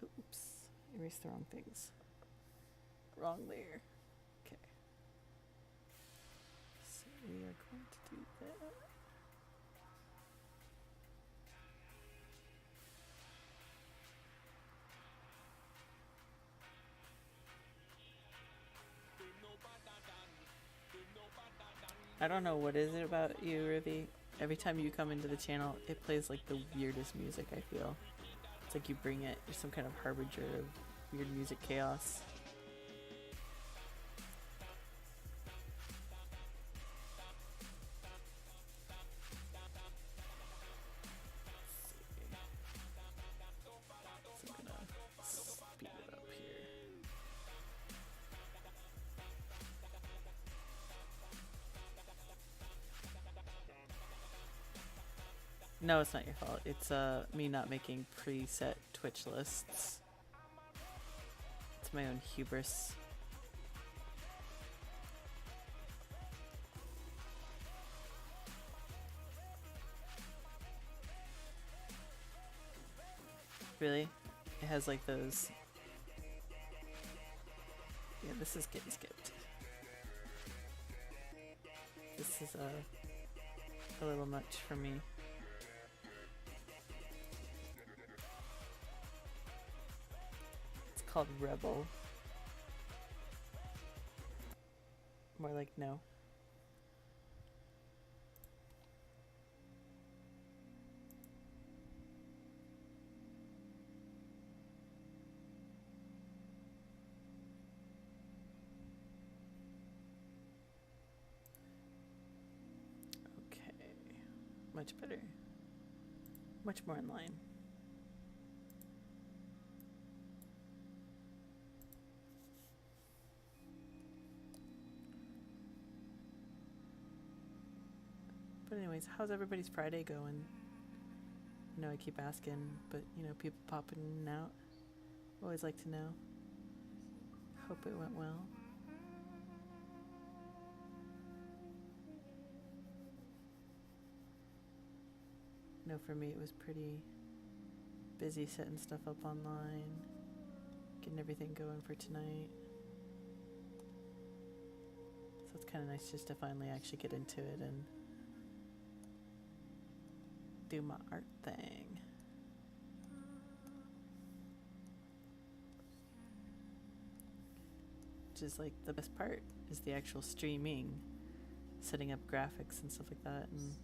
Oops, erased the wrong things. Wrong layer. Okay. So we are going to do that. I don't know what is it about you, Rivi. Every time you come into the channel, it plays like the weirdest music, I feel. It's like you bring it. You're some kind of harbinger of weird music chaos. So I'm gonna speed it up here. No, it's not your fault. It's me not making preset Twitch lists. It's my own hubris. Really? It has like those... Yeah, this is getting skipped. This is a little much for me. It's called Rebel. More like no. Much better. Much more in line. But anyways, how's everybody's Friday going? I know I keep asking, but you know, people popping in and out. Always like to know. Hope it went well. No, for me it was pretty busy setting stuff up online, getting everything going for tonight. So it's kind of nice just to finally actually get into it and do my art thing. Which is like the best part, is the actual streaming, setting up graphics and stuff like that, and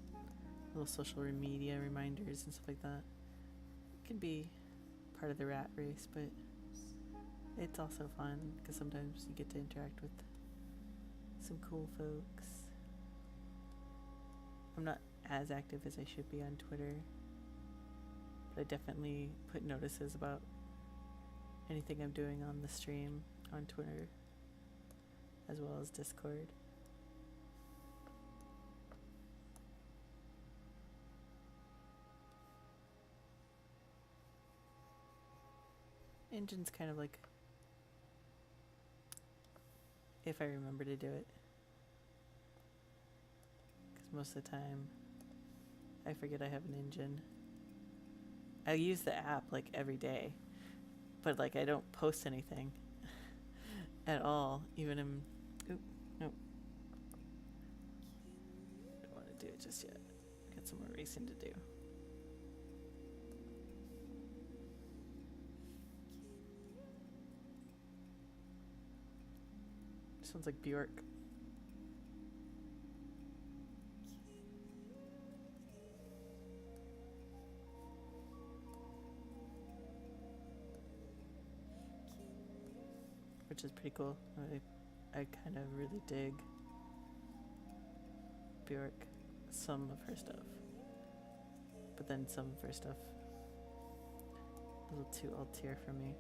little social media reminders and stuff like that. It can be part of the rat race, but it's also fun because sometimes you get to interact with some cool folks. I'm not as active as I should be on Twitter, but I definitely put notices about anything I'm doing on the stream on Twitter as well as Discord. Engine's kind of like, if I remember to do it, because most of the time I forget I have an engine. I use the app like every day, but like I don't post anything at all, even in. Oop, nope. Don't want to do it just yet. Got some more racing to do. Sounds like Bjork. Which is pretty cool. I kind of really dig Bjork, some of her stuff. But then some of her stuff a little too altier for me.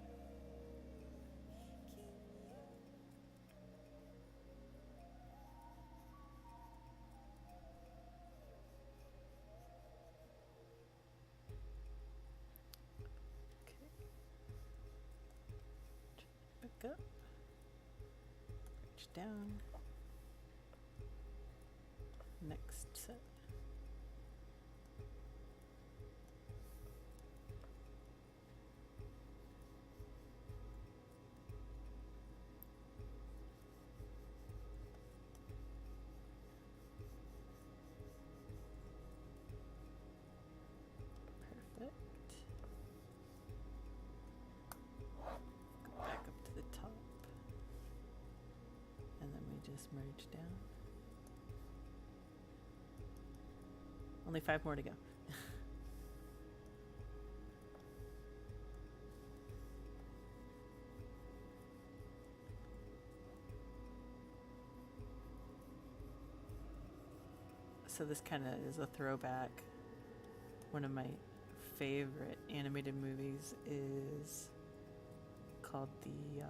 Back up. Reach down. Next set. Perfect. Go back up to the top. And then we just merge down. Only 5 more to go. So this kind of is a throwback. One of my favorite animated movies is called The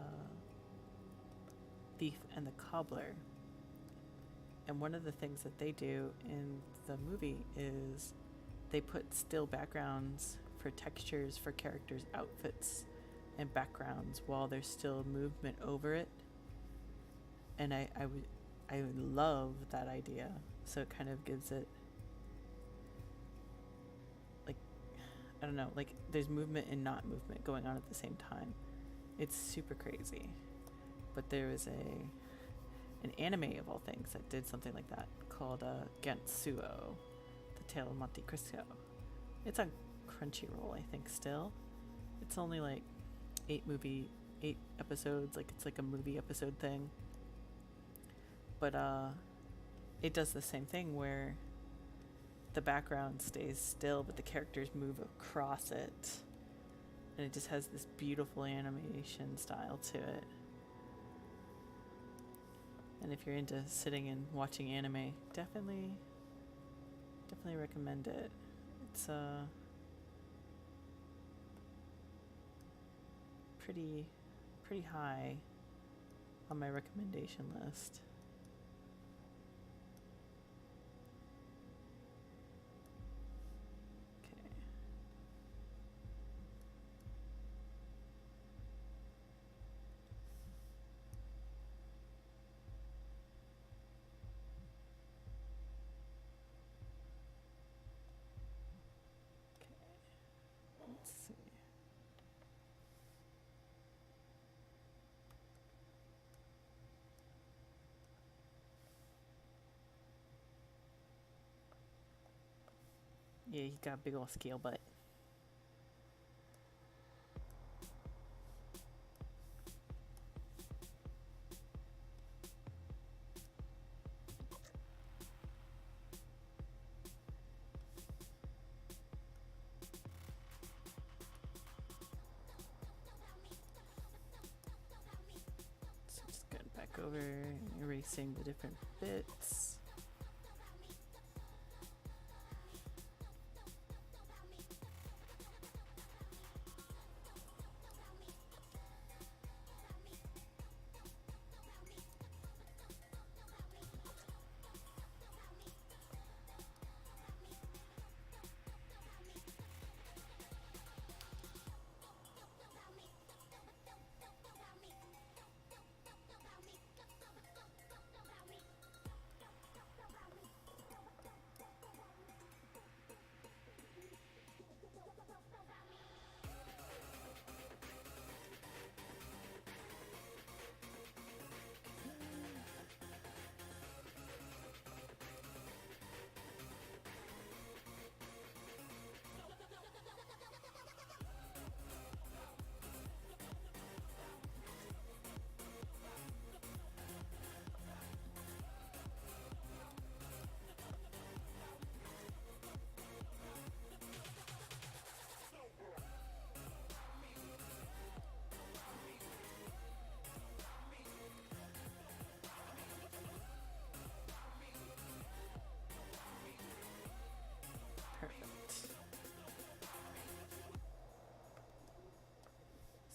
Thief and the Cobbler. And one of the things that they do in the movie is they put still backgrounds for textures for characters' outfits and backgrounds while there's still movement over it. And I love that idea. So it kind of gives it, like, I don't know, like there's movement and not movement going on at the same time. It's super crazy. But there was an anime of all things that did something like that called Gantsuo, The Tale of Monte Cristo. It's on Crunchyroll, I think, still. It's only like 8 episodes, like it's like a movie episode thing. But it does the same thing where the background stays still, but the characters move across it. And it just has this beautiful animation style to it. And if you're into sitting and watching anime, definitely recommend it. It's pretty high on my recommendation list. Okay. Let's see. Yeah, he's got a big old scale butt. So just going back over, erasing the different bits.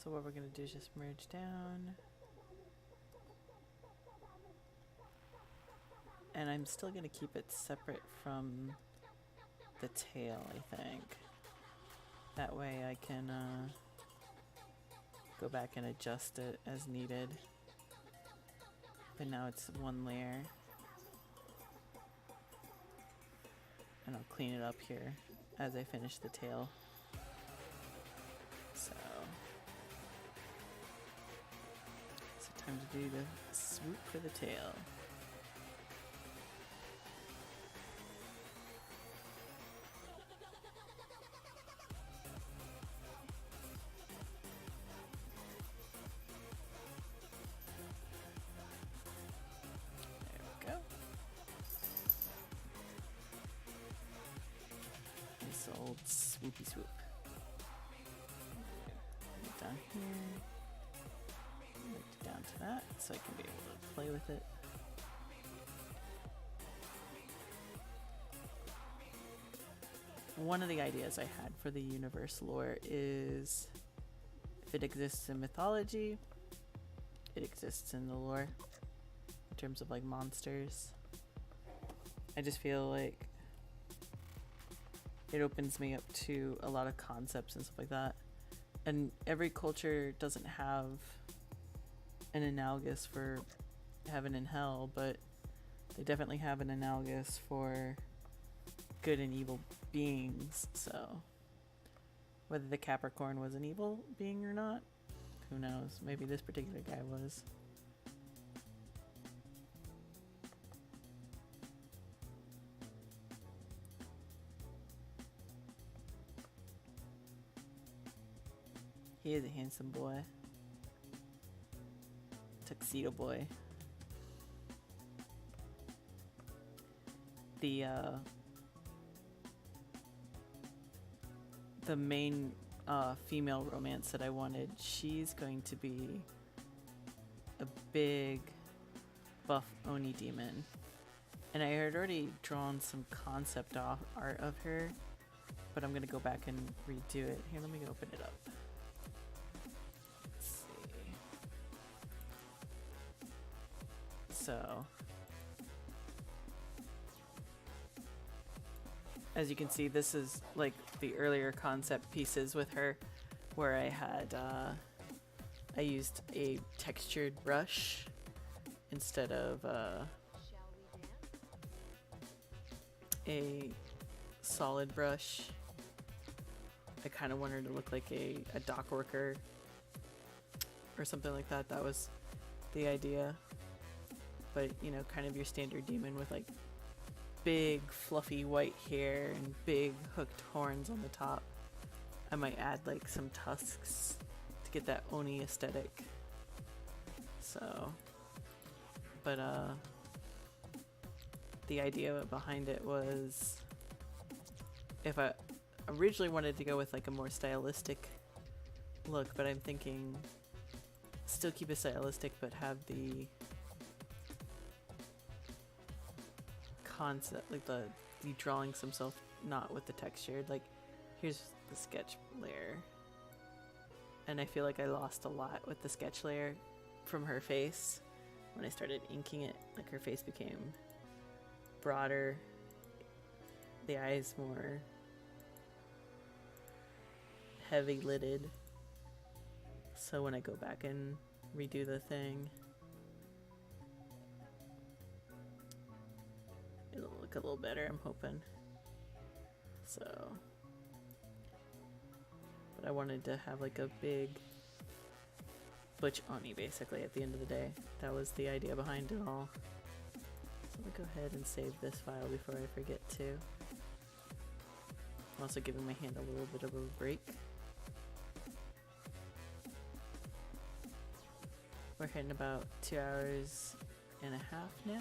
So what we're going to do is just merge down. And I'm still going to keep it separate from the tail, I think. That way I can go back and adjust it as needed. But now it's one layer. And I'll clean it up here as I finish the tail. So time to do the swoop for the tail. Old swoopy swoop. Down here. Right down to that so I can be able to play with it. One of the ideas I had for the universe lore is if it exists in mythology, it exists in the lore in terms of like monsters. I just feel like it opens me up to a lot of concepts and stuff like that. And every culture doesn't have an analogous for heaven and hell, but they definitely have an analogous for good and evil beings. So whether the Capricorn was an evil being or not, who knows? Maybe this particular guy was. He is a handsome boy. Tuxedo boy. The main female romance that I wanted, she's going to be a big buff Oni demon. And I had already drawn some concept art of her, but I'm going to go back and redo it. Here, let me open it up. So, as you can see, this is like the earlier concept pieces with her, where I had, I used a textured brush instead of a solid brush. I kind of wanted her to look like a dock worker or something like that. That was the idea. But, you know, kind of your standard demon with like big fluffy white hair and big hooked horns on the top. I might add like some tusks to get that Oni aesthetic. So, but the idea behind it was, if I originally wanted to go with like a more stylistic look, but I'm thinking still keep it stylistic but have the concept, like the drawings themselves, not with the textured. Like, here's the sketch layer, and I feel like I lost a lot with the sketch layer from her face. When I started inking it, like her face became broader, the eyes more heavy lidded. So when I go back and redo the thing, it'll look a little better, I'm hoping. So, but I wanted to have like a big butch Oni basically at the end of the day. That was the idea behind it all. So let me go ahead and save this file before I forget to. I'm also giving my hand a little bit of a break. We're hitting about 2 hours and a half now.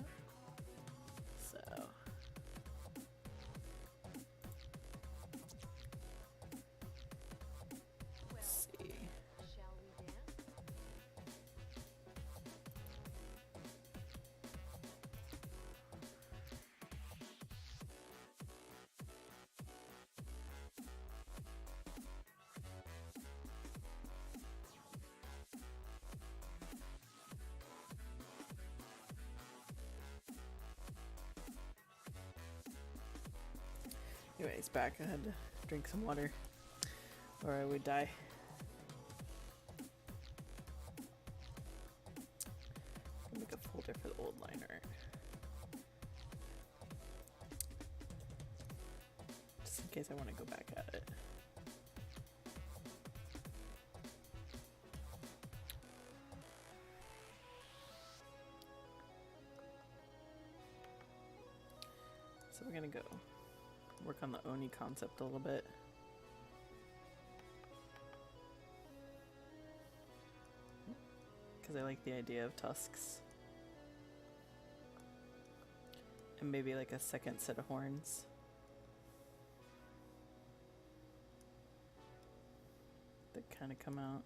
So let's see. Anyways, back. I had to drink some water or I would die. I'll make a folder for the old line art. Just in case I want to go back at it. So we're gonna go work on the Oni concept a little bit. Because I like the idea of tusks. And maybe like a second set of horns. That kind of come out.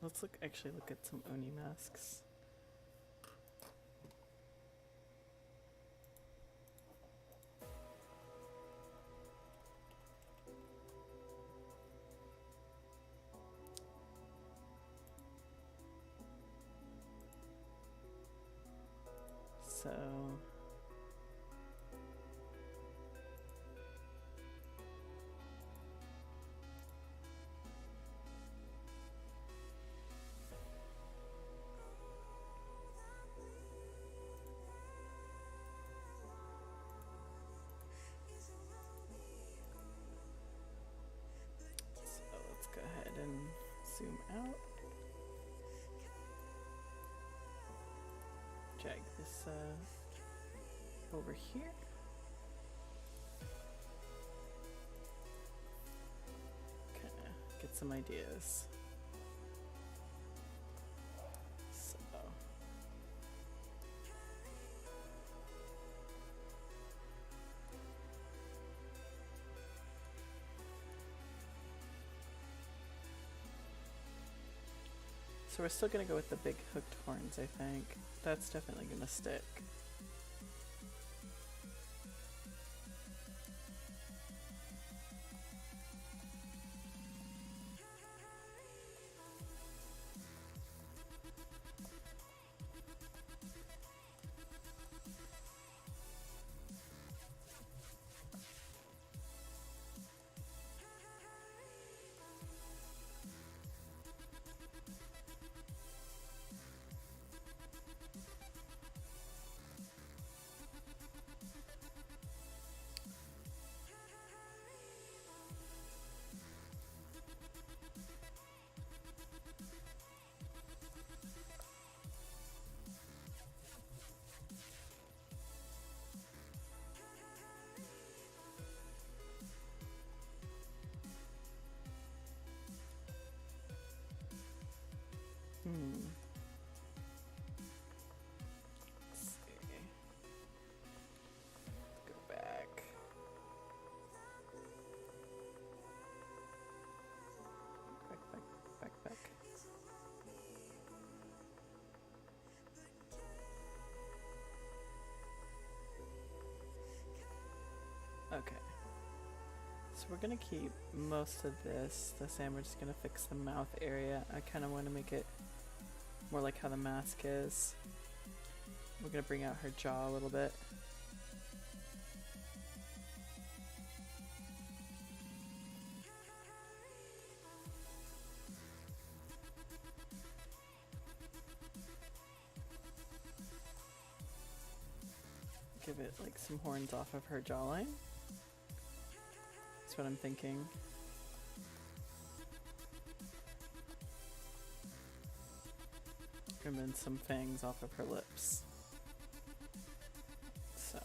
Let's actually look at some Oni masks. So let's go ahead and zoom out. Drag this over here. Kind of get some ideas. So we're still gonna go with the big hooked horns, I think. That's definitely gonna stick. Let's see. Go back. Back. Okay. So we're gonna keep most of this. We're just gonna fix the mouth area. I kind of want to make it more like how the mask is. We're gonna bring out her jaw a little bit. Give it like some horns off of her jawline. That's what I'm thinking. And then some fangs off of her lips. So.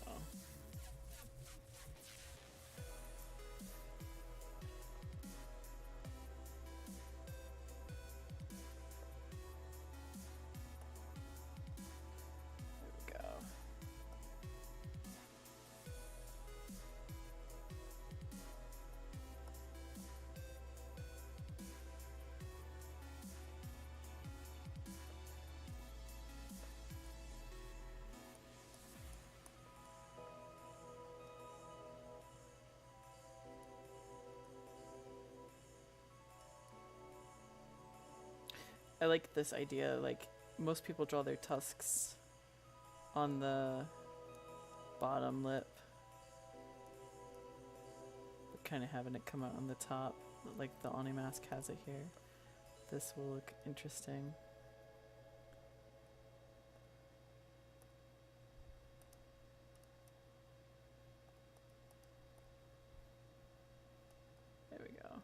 There we go. I like this idea, like most people draw their tusks on the bottom lip, but kind of having it come out on the top, like the Oni mask has it here. This will look interesting. There we go.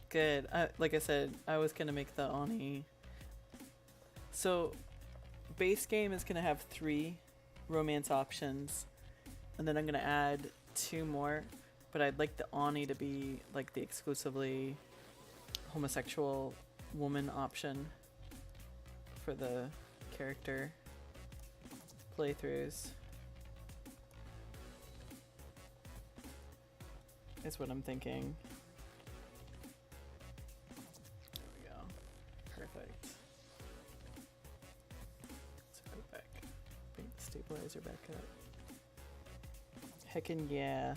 Good. Like I said, I was gonna make the Oni. So, base game is gonna have 3 romance options, and then I'm gonna add 2 more. But I'd like the Oni to be like the exclusively homosexual woman option for the character playthroughs. Is what I'm thinking. There we go. Perfect. Let's go back. Bring the stabilizer back up. Heckin' yeah.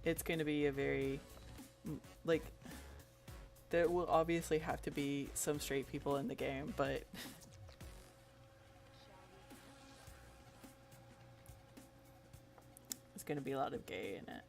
It's going to be a very, like, there will obviously have to be some straight people in the game, but there's going to be a lot of gay in it.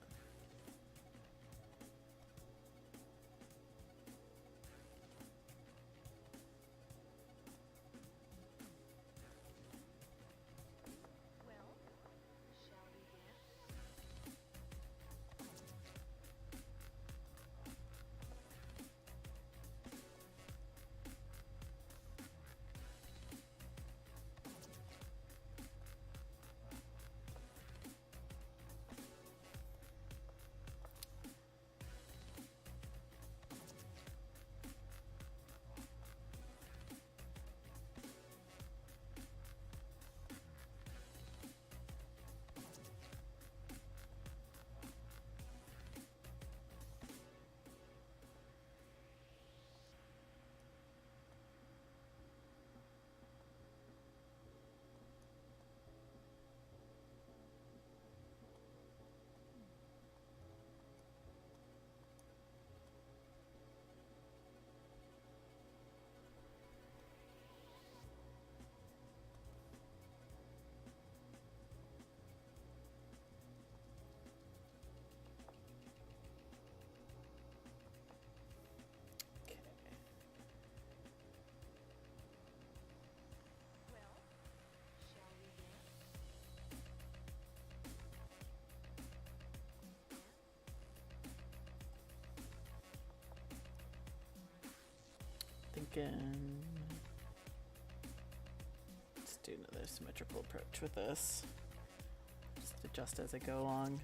Thinking, let's do another symmetrical approach with this. Just adjust as I go along.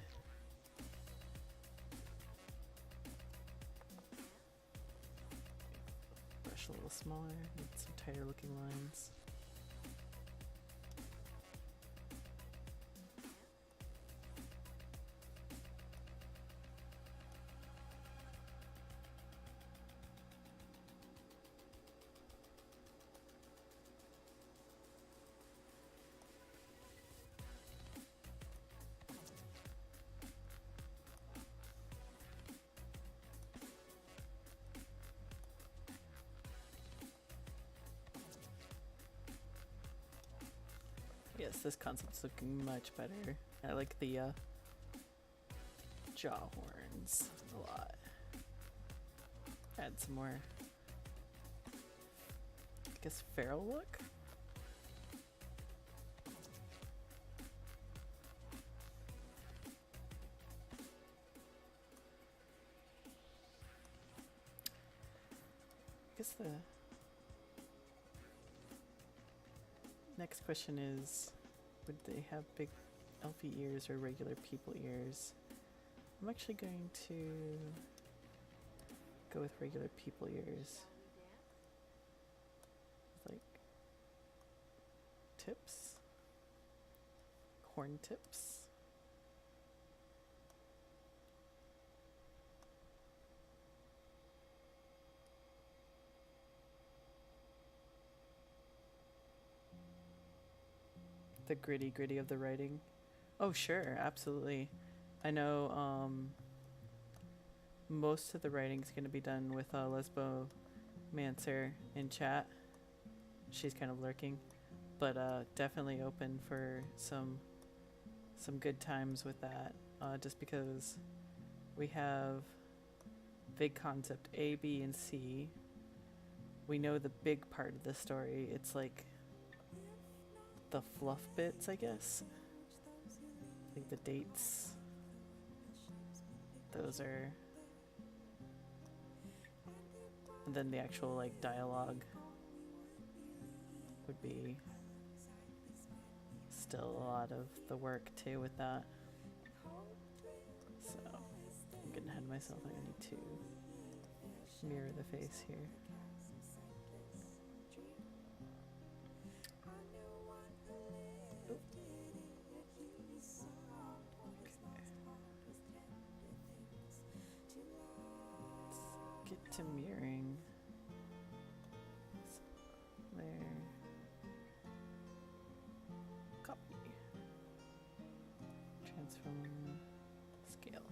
Brush a little smaller, need some tighter looking lines. Yes, this concept's looking much better. I like the jaw horns a lot. Add some more, I guess, feral look. I guess the Next question is, would they have big elfie ears or regular people ears? I'm actually going to go with regular people ears. Like tips, horn tips. The gritty of the writing. Oh, sure, absolutely. I know most of the writing's going to be done with Lesbo Mancer in chat. She's kind of lurking, but definitely open for some good times with that. Just because we have big concept A, B, and C. We know the big part of the story. It's like the fluff bits, I guess. Like the dates. Those are... And then the actual like dialogue would be still a lot of the work too with that. So I'm getting ahead of myself. I need to mirror the face here. Get to mirroring. There. Copy. Transform. Scale.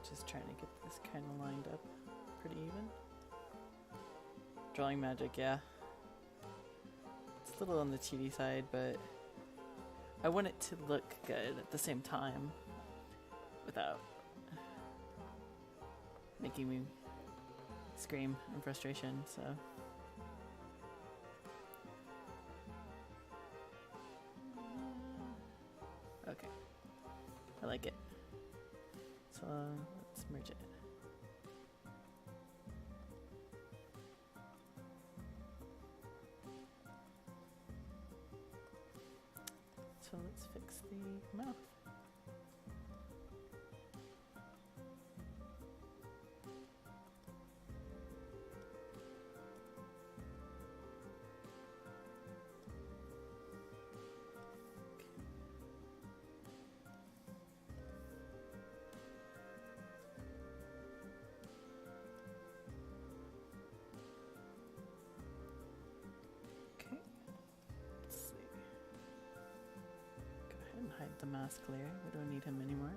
Just trying to get this kind of lined up pretty even. Drawing magic, yeah. It's a little on the cheaty side, but I want it to look good at the same time without making me scream in frustration, so. Okay. I like it. So let's merge it. So let's fix the mouth. Hide the mask layer. We don't need him anymore.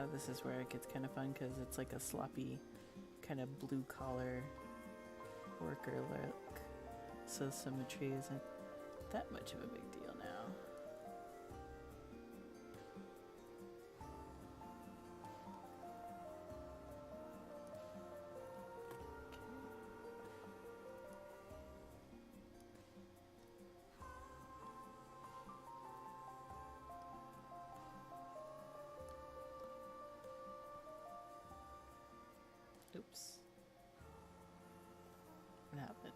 now this is where it gets kind of fun because it's like a sloppy kind of blue collar worker look. So symmetry isn't that much of a big deal now. Oops. What happened?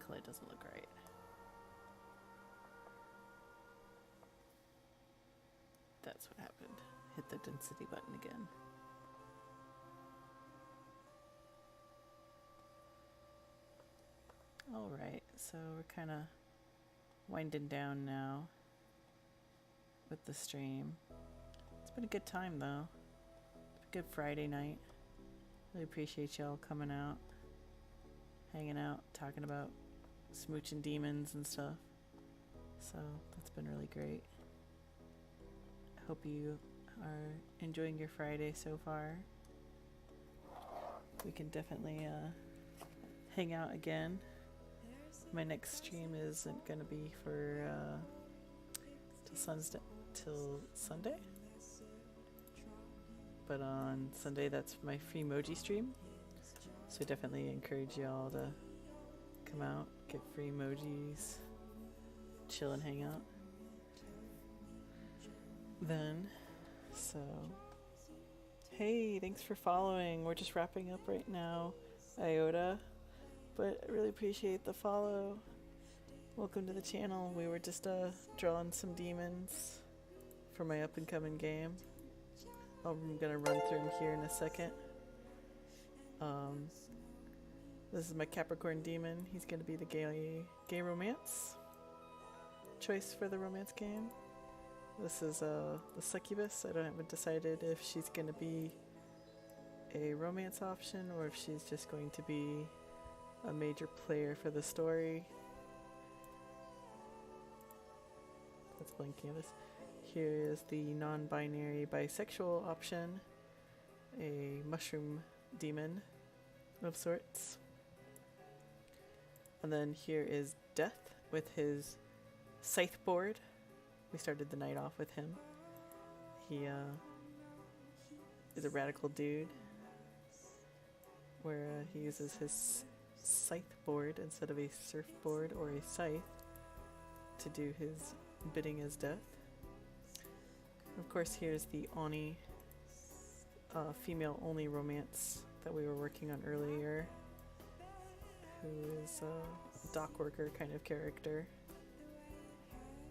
Clay doesn't look right. That's what happened. Hit the density button again. Alright, so we're kind of winding down now with the stream. It's been a good time though. It's a good Friday night. Really appreciate y'all coming out, hanging out, talking about smooching demons and stuff. So that's been really great. I hope you are enjoying your Friday so far. We can definitely hang out again. My next stream isn't gonna be for till Sunday. But on Sunday, that's my free emoji stream. So I definitely encourage y'all to come out, get free emojis, chill and hang out. Then, so, hey, thanks for following. We're just wrapping up right now, Iota. But I really appreciate the follow. Welcome to the channel. We were just drawing some demons for my up and coming game. I'm gonna run through them here in a second. This is my Capricorn demon. He's gonna be the gay romance choice for the romance game. This is the succubus. I haven't decided if she's gonna be a romance option or if she's just going to be a major player for the story. That's blinking at us. Here is the non-binary bisexual option, a mushroom demon of sorts. And then here is Death with his scythe board. We started the night off with him. He is a radical dude where he uses his scythe board instead of a surfboard or a scythe to do his bidding as death. Of course, here's the Oni female-only romance that we were working on earlier, who is a dock worker kind of character.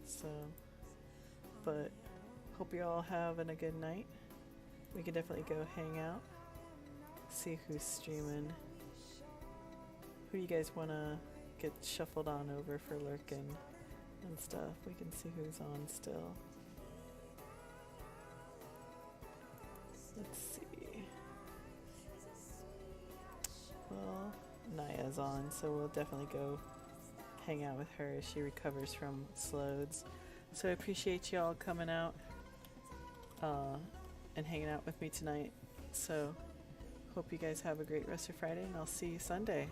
So, but hope you all having a good night. We can definitely go hang out, see who's streaming. Who do you guys want to get shuffled on over for lurking and stuff? We can see who's on still. Let's see. Well, Naya's on, so we'll definitely go hang out with her as she recovers from Slodes. So I appreciate y'all coming out and hanging out with me tonight. So hope you guys have a great rest of Friday, and I'll see you Sunday.